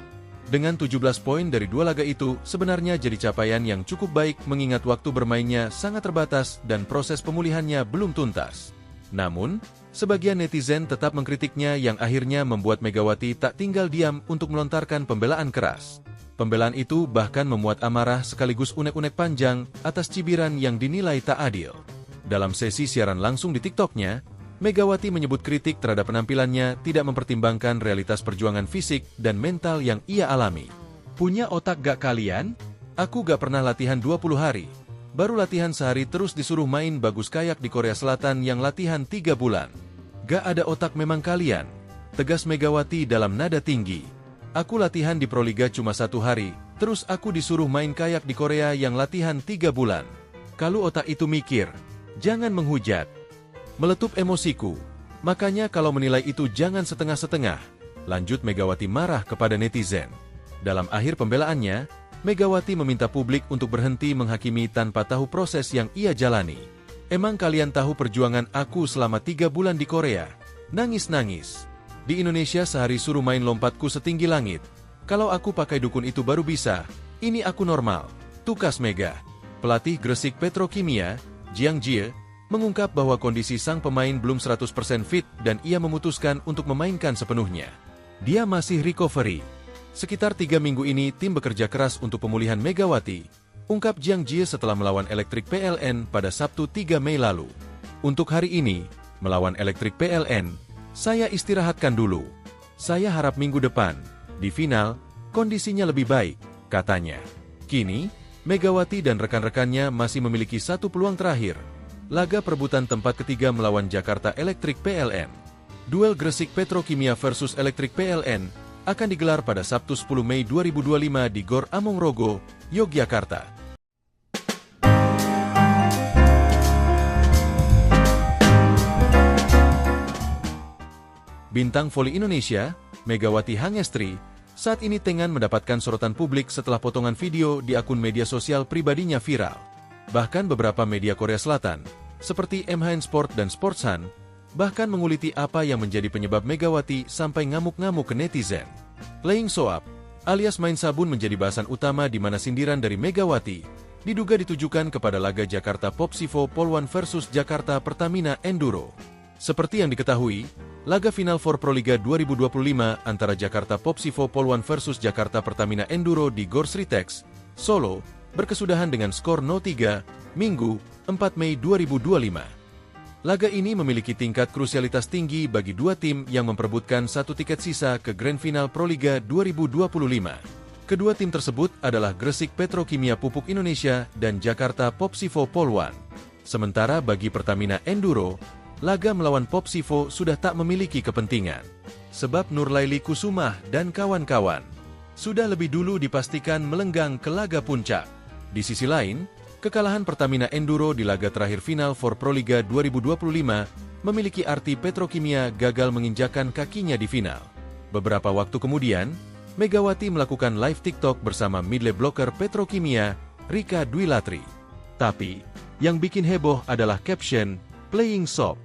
Dengan 17 poin dari 2 laga itu, sebenarnya jadi capaian yang cukup baik mengingat waktu bermainnya sangat terbatas dan proses pemulihannya belum tuntas. Namun, sebagian netizen tetap mengkritiknya yang akhirnya membuat Megawati tak tinggal diam untuk melontarkan pembelaan keras. Pembelaan itu bahkan memuat amarah sekaligus unek-unek panjang atas cibiran yang dinilai tak adil. Dalam sesi siaran langsung di TikTok-nya, Megawati menyebut kritik terhadap penampilannya tidak mempertimbangkan realitas perjuangan fisik dan mental yang ia alami. Punya otak gak kalian? Aku gak pernah latihan 20 hari. Baru latihan sehari terus disuruh main bagus kayak di Korea Selatan yang latihan 3 bulan. Gak ada otak memang kalian, tegas Megawati dalam nada tinggi. Aku latihan di Proliga cuma 1 hari, terus aku disuruh main kayak di Korea yang latihan 3 bulan. Kalau otak itu mikir, jangan menghujat. Meletup emosiku. Makanya kalau menilai itu jangan setengah-setengah. Lanjut Megawati marah kepada netizen. Dalam akhir pembelaannya, Megawati meminta publik untuk berhenti menghakimi tanpa tahu proses yang ia jalani. Emang kalian tahu perjuangan aku selama 3 bulan di Korea? Nangis-nangis. Di Indonesia sehari suruh main lompatku setinggi langit. Kalau aku pakai dukun itu baru bisa. Ini aku normal. Tukas Mega. Pelatih Gresik Petrokimia, Jiang Jie, mengungkap bahwa kondisi sang pemain belum 100% fit dan ia memutuskan untuk memainkan sepenuhnya. Dia masih recovery. Sekitar 3 minggu ini tim bekerja keras untuk pemulihan Megawati, ungkap Jiang Jie setelah melawan Elektrik PLN pada Sabtu 3 Mei lalu. Untuk hari ini, melawan Elektrik PLN, saya istirahatkan dulu. Saya harap minggu depan, di final, kondisinya lebih baik, katanya. Kini, Megawati dan rekan-rekannya masih memiliki satu peluang terakhir. Laga perebutan tempat ketiga melawan Jakarta Elektrik PLN. Duel Gresik Petrokimia versus Elektrik PLN akan digelar pada Sabtu 10 Mei 2025 di Gor Amongrogo, Yogyakarta. Bintang voli Indonesia, Megawati Hangestri, saat ini tengah mendapatkan sorotan publik setelah potongan video di akun media sosial pribadinya viral. Bahkan beberapa media Korea Selatan, seperti MHN Sport dan Sportsan, bahkan menguliti apa yang menjadi penyebab Megawati sampai ngamuk-ngamuk ke netizen. Playing soap, alias main sabun menjadi bahasan utama di mana sindiran dari Megawati diduga ditujukan kepada laga Jakarta Popsivo Poluan versus Jakarta Pertamina Enduro. Seperti yang diketahui, laga final for Proliga 2025 antara Jakarta Popsivo Poluan versus Jakarta Pertamina Enduro di Gor Sritex, Solo, berkesudahan dengan skor 0-3, Minggu, 4 Mei 2025. Laga ini memiliki tingkat krusialitas tinggi bagi dua tim yang memperebutkan satu tiket sisa ke Grand Final Proliga 2025. Kedua tim tersebut adalah Gresik Petrokimia Pupuk Indonesia dan Jakarta Popsivo Poluan. Sementara bagi Pertamina Enduro, laga melawan Popsivo sudah tak memiliki kepentingan. Sebab Nurlaili Kusumah dan kawan-kawan sudah lebih dulu dipastikan melenggang ke laga puncak. Di sisi lain, kekalahan Pertamina Enduro di laga terakhir final for Proliga 2025 memiliki arti Petrokimia gagal menginjakan kakinya di final. Beberapa waktu kemudian, Megawati melakukan live TikTok bersama midley blocker Petrokimia, Rika Dwi Latri. Tapi, yang bikin heboh adalah caption, Playing Soap.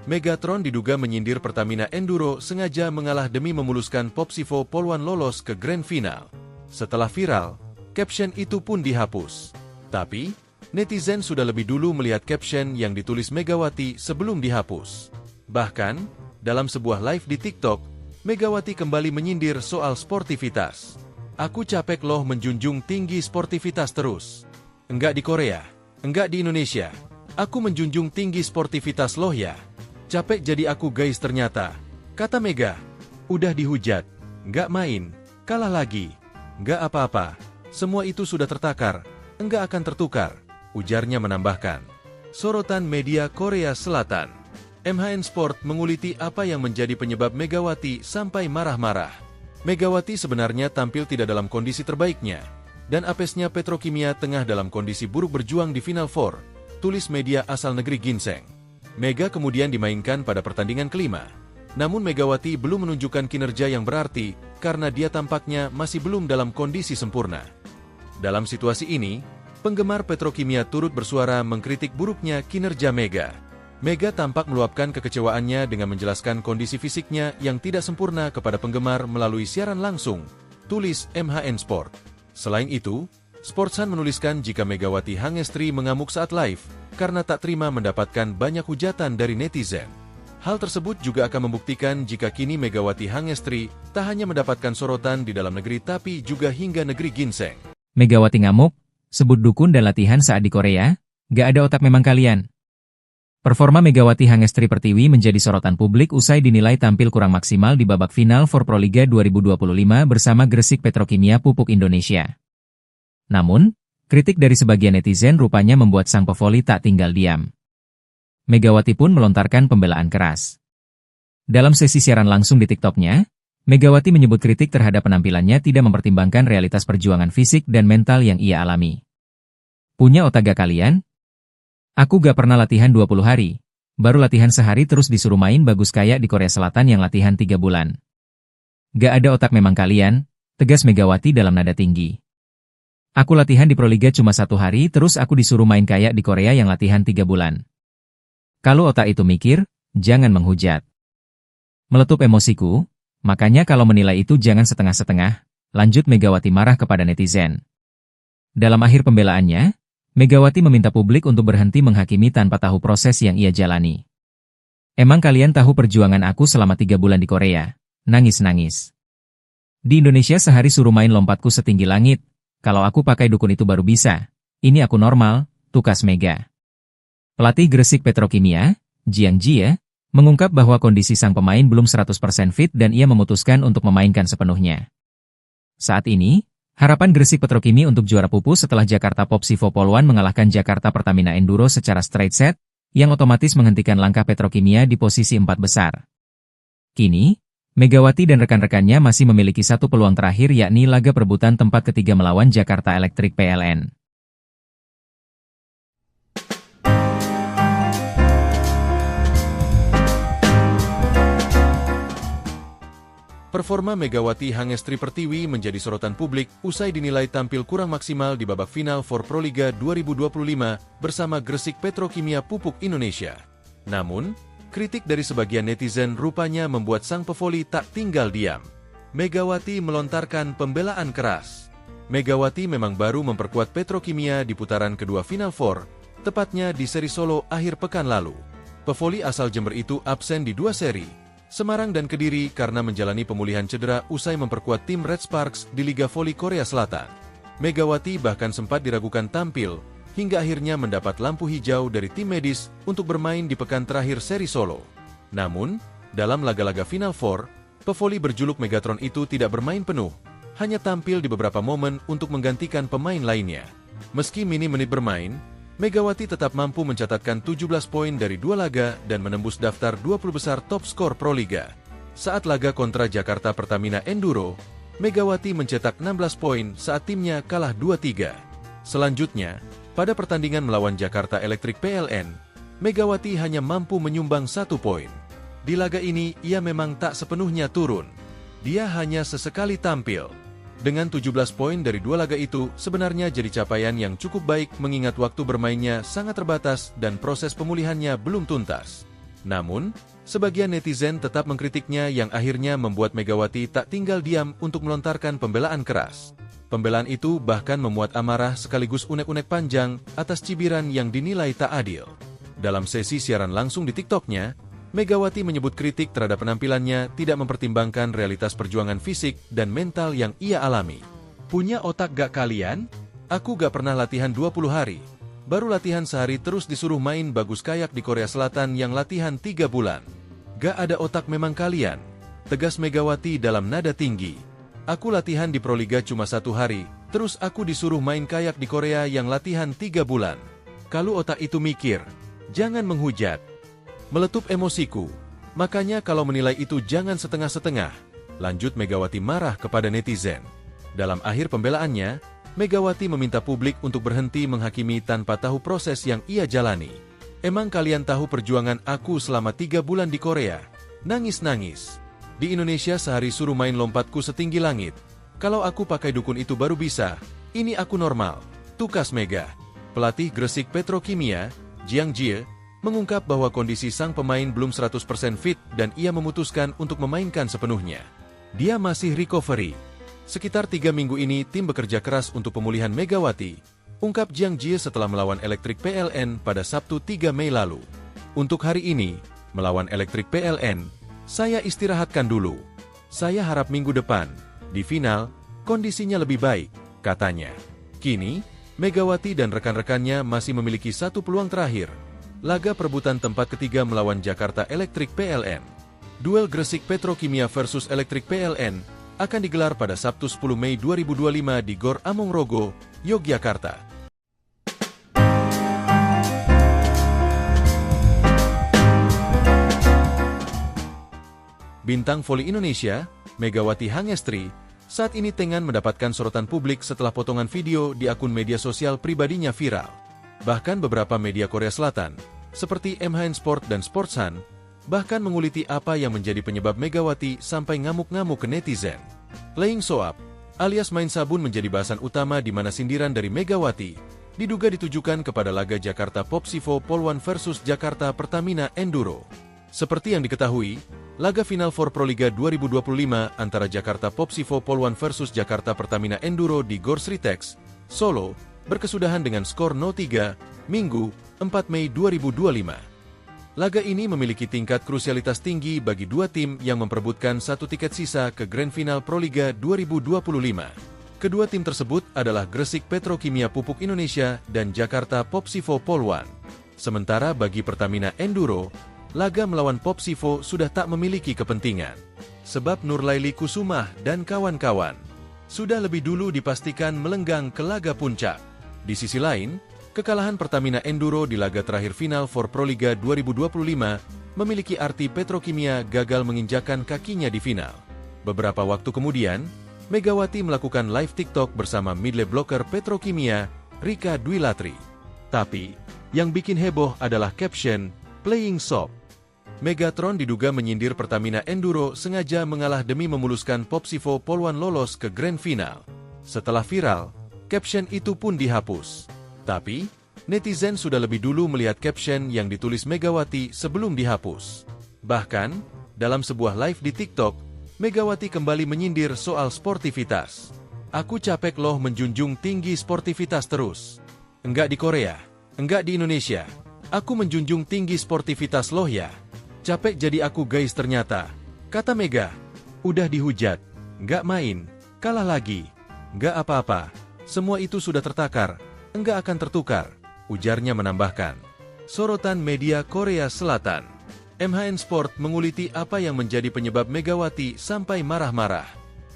Megatron diduga menyindir Pertamina Enduro sengaja mengalah demi memuluskan Popsivo Poluan lolos ke Grand Final. Setelah viral, caption itu pun dihapus. Tapi, netizen sudah lebih dulu melihat caption yang ditulis Megawati sebelum dihapus. Bahkan, dalam sebuah live di TikTok, Megawati kembali menyindir soal sportivitas. Aku capek loh menjunjung tinggi sportivitas terus. Enggak di Korea, enggak di Indonesia. Aku menjunjung tinggi sportivitas loh ya. Capek jadi aku guys ternyata, kata Mega. Udah dihujat, nggak main, kalah lagi, nggak apa-apa, semua itu sudah tertakar, enggak akan tertukar, ujarnya menambahkan. Sorotan media Korea Selatan, MHN Sport menguliti apa yang menjadi penyebab Megawati sampai marah-marah. Megawati sebenarnya tampil tidak dalam kondisi terbaiknya, dan apesnya Petrokimia tengah dalam kondisi buruk berjuang di Final Four, tulis media asal negeri Ginseng. Mega kemudian dimainkan pada pertandingan kelima. Namun Megawati belum menunjukkan kinerja yang berarti karena dia tampaknya masih belum dalam kondisi sempurna. Dalam situasi ini, penggemar Petrokimia turut bersuara mengkritik buruknya kinerja Mega. Mega tampak meluapkan kekecewaannya dengan menjelaskan kondisi fisiknya yang tidak sempurna kepada penggemar melalui siaran langsung, tulis MHN Sport. Selain itu, Sportsan menuliskan jika Megawati Hangestri mengamuk saat live karena tak terima mendapatkan banyak hujatan dari netizen. Hal tersebut juga akan membuktikan jika kini Megawati Hangestri tak hanya mendapatkan sorotan di dalam negeri tapi juga hingga negeri Ginseng. Megawati ngamuk, sebut dukun dan latihan saat di Korea, gak ada otak memang kalian. Performa Megawati Hangestri Pertiwi menjadi sorotan publik usai dinilai tampil kurang maksimal di babak final for Proliga 2025 bersama Gresik Petrokimia Pupuk Indonesia. Namun, kritik dari sebagian netizen rupanya membuat sang pevoli tak tinggal diam. Megawati pun melontarkan pembelaan keras. Dalam sesi siaran langsung di TikTok-nya, Megawati menyebut kritik terhadap penampilannya tidak mempertimbangkan realitas perjuangan fisik dan mental yang ia alami. Punya otak gak kalian? Aku gak pernah latihan 20 hari. Baru latihan sehari terus disuruh main bagus kayak di Korea Selatan yang latihan 3 bulan. Gak ada otak memang kalian, tegas Megawati dalam nada tinggi. Aku latihan di Proliga cuma 1 hari terus aku disuruh main kayak di Korea yang latihan 3 bulan. Kalau otak itu mikir, jangan menghujat. Meletup emosiku, makanya kalau menilai itu jangan setengah-setengah, lanjut Megawati marah kepada netizen. Dalam akhir pembelaannya, Megawati meminta publik untuk berhenti menghakimi tanpa tahu proses yang ia jalani. Emang kalian tahu perjuangan aku selama 3 bulan di Korea? Nangis-nangis. Di Indonesia sehari suruh main lompatku setinggi langit. Kalau aku pakai dukun itu baru bisa. Ini aku normal, tukas Mega. Pelatih Gresik Petrokimia, Jiang Jie, mengungkap bahwa kondisi sang pemain belum 100% fit dan ia memutuskan untuk memainkan sepenuhnya. Saat ini, harapan Gresik Petrokimia untuk juara pupus setelah Jakarta Popsivo Poluan mengalahkan Jakarta Pertamina Enduro secara straight set, yang otomatis menghentikan langkah Petrokimia di posisi 4 besar. Kini, Megawati dan rekan-rekannya masih memiliki satu peluang terakhir yakni laga perebutan tempat ketiga melawan Jakarta Electric PLN. Performa Megawati Hangestri Pertiwi menjadi sorotan publik usai dinilai tampil kurang maksimal di babak final For Proliga 2025 bersama Gresik Petrokimia Pupuk Indonesia. Namun, kritik dari sebagian netizen rupanya membuat sang pevoli tak tinggal diam. Megawati melontarkan pembelaan keras. Megawati memang baru memperkuat Petrokimia di putaran kedua Final Four, tepatnya di seri Solo akhir pekan lalu. Pevoli asal Jember itu absen di 2 seri, Semarang dan Kediri karena menjalani pemulihan cedera usai memperkuat tim Red Sparks di Liga Voli Korea Selatan. Megawati bahkan sempat diragukan tampil, hingga akhirnya mendapat lampu hijau dari tim medis untuk bermain di pekan terakhir seri Solo. Namun, dalam laga-laga Final Four, pevoli berjuluk Megatron itu tidak bermain penuh, hanya tampil di beberapa momen untuk menggantikan pemain lainnya. Meski minim menit bermain, Megawati tetap mampu mencatatkan 17 poin dari 2 laga dan menembus daftar 20 besar top skor Proliga. Saat laga kontra Jakarta Pertamina Enduro, Megawati mencetak 16 poin saat timnya kalah 2-3. Selanjutnya, pada pertandingan melawan Jakarta Electric PLN, Megawati hanya mampu menyumbang 1 poin. Di laga ini, ia memang tak sepenuhnya turun. Dia hanya sesekali tampil. Dengan 17 poin dari 2 laga itu, sebenarnya jadi capaian yang cukup baik mengingat waktu bermainnya sangat terbatas dan proses pemulihannya belum tuntas. Namun, sebagian netizen tetap mengkritiknya yang akhirnya membuat Megawati tak tinggal diam untuk melontarkan pembelaan keras. Pembelaan itu bahkan memuat amarah sekaligus unek-unek panjang atas cibiran yang dinilai tak adil. Dalam sesi siaran langsung di TikTok-nya, Megawati menyebut kritik terhadap penampilannya tidak mempertimbangkan realitas perjuangan fisik dan mental yang ia alami. Punya otak gak kalian? Aku gak pernah latihan 20 hari. Baru latihan sehari terus disuruh main bagus kayak di Korea Selatan yang latihan 3 bulan. Gak ada otak memang kalian, tegas Megawati dalam nada tinggi. Aku latihan di Proliga cuma 1 hari, terus aku disuruh main kayak di Korea yang latihan 3 bulan. Kalau otak itu mikir, jangan menghujat. Meletup emosiku. Makanya kalau menilai itu jangan setengah-setengah, lanjut Megawati marah kepada netizen. Dalam akhir pembelaannya, Megawati meminta publik untuk berhenti menghakimi tanpa tahu proses yang ia jalani. Emang kalian tahu perjuangan aku selama 3 bulan di Korea? Nangis-nangis. Di Indonesia sehari suruh main lompatku setinggi langit. Kalau aku pakai dukun itu baru bisa. Ini aku normal, tukas Mega. Pelatih Gresik Petrokimia, Jiang Jie, mengungkap bahwa kondisi sang pemain belum 100% fit dan ia memutuskan untuk memainkan sepenuhnya. Dia masih recovery. Sekitar 3 minggu ini tim bekerja keras untuk pemulihan Megawati, ungkap Jiang Jie setelah melawan Electric PLN pada Sabtu 3 Mei lalu. Untuk hari ini, melawan Electric PLN, saya istirahatkan dulu. Saya harap minggu depan, di final, kondisinya lebih baik, katanya. Kini, Megawati dan rekan-rekannya masih memiliki 1 peluang terakhir. Laga perebutan tempat ketiga melawan Jakarta Electric PLN. Duel Gresik Petrokimia versus Electric PLN akan digelar pada Sabtu 10 Mei 2025 di Gor Amongrogo, Yogyakarta. Bintang voli Indonesia, Megawati Hangestri, saat ini tengah mendapatkan sorotan publik setelah potongan video di akun media sosial pribadinya viral. Bahkan beberapa media Korea Selatan, seperti MHN Sport dan Sportsan, bahkan menguliti apa yang menjadi penyebab Megawati sampai ngamuk-ngamuk ke netizen. Playing soap, alias main sabun menjadi bahasan utama di mana sindiran dari Megawati diduga ditujukan kepada laga Jakarta Popsivo Poluan versus Jakarta Pertamina Enduro. Seperti yang diketahui, laga final for Proliga 2025 antara Jakarta Popsivo Poluan versus Jakarta Pertamina Enduro di Gor Sritex, Solo, berkesudahan dengan skor 0-3, Minggu, 4 Mei 2025. Laga ini memiliki tingkat krusialitas tinggi bagi dua tim yang memperebutkan satu tiket sisa ke Grand Final Proliga 2025. Kedua tim tersebut adalah Gresik Petrokimia Pupuk Indonesia dan Jakarta Popsivo Poluan. Sementara bagi Pertamina Enduro, laga melawan Popsivo sudah tak memiliki kepentingan. Sebab Nurlaili Kusumah dan kawan-kawan sudah lebih dulu dipastikan melenggang ke laga puncak. Di sisi lain, kekalahan Pertamina Enduro di laga terakhir final for Proliga 2025 memiliki arti Petrokimia gagal menginjakan kakinya di final. Beberapa waktu kemudian, Megawati melakukan live TikTok bersama midley blocker Petrokimia, Rika Dwilatri. Tapi, yang bikin heboh adalah caption, "Playing Soap". Megatron diduga menyindir Pertamina Enduro sengaja mengalah demi memuluskan Popsivo Poluan lolos ke Grand Final. Setelah viral, caption itu pun dihapus. Tapi, netizen sudah lebih dulu melihat caption yang ditulis Megawati sebelum dihapus. Bahkan, dalam sebuah live di TikTok, Megawati kembali menyindir soal sportivitas. "Aku capek loh menjunjung tinggi sportivitas terus. Enggak di Korea, enggak di Indonesia. Aku menjunjung tinggi sportivitas loh ya. Capek jadi aku guys ternyata," kata Mega. "Udah dihujat, enggak main, kalah lagi. Enggak apa-apa, semua itu sudah tertakar. Enggak akan tertukar," ujarnya menambahkan. Sorotan media Korea Selatan. MHN Sport menguliti apa yang menjadi penyebab Megawati sampai marah-marah.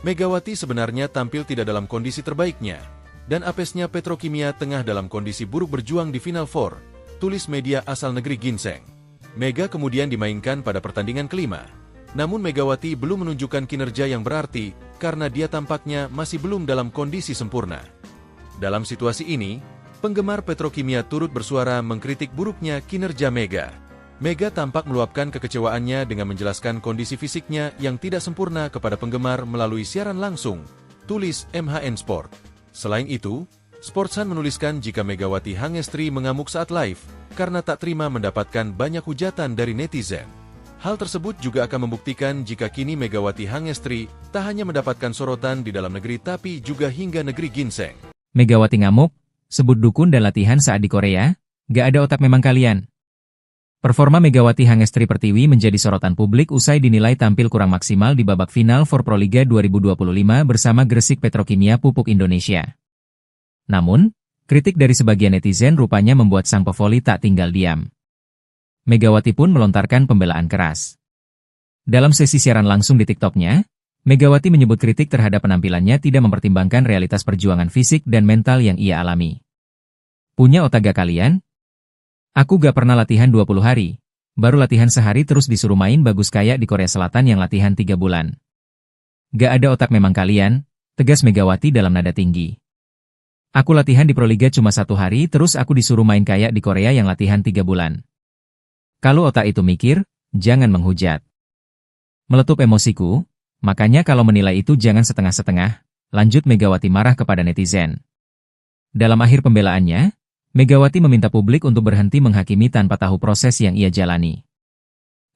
Megawati sebenarnya tampil tidak dalam kondisi terbaiknya, dan apesnya Petrokimia tengah dalam kondisi buruk berjuang di Final Four, tulis media asal negeri Ginseng. Mega kemudian dimainkan pada pertandingan kelima. Namun Megawati belum menunjukkan kinerja yang berarti, karena dia tampaknya masih belum dalam kondisi sempurna. Dalam situasi ini, penggemar Petrokimia turut bersuara mengkritik buruknya kinerja Mega. Mega tampak meluapkan kekecewaannya dengan menjelaskan kondisi fisiknya yang tidak sempurna kepada penggemar melalui siaran langsung, tulis MHN Sport. Selain itu, Sportsan menuliskan jika Megawati Hangestri mengamuk saat live karena tak terima mendapatkan banyak hujatan dari netizen. Hal tersebut juga akan membuktikan jika kini Megawati Hangestri tak hanya mendapatkan sorotan di dalam negeri tapi juga hingga negeri Ginseng. Megawati ngamuk, sebut dukun dan latihan saat di Korea, gak ada otak memang kalian. Performa Megawati Hangestri Pertiwi menjadi sorotan publik usai dinilai tampil kurang maksimal di babak final for Proliga 2025 bersama Gresik Petrokimia Pupuk Indonesia. Namun, kritik dari sebagian netizen rupanya membuat sang pevoli tak tinggal diam. Megawati pun melontarkan pembelaan keras. Dalam sesi siaran langsung di TikTok-nya, Megawati menyebut kritik terhadap penampilannya tidak mempertimbangkan realitas perjuangan fisik dan mental yang ia alami. "Punya otak gak kalian? Aku gak pernah latihan 20 hari, baru latihan sehari terus disuruh main bagus kayak di Korea Selatan yang latihan 3 bulan. Gak ada otak memang kalian," tegas Megawati dalam nada tinggi. "Aku latihan di Proliga cuma 1 hari terus aku disuruh main kayak di Korea yang latihan 3 bulan. Kalau otak itu mikir, jangan menghujat." Meletup emosiku, makanya kalau menilai itu jangan setengah-setengah, lanjut Megawati marah kepada netizen. Dalam akhir pembelaannya, Megawati meminta publik untuk berhenti menghakimi tanpa tahu proses yang ia jalani.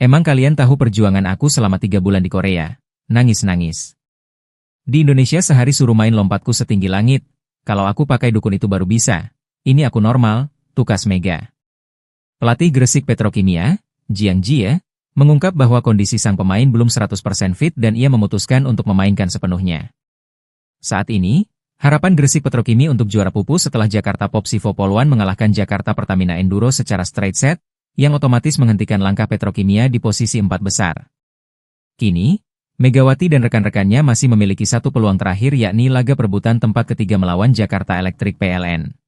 "Emang kalian tahu perjuangan aku selama 3 bulan di Korea? Nangis-nangis. Di Indonesia sehari suruh main lompatku setinggi langit, kalau aku pakai dukun itu baru bisa. Ini aku normal," tukas Mega. Pelatih Gresik Petrokimia, Jiang Jie, mengungkap bahwa kondisi sang pemain belum 100% fit dan ia memutuskan untuk memainkan sepenuhnya. Saat ini, harapan Gresik Petrokimia untuk juara pupus setelah Jakarta Popsivo Poluan mengalahkan Jakarta Pertamina Enduro secara straight set, yang otomatis menghentikan langkah Petrokimia di posisi 4 besar. Kini, Megawati dan rekan-rekannya masih memiliki satu peluang terakhir yakni laga perebutan tempat ketiga melawan Jakarta Electric PLN.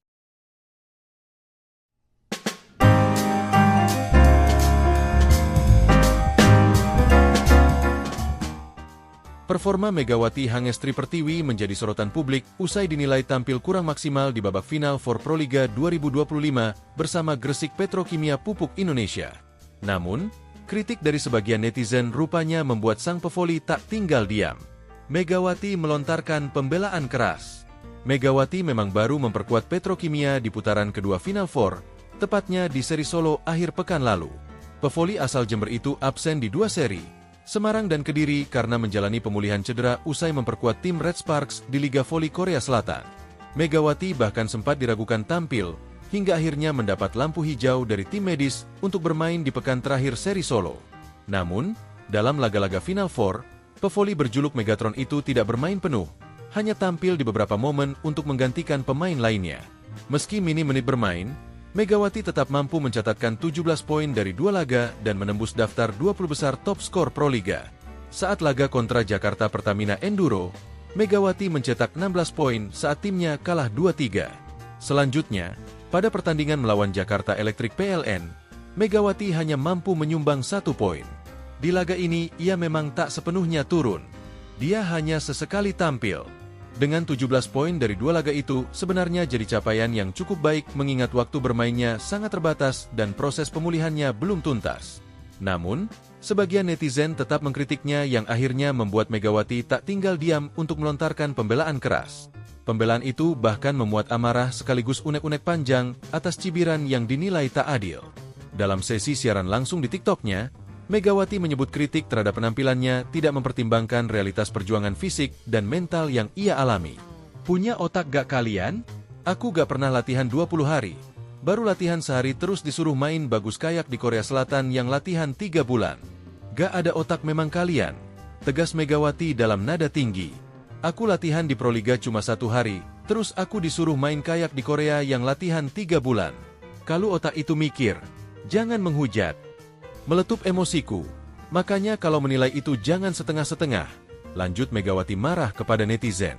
Performa Megawati Hangestri Pertiwi menjadi sorotan publik usai dinilai tampil kurang maksimal di babak final for Proliga 2025 bersama Gresik Petrokimia Pupuk Indonesia. Namun, kritik dari sebagian netizen rupanya membuat sang pevoli tak tinggal diam. Megawati melontarkan pembelaan keras. Megawati memang baru memperkuat Petrokimia di putaran kedua Final Four, tepatnya di seri Solo akhir pekan lalu. Pevoli asal Jember itu absen di dua seri, Semarang dan Kediri, karena menjalani pemulihan cedera usai memperkuat tim Red Sparks di Liga Voli Korea Selatan. Megawati bahkan sempat diragukan tampil, hingga akhirnya mendapat lampu hijau dari tim medis untuk bermain di pekan terakhir seri Solo. Namun, dalam laga-laga Final Four, pevoli berjuluk Megatron itu tidak bermain penuh, hanya tampil di beberapa momen untuk menggantikan pemain lainnya. Meski minim menit bermain, Megawati tetap mampu mencatatkan 17 poin dari 2 laga dan menembus daftar 20 besar top skor Proliga. Saat laga kontra Jakarta Pertamina Enduro, Megawati mencetak 16 poin saat timnya kalah 2-3. Selanjutnya, pada pertandingan melawan Jakarta Electric PLN, Megawati hanya mampu menyumbang 1 poin. Di laga ini, ia memang tak sepenuhnya turun. Dia hanya sesekali tampil. Dengan 17 poin dari 2 laga itu, sebenarnya jadi capaian yang cukup baik mengingat waktu bermainnya sangat terbatas dan proses pemulihannya belum tuntas. Namun, sebagian netizen tetap mengkritiknya yang akhirnya membuat Megawati tak tinggal diam untuk melontarkan pembelaan keras. Pembelaan itu bahkan memuat amarah sekaligus unek-unek panjang atas cibiran yang dinilai tak adil. Dalam sesi siaran langsung di TikTok-nya, Megawati menyebut kritik terhadap penampilannya tidak mempertimbangkan realitas perjuangan fisik dan mental yang ia alami. Punya otak gak kalian? Aku gak pernah latihan 20 hari. Baru latihan sehari terus disuruh main bagus kayak di Korea Selatan yang latihan 3 bulan. Gak ada otak memang kalian. Tegas Megawati dalam nada tinggi. Aku latihan di Proliga cuma 1 hari, terus aku disuruh main kayak di Korea yang latihan 3 bulan. Kalau otak itu mikir, jangan menghujat. Meletup emosiku. Makanya kalau menilai itu jangan setengah-setengah. Lanjut Megawati marah kepada netizen.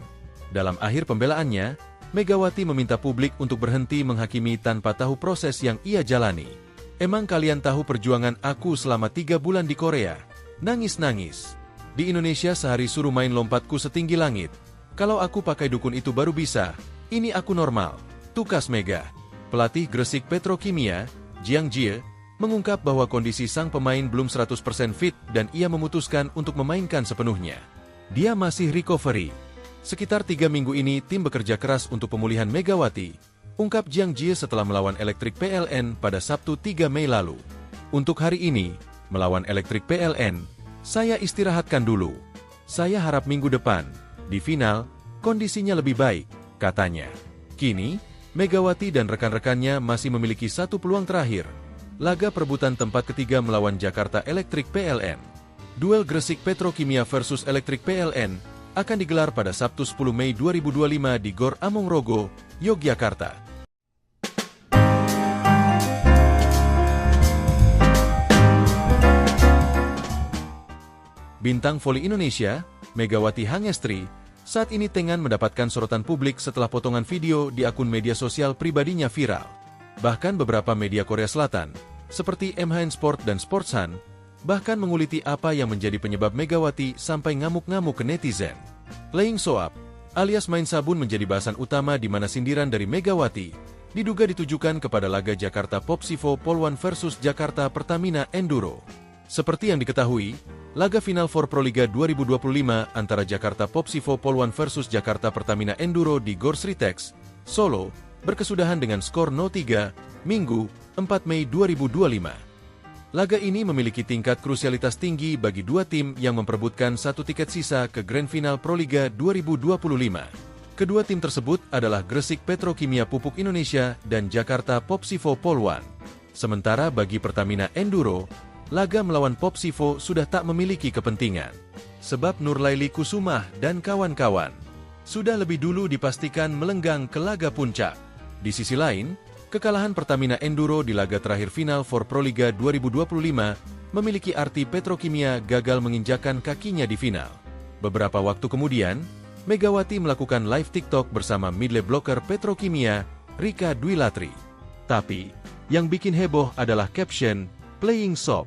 Dalam akhir pembelaannya, Megawati meminta publik untuk berhenti menghakimi tanpa tahu proses yang ia jalani. Emang kalian tahu perjuangan aku selama 3 bulan di Korea? Nangis-nangis. Di Indonesia sehari suruh main lompatku setinggi langit. Kalau aku pakai dukun itu baru bisa. Ini aku normal. Tukas Mega. Pelatih Gresik Petrokimia, Jiang Jie, mengungkap bahwa kondisi sang pemain belum 100% fit dan ia memutuskan untuk memainkan sepenuhnya. Dia masih recovery. Sekitar 3 minggu ini tim bekerja keras untuk pemulihan Megawati, ungkap Jiang Jie setelah melawan Electric PLN pada Sabtu 3 Mei lalu. Untuk hari ini, melawan Electric PLN, saya istirahatkan dulu. Saya harap minggu depan, di final, kondisinya lebih baik, katanya. Kini, Megawati dan rekan-rekannya masih memiliki 1 peluang terakhir. Laga perebutan tempat ketiga melawan Jakarta Electric PLN. Duel Gresik Petrokimia versus Electric PLN akan digelar pada Sabtu 10 Mei 2025 di Gor Amongrogo, Yogyakarta. Bintang voli Indonesia, Megawati Hangestri, saat ini tengah mendapatkan sorotan publik setelah potongan video di akun media sosial pribadinya viral. Bahkan beberapa media Korea Selatan, seperti MHN Sport dan Sportsan, bahkan menguliti apa yang menjadi penyebab Megawati sampai ngamuk-ngamuk ke netizen. Playing soap, alias main sabun menjadi bahasan utama di mana sindiran dari Megawati diduga ditujukan kepada laga Jakarta Popsivo Polwan versus Jakarta Pertamina Enduro. Seperti yang diketahui, laga final for Proliga 2025 antara Jakarta Popsivo Polwan versus Jakarta Pertamina Enduro di Gor Sritex, Solo, berkesudahan dengan skor 0-3, Minggu, 4 Mei 2025. Laga ini memiliki tingkat krusialitas tinggi bagi 2 tim yang memperebutkan 1 tiket sisa ke Grand Final Proliga 2025. Kedua tim tersebut adalah Gresik Petrokimia Pupuk Indonesia dan Jakarta Popsivo Polwan. Sementara bagi Pertamina Enduro, laga melawan Popsivo sudah tak memiliki kepentingan. Sebab Nurlaili Kusumah dan kawan-kawan sudah lebih dulu dipastikan melenggang ke laga puncak. Di sisi lain, kekalahan Pertamina Enduro di laga terakhir final for Proliga 2025 memiliki arti Petrokimia gagal menginjakan kakinya di final. Beberapa waktu kemudian, Megawati melakukan live TikTok bersama midley blocker Petrokimia, Rika Dwi Latri. Tapi, yang bikin heboh adalah caption, "Playing Soap".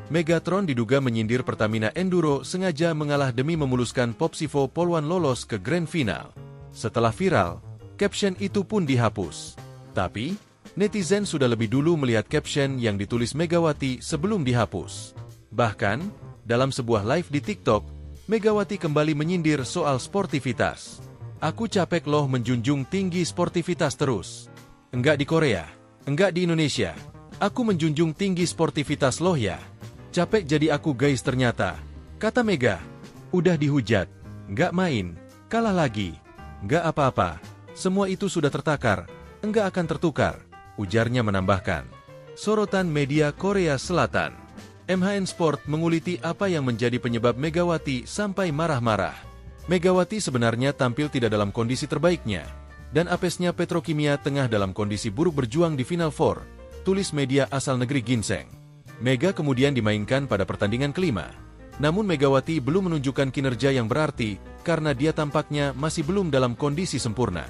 Megatron diduga menyindir Pertamina Enduro sengaja mengalah demi memuluskan Popsivo Poluan lolos ke Grand Final. Setelah viral, caption itu pun dihapus. Tapi, netizen sudah lebih dulu melihat caption yang ditulis Megawati sebelum dihapus. Bahkan, dalam sebuah live di TikTok, Megawati kembali menyindir soal sportivitas. Aku capek loh menjunjung tinggi sportivitas terus. Enggak di Korea, enggak di Indonesia. Aku menjunjung tinggi sportivitas loh ya. Capek jadi aku guys ternyata, kata Mega. Udah dihujat, nggak main, kalah lagi, nggak apa-apa, semua itu sudah tertakar, enggak akan tertukar, ujarnya menambahkan. Sorotan media Korea Selatan. MHN Sport menguliti apa yang menjadi penyebab Megawati sampai marah-marah. Megawati sebenarnya tampil tidak dalam kondisi terbaiknya, dan apesnya Petrokimia tengah dalam kondisi buruk berjuang di Final Four, tulis media asal negeri Ginseng. Mega kemudian dimainkan pada pertandingan kelima. Namun Megawati belum menunjukkan kinerja yang berarti karena dia tampaknya masih belum dalam kondisi sempurna.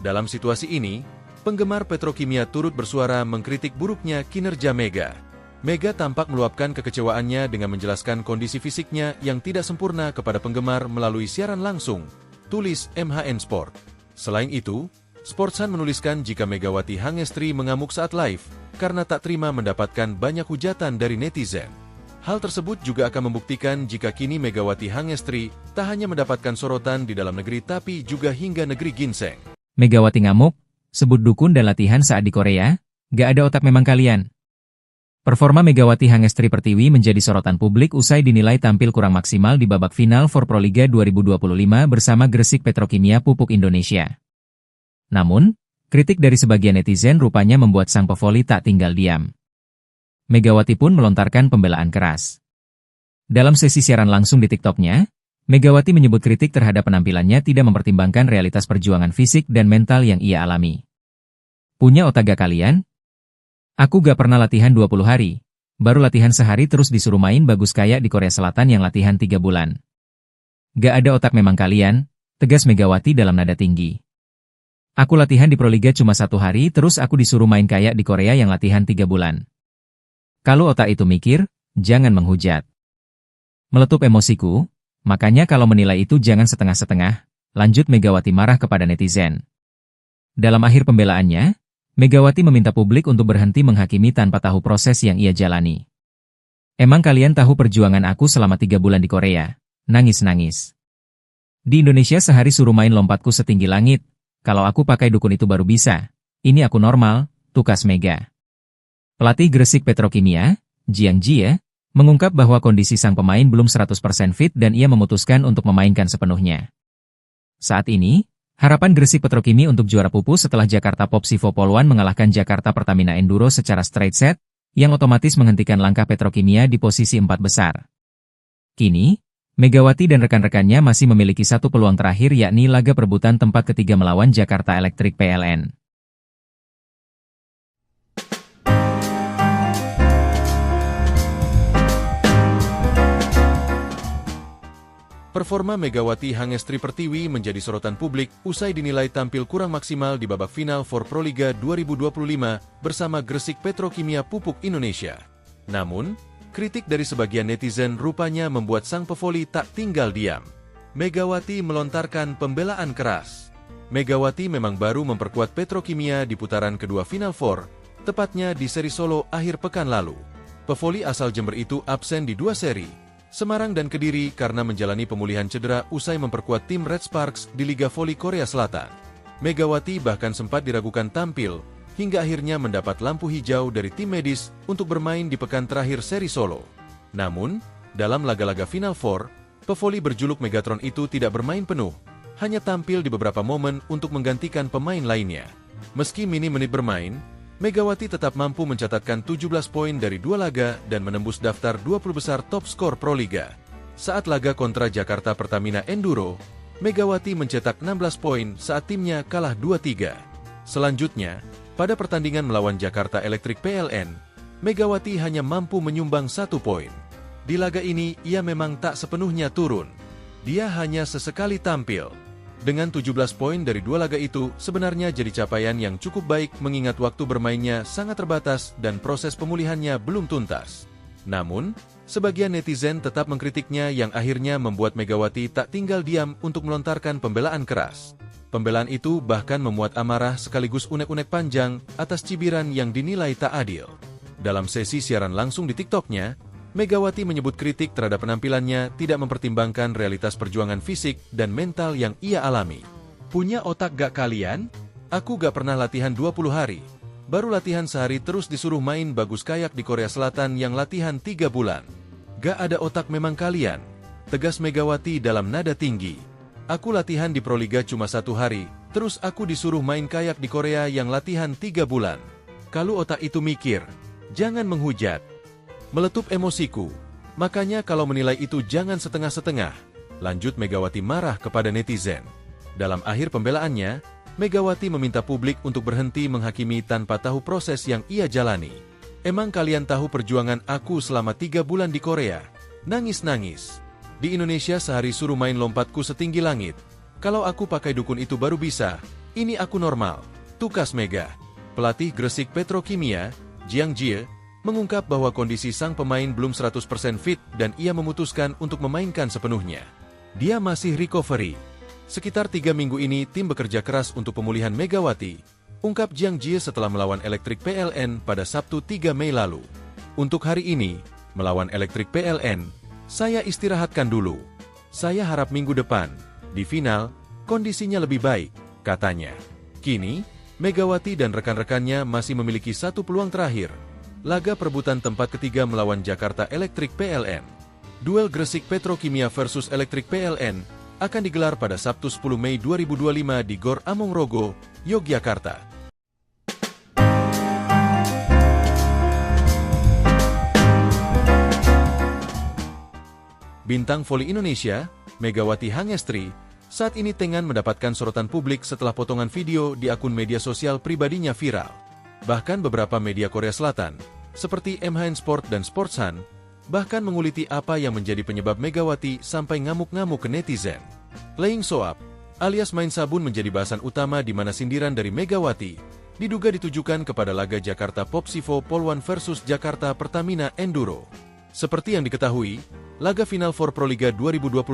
Dalam situasi ini, penggemar Petrokimia turut bersuara mengkritik buruknya kinerja Mega. Mega tampak meluapkan kekecewaannya dengan menjelaskan kondisi fisiknya yang tidak sempurna kepada penggemar melalui siaran langsung, tulis MHN Sport. Selain itu, Sportsan menuliskan jika Megawati Hangestri mengamuk saat live karena tak terima mendapatkan banyak hujatan dari netizen. Hal tersebut juga akan membuktikan jika kini Megawati Hangestri tak hanya mendapatkan sorotan di dalam negeri tapi juga hingga negeri Ginseng. Megawati ngamuk, sebut dukun dan latihan saat di Korea, gak ada otak memang kalian. Performa Megawati Hangestri Pertiwi menjadi sorotan publik usai dinilai tampil kurang maksimal di babak final for Proliga 2025 bersama Gresik Petrokimia Pupuk Indonesia. Namun, kritik dari sebagian netizen rupanya membuat sang pevoli tak tinggal diam. Megawati pun melontarkan pembelaan keras. Dalam sesi siaran langsung di TikTok-nya, Megawati menyebut kritik terhadap penampilannya tidak mempertimbangkan realitas perjuangan fisik dan mental yang ia alami. Punya otak gak kalian? Aku gak pernah latihan 20 hari, baru latihan sehari terus disuruh main bagus kayak di Korea Selatan yang latihan 3 bulan. Gak ada otak memang kalian, tegas Megawati dalam nada tinggi. Aku latihan di Proliga cuma 1 hari terus aku disuruh main kayak di Korea yang latihan 3 bulan. Kalau otak itu mikir, jangan menghujat. Meletup emosiku, makanya kalau menilai itu jangan setengah-setengah, lanjut Megawati marah kepada netizen. Dalam akhir pembelaannya, Megawati meminta publik untuk berhenti menghakimi tanpa tahu proses yang ia jalani. Emang kalian tahu perjuangan aku selama 3 bulan di Korea? Nangis-nangis. Di Indonesia sehari suruh main lompatku setinggi langit. Kalau aku pakai dukun itu baru bisa. Ini aku normal, tukas Mega. Pelatih Gresik Petrokimia, Jiang Jie, mengungkap bahwa kondisi sang pemain belum 100% fit dan ia memutuskan untuk memainkan sepenuhnya. Saat ini, harapan Gresik Petrokimia untuk juara pupus setelah Jakarta Popsivo Poluan mengalahkan Jakarta Pertamina Enduro secara straight set, yang otomatis menghentikan langkah Petrokimia di posisi 4 besar. Kini, Megawati dan rekan-rekannya masih memiliki satu peluang terakhir yakni laga perebutan tempat ketiga melawan Jakarta Electric PLN. Performa Megawati Hangestri Pertiwi menjadi sorotan publik usai dinilai tampil kurang maksimal di babak final for Proliga 2025 bersama Gresik Petrokimia Pupuk Indonesia. Namun, kritik dari sebagian netizen rupanya membuat sang pevoli tak tinggal diam. Megawati melontarkan pembelaan keras. Megawati memang baru memperkuat Petrokimia di putaran kedua Final Four, tepatnya di seri Solo akhir pekan lalu. Pevoli asal Jember itu absen di 2 seri, Semarang dan Kediri karena menjalani pemulihan cedera usai memperkuat tim Red Sparks di Liga Voli Korea Selatan. Megawati bahkan sempat diragukan tampil, hingga akhirnya mendapat lampu hijau dari tim medis untuk bermain di pekan terakhir seri Solo. Namun, dalam laga-laga Final Four, pevoli berjuluk Megatron itu tidak bermain penuh, hanya tampil di beberapa momen untuk menggantikan pemain lainnya. Meski minim menit bermain, Megawati tetap mampu mencatatkan 17 poin dari 2 laga dan menembus daftar 20 besar top skor Proliga. Saat laga kontra Jakarta Pertamina Enduro, Megawati mencetak 16 poin saat timnya kalah 2-3. Selanjutnya, pada pertandingan melawan Jakarta Electric PLN, Megawati hanya mampu menyumbang 1 poin. Di laga ini, ia memang tak sepenuhnya turun. Dia hanya sesekali tampil. Dengan 17 poin dari 2 laga itu, sebenarnya jadi capaian yang cukup baik mengingat waktu bermainnya sangat terbatas dan proses pemulihannya belum tuntas. Namun, sebagian netizen tetap mengkritiknya yang akhirnya membuat Megawati tak tinggal diam untuk melontarkan pembelaan keras. Pembelaan itu bahkan memuat amarah sekaligus unek-unek panjang atas cibiran yang dinilai tak adil. Dalam sesi siaran langsung di TikTok-nya, Megawati menyebut kritik terhadap penampilannya tidak mempertimbangkan realitas perjuangan fisik dan mental yang ia alami. Punya otak gak kalian? Aku gak pernah latihan 20 hari. Baru latihan sehari terus disuruh main bagus kayak di Korea Selatan yang latihan 3 bulan. Gak ada otak memang kalian. Tegas Megawati dalam nada tinggi. Aku latihan di Proliga cuma 1 hari, terus aku disuruh main kayak di Korea yang latihan 3 bulan. Kalau otak itu mikir, jangan menghujat. Meletup emosiku. Makanya kalau menilai itu jangan setengah-setengah. Lanjut Megawati marah kepada netizen. Dalam akhir pembelaannya, Megawati meminta publik untuk berhenti menghakimi tanpa tahu proses yang ia jalani. Emang kalian tahu perjuangan aku selama 3 bulan di Korea? Nangis-nangis. Di Indonesia sehari suruh main lompatku setinggi langit. Kalau aku pakai dukun itu baru bisa. Ini aku normal. Tukas Mega. Pelatih Gresik Petrokimia, Jiang Jie, mengungkap bahwa kondisi sang pemain belum 100% fit dan ia memutuskan untuk memainkan sepenuhnya. Dia masih recovery. Sekitar 3 minggu ini tim bekerja keras untuk pemulihan Megawati, ungkap Jiang Jie setelah melawan Elektrik PLN pada Sabtu 3 Mei lalu. Untuk hari ini, melawan Elektrik PLN, saya istirahatkan dulu. Saya harap minggu depan, di final, kondisinya lebih baik, katanya. Kini, Megawati dan rekan-rekannya masih memiliki 1 peluang terakhir. Laga perebutan tempat ketiga melawan Jakarta Elektrik PLN. Duel Gresik Petrokimia versus Elektrik PLN akan digelar pada Sabtu 10 Mei 2025 di Gor Amongrogo, Yogyakarta. Bintang voli Indonesia, Megawati Hangestri, saat ini tengah mendapatkan sorotan publik setelah potongan video di akun media sosial pribadinya viral. Bahkan beberapa media Korea Selatan, seperti MHN Sport dan Sportsan, bahkan menguliti apa yang menjadi penyebab Megawati sampai ngamuk-ngamuk ke netizen. Playing soap, alias main sabun menjadi bahasan utama di mana sindiran dari Megawati diduga ditujukan kepada laga Jakarta Popsivo Poluan versus Jakarta Pertamina Enduro. Seperti yang diketahui, laga final for Proliga 2025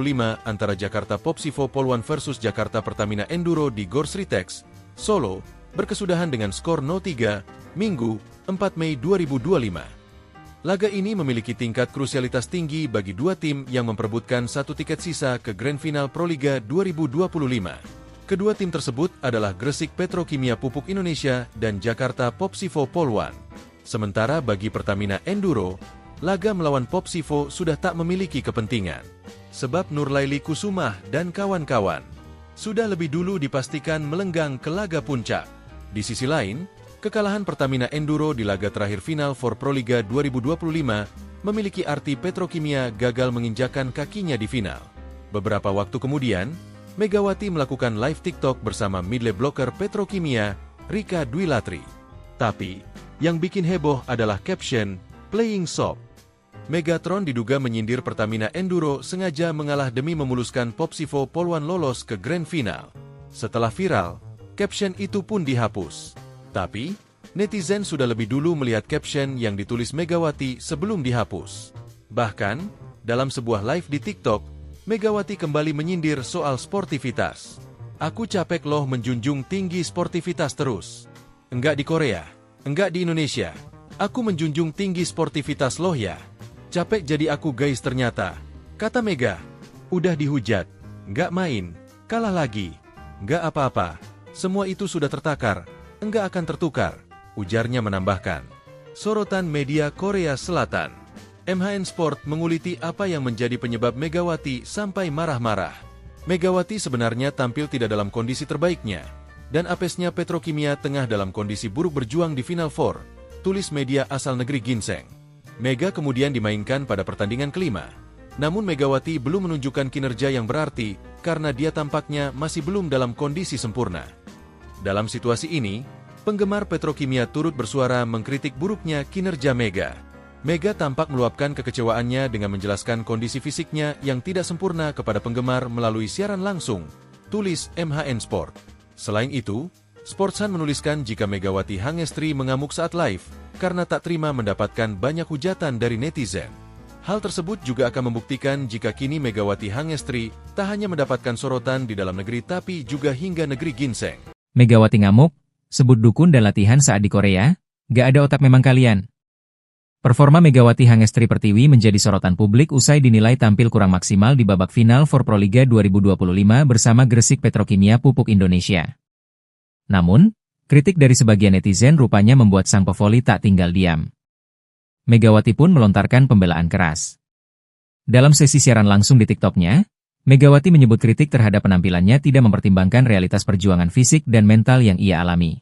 antara Jakarta Popsivo Poluan versus Jakarta Pertamina Enduro di Gor Sritex, Solo, berkesudahan dengan skor 0-3, Minggu, 4 Mei 2025. Laga ini memiliki tingkat krusialitas tinggi bagi 2 tim yang memperebutkan 1 tiket sisa ke Grand Final Proliga 2025. Kedua tim tersebut adalah Gresik Petrokimia Pupuk Indonesia dan Jakarta Popsivo Poluan. Sementara bagi Pertamina Enduro, laga melawan Popsivo sudah tak memiliki kepentingan. Sebab Nurlaili Kusumah dan kawan-kawan sudah lebih dulu dipastikan melenggang ke laga puncak. Di sisi lain, kekalahan Pertamina Enduro di laga terakhir final for Proliga 2025 memiliki arti Petrokimia gagal menginjakan kakinya di final. Beberapa waktu kemudian, Megawati melakukan live TikTok bersama midley blocker Petrokimia, Rika Dwi Latri. Tapi, yang bikin heboh adalah caption, "Playing soap". Megatron diduga menyindir Pertamina Enduro sengaja mengalah demi memuluskan Popsivo Poluan lolos ke Grand Final. Setelah viral, caption itu pun dihapus. Tapi, netizen sudah lebih dulu melihat caption yang ditulis Megawati sebelum dihapus. Bahkan, dalam sebuah live di TikTok, Megawati kembali menyindir soal sportivitas. Aku capek loh menjunjung tinggi sportivitas terus. Enggak di Korea, enggak di Indonesia. Aku menjunjung tinggi sportivitas loh ya. Capek jadi aku guys ternyata. Kata Mega, udah dihujat, enggak main, kalah lagi. Enggak apa-apa, semua itu sudah tertakar. Enggak akan tertukar, ujarnya menambahkan. Sorotan media Korea Selatan. MHN Sport menguliti apa yang menjadi penyebab Megawati sampai marah-marah. Megawati sebenarnya tampil tidak dalam kondisi terbaiknya, dan apesnya Petrokimia tengah dalam kondisi buruk berjuang di Final Four, tulis media asal negeri Ginseng. Mega kemudian dimainkan pada pertandingan kelima. Namun Megawati belum menunjukkan kinerja yang berarti, karena dia tampaknya masih belum dalam kondisi sempurna. Dalam situasi ini, penggemar Petrokimia turut bersuara mengkritik buruknya kinerja Mega. Mega tampak meluapkan kekecewaannya dengan menjelaskan kondisi fisiknya yang tidak sempurna kepada penggemar melalui siaran langsung, tulis MHN Sport. Selain itu, Sportsan menuliskan jika Megawati Hangestri mengamuk saat live, karena tak terima mendapatkan banyak hujatan dari netizen. Hal tersebut juga akan membuktikan jika kini Megawati Hangestri tak hanya mendapatkan sorotan di dalam negeri tapi juga hingga negeri ginseng. Megawati ngamuk, sebut dukun dan latihan saat di Korea, gak ada otak memang kalian. Performa Megawati Hangestri Pertiwi menjadi sorotan publik usai dinilai tampil kurang maksimal di babak final for Proliga 2025 bersama Gresik Petrokimia Pupuk Indonesia. Namun, kritik dari sebagian netizen rupanya membuat sang pevoli tak tinggal diam. Megawati pun melontarkan pembelaan keras. Dalam sesi siaran langsung di TikTok-nya, Megawati menyebut kritik terhadap penampilannya tidak mempertimbangkan realitas perjuangan fisik dan mental yang ia alami.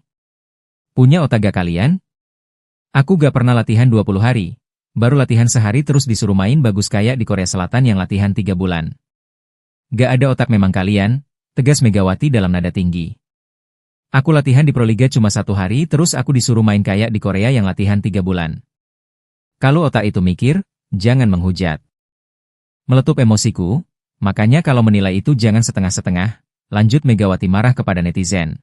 Punya otak gak kalian? Aku gak pernah latihan 20 hari, baru latihan sehari terus disuruh main bagus kayak di Korea Selatan yang latihan 3 bulan. Gak ada otak memang kalian, tegas Megawati dalam nada tinggi. Aku latihan di Proliga cuma 1 hari terus aku disuruh main kayak di Korea yang latihan 3 bulan. Kalau otak itu mikir, jangan menghujat. Meletup emosiku, makanya kalau menilai itu jangan setengah-setengah, lanjut Megawati marah kepada netizen.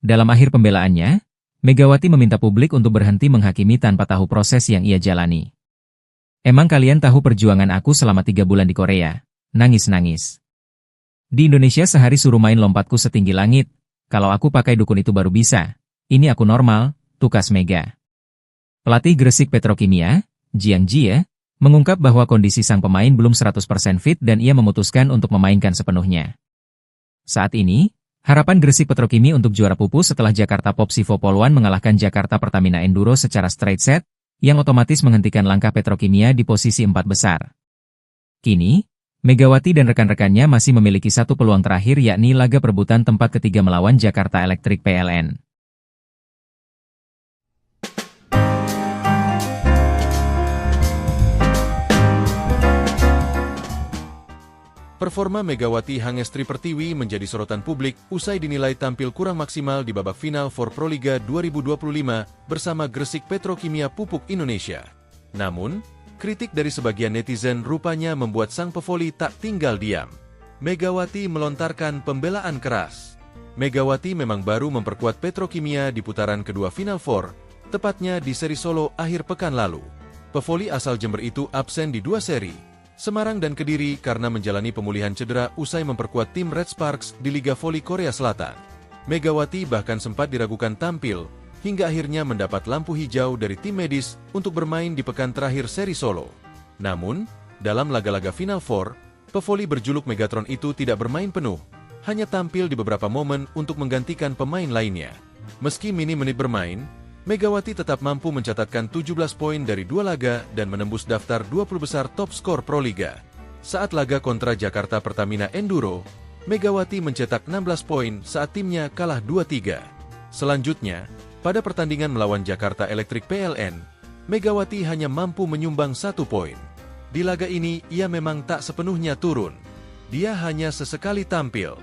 Dalam akhir pembelaannya, Megawati meminta publik untuk berhenti menghakimi tanpa tahu proses yang ia jalani. Emang kalian tahu perjuangan aku selama 3 bulan di Korea? Nangis-nangis. Di Indonesia sehari suruh main lompatku setinggi langit, kalau aku pakai dukun itu baru bisa. Ini aku normal, tukas Mega. Pelatih Gresik Petrokimia, Jiang Jie, mengungkap bahwa kondisi sang pemain belum 100% fit dan ia memutuskan untuk memainkan sepenuhnya. Saat ini, harapan Gresik Petrokimia untuk juara pupus setelah Jakarta Popsivo Poluan mengalahkan Jakarta Pertamina Enduro secara straight set, yang otomatis menghentikan langkah Petrokimia di posisi 4 besar. Kini, Megawati dan rekan-rekannya masih memiliki satu peluang terakhir yakni laga perebutan tempat ketiga melawan Jakarta Electric PLN. Performa Megawati Hangestri Pertiwi menjadi sorotan publik usai dinilai tampil kurang maksimal di babak final for Proliga 2025 bersama Gresik Petrokimia Pupuk Indonesia. Namun, kritik dari sebagian netizen rupanya membuat sang pevoli tak tinggal diam. Megawati melontarkan pembelaan keras. Megawati memang baru memperkuat Petrokimia di putaran kedua Final Four, tepatnya di seri Solo akhir pekan lalu. Pevoli asal Jember itu absen di 2 seri, Semarang dan Kediri karena menjalani pemulihan cedera usai memperkuat tim Red Sparks di Liga Voli Korea Selatan. Megawati bahkan sempat diragukan tampil, hingga akhirnya mendapat lampu hijau dari tim medis untuk bermain di pekan terakhir seri Solo. Namun, dalam laga-laga Final Four, pevoli berjuluk Megatron itu tidak bermain penuh, hanya tampil di beberapa momen untuk menggantikan pemain lainnya. Meski minim menit bermain, Megawati tetap mampu mencatatkan 17 poin dari 2 laga dan menembus daftar 20 besar top skor Proliga. Saat laga kontra Jakarta Pertamina Enduro, Megawati mencetak 16 poin saat timnya kalah 2-3. Selanjutnya, pada pertandingan melawan Jakarta Electric PLN, Megawati hanya mampu menyumbang 1 poin. Di laga ini, ia memang tak sepenuhnya turun. Dia hanya sesekali tampil.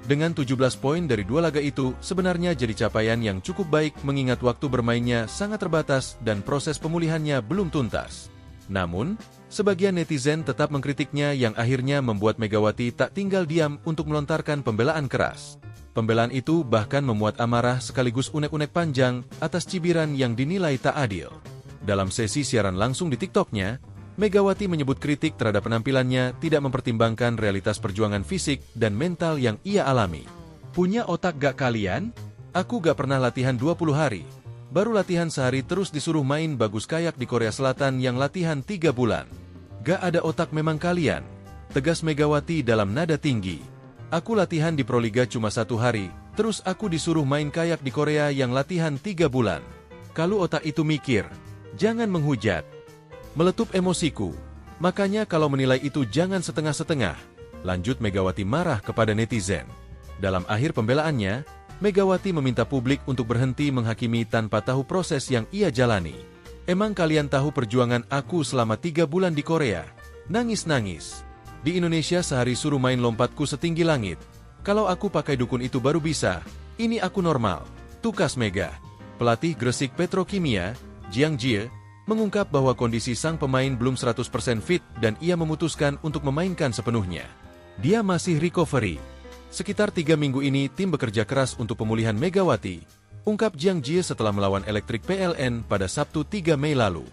Dengan 17 poin dari 2 laga itu, sebenarnya jadi capaian yang cukup baik mengingat waktu bermainnya sangat terbatas dan proses pemulihannya belum tuntas. Namun, sebagian netizen tetap mengkritiknya yang akhirnya membuat Megawati tak tinggal diam untuk melontarkan pembelaan keras. Pembelaan itu bahkan memuat amarah sekaligus unek-unek panjang atas cibiran yang dinilai tak adil. Dalam sesi siaran langsung di TikTok-nya, Megawati menyebut kritik terhadap penampilannya tidak mempertimbangkan realitas perjuangan fisik dan mental yang ia alami. Punya otak gak kalian? Aku gak pernah latihan 20 hari. Baru latihan sehari terus disuruh main bagus kayak di Korea Selatan yang latihan 3 bulan. Gak ada otak memang kalian, tegas Megawati dalam nada tinggi. Aku latihan di Proliga cuma 1 hari, terus aku disuruh main kayak di Korea yang latihan 3 bulan. Kalau otak itu mikir, jangan menghujat. Meletup emosiku, makanya kalau menilai itu jangan setengah-setengah, lanjut Megawati marah kepada netizen. Dalam akhir pembelaannya, Megawati meminta publik untuk berhenti menghakimi tanpa tahu proses yang ia jalani. Emang kalian tahu perjuangan aku selama 3 bulan di Korea? Nangis-nangis. Di Indonesia sehari suruh main lompatku setinggi langit. Kalau aku pakai dukun itu baru bisa, ini aku normal, tukas Mega. Pelatih Gresik Petrokimia, Jiang Jie, mengungkap bahwa kondisi sang pemain belum 100% fit dan ia memutuskan untuk memainkan sepenuhnya. Dia masih recovery. Sekitar 3 minggu ini tim bekerja keras untuk pemulihan Megawati. ungkap Jiang Jie setelah melawan Elektrik PLN pada Sabtu 3 Mei lalu.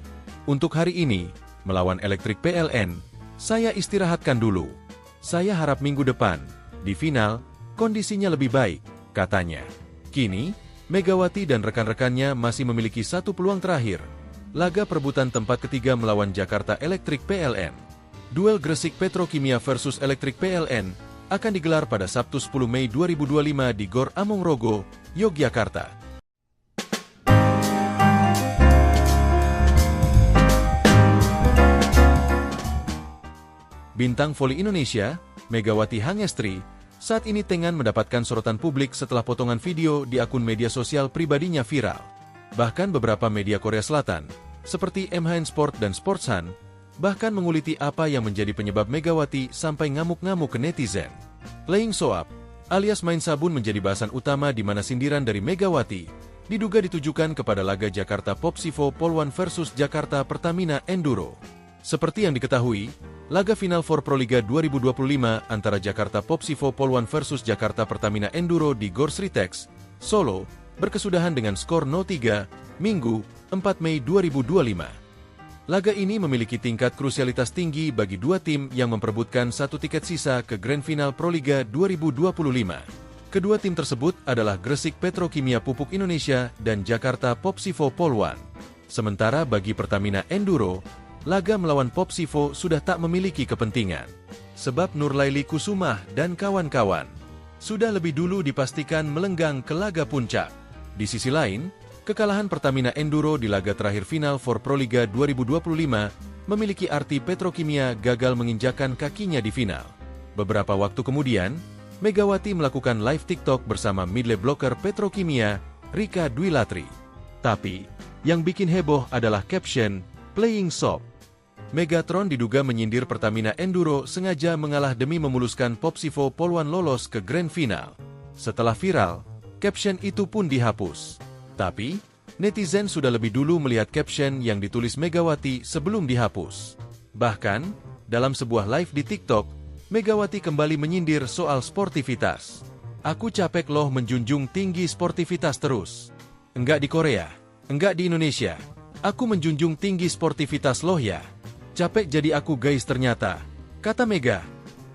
Untuk hari ini, melawan Elektrik PLN, saya istirahatkan dulu. Saya harap minggu depan, di final, kondisinya lebih baik, katanya. Kini, Megawati dan rekan-rekannya masih memiliki satu peluang terakhir. Laga perebutan tempat ketiga melawan Jakarta Elektrik PLN. Duel Gresik Petrokimia versus Elektrik PLN akan digelar pada Sabtu 10 Mei 2025 di Gor Amongrogo, Yogyakarta. Bintang voli Indonesia, Megawati Hangestri, saat ini tengah mendapatkan sorotan publik setelah potongan video di akun media sosial pribadinya viral. Bahkan beberapa media Korea Selatan, seperti MHN Sport dan Sportsan, bahkan menguliti apa yang menjadi penyebab Megawati sampai ngamuk-ngamuk ke netizen. Playing soap, alias main sabun menjadi bahasan utama di mana sindiran dari Megawati diduga ditujukan kepada laga Jakarta Popsivo Polwan versus Jakarta Pertamina Enduro. Seperti yang diketahui, laga final for Proliga 2025 antara Jakarta Popsivo Polwan versus Jakarta Pertamina Enduro di Gor Sritex, Solo, berkesudahan dengan skor 0-3, Minggu, 4 Mei 2025. Laga ini memiliki tingkat krusialitas tinggi bagi dua tim yang memperebutkan satu tiket sisa ke Grand Final Proliga 2025. Kedua tim tersebut adalah Gresik Petrokimia Pupuk Indonesia dan Jakarta Popsivo Polwan. Sementara bagi Pertamina Enduro, laga melawan Popsivo sudah tak memiliki kepentingan. Sebab Nurlaili Kusumah dan kawan-kawan sudah lebih dulu dipastikan melenggang ke laga puncak. Di sisi lain, kekalahan Pertamina Enduro di laga terakhir final for Proliga 2025 memiliki arti Petrokimia gagal menginjakan kakinya di final. Beberapa waktu kemudian, Megawati melakukan live TikTok bersama midlane blocker Petrokimia, Rika Dwilatri. Tapi, yang bikin heboh adalah caption, "Playing soap". Megatron diduga menyindir Pertamina Enduro sengaja mengalah demi memuluskan Popsivo Polwan lolos ke Grand Final. Setelah viral, caption itu pun dihapus. Tapi, netizen sudah lebih dulu melihat caption yang ditulis Megawati sebelum dihapus. Bahkan, dalam sebuah live di TikTok, Megawati kembali menyindir soal sportivitas. "Aku capek loh menjunjung tinggi sportivitas terus. Enggak di Korea, enggak di Indonesia. Aku menjunjung tinggi sportivitas loh ya. Capek jadi aku guys ternyata," kata Mega.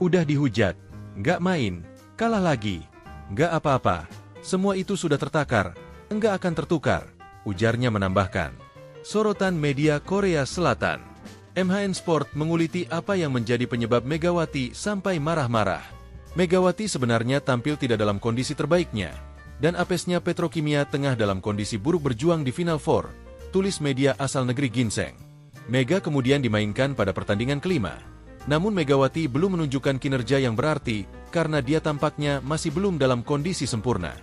"Udah dihujat, enggak main, kalah lagi. Enggak apa-apa, semua itu sudah tertakar. Enggak akan tertukar," ujarnya menambahkan. Sorotan media Korea Selatan. MHN Sport menguliti apa yang menjadi penyebab Megawati sampai marah-marah. Megawati sebenarnya tampil tidak dalam kondisi terbaiknya, dan apesnya Petrokimia tengah dalam kondisi buruk berjuang di Final Four, tulis media asal negeri Ginseng. Mega kemudian dimainkan pada pertandingan kelima. Namun Megawati belum menunjukkan kinerja yang berarti karena dia tampaknya masih belum dalam kondisi sempurna.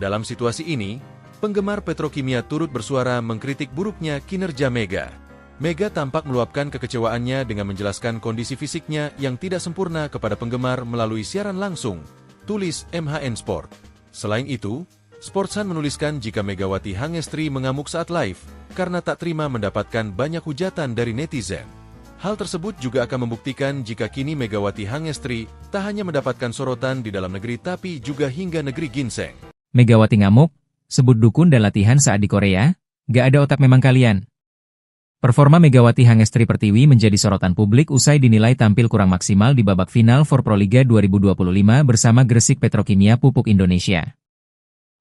Dalam situasi ini, penggemar Petrokimia turut bersuara mengkritik buruknya kinerja Mega. Mega tampak meluapkan kekecewaannya dengan menjelaskan kondisi fisiknya yang tidak sempurna kepada penggemar melalui siaran langsung, tulis MHN Sport. Selain itu, Sportsan menuliskan jika Megawati Hangestri mengamuk saat live karena tak terima mendapatkan banyak hujatan dari netizen. Hal tersebut juga akan membuktikan jika kini Megawati Hangestri tak hanya mendapatkan sorotan di dalam negeri tapi juga hingga negeri Ginseng. Megawati ngamuk, sebut dukun dan latihan saat di Korea, gak ada otak memang kalian. Performa Megawati Hangestri Pertiwi menjadi sorotan publik usai dinilai tampil kurang maksimal di babak final for Proliga 2025 bersama Gresik Petrokimia Pupuk Indonesia.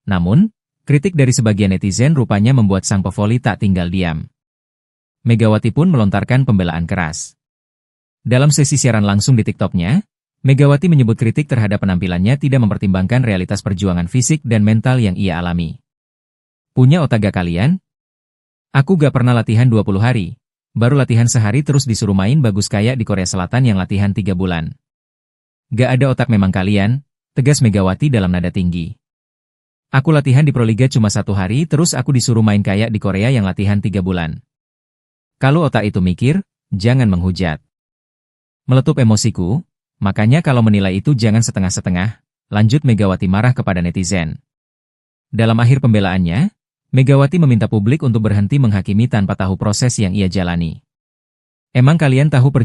Namun, kritik dari sebagian netizen rupanya membuat sang pevoli tak tinggal diam. Megawati pun melontarkan pembelaan keras. Dalam sesi siaran langsung di TikTok-nya, Megawati menyebut kritik terhadap penampilannya tidak mempertimbangkan realitas perjuangan fisik dan mental yang ia alami. "Punya otak gak kalian? Aku gak pernah latihan 20 hari, baru latihan sehari terus disuruh main bagus kayak di Korea Selatan yang latihan 3 bulan. Gak ada otak memang kalian," tegas Megawati dalam nada tinggi. "Aku latihan di Proliga cuma 1 hari terus aku disuruh main kayak di Korea yang latihan 3 bulan. Kalau otak itu mikir, jangan menghujat." Meletup emosiku, makanya kalau menilai itu jangan setengah-setengah, lanjut Megawati marah kepada netizen. Dalam akhir pembelaannya, Megawati meminta publik untuk berhenti menghakimi tanpa tahu proses yang ia jalani. Emang kalian tahu perjuangan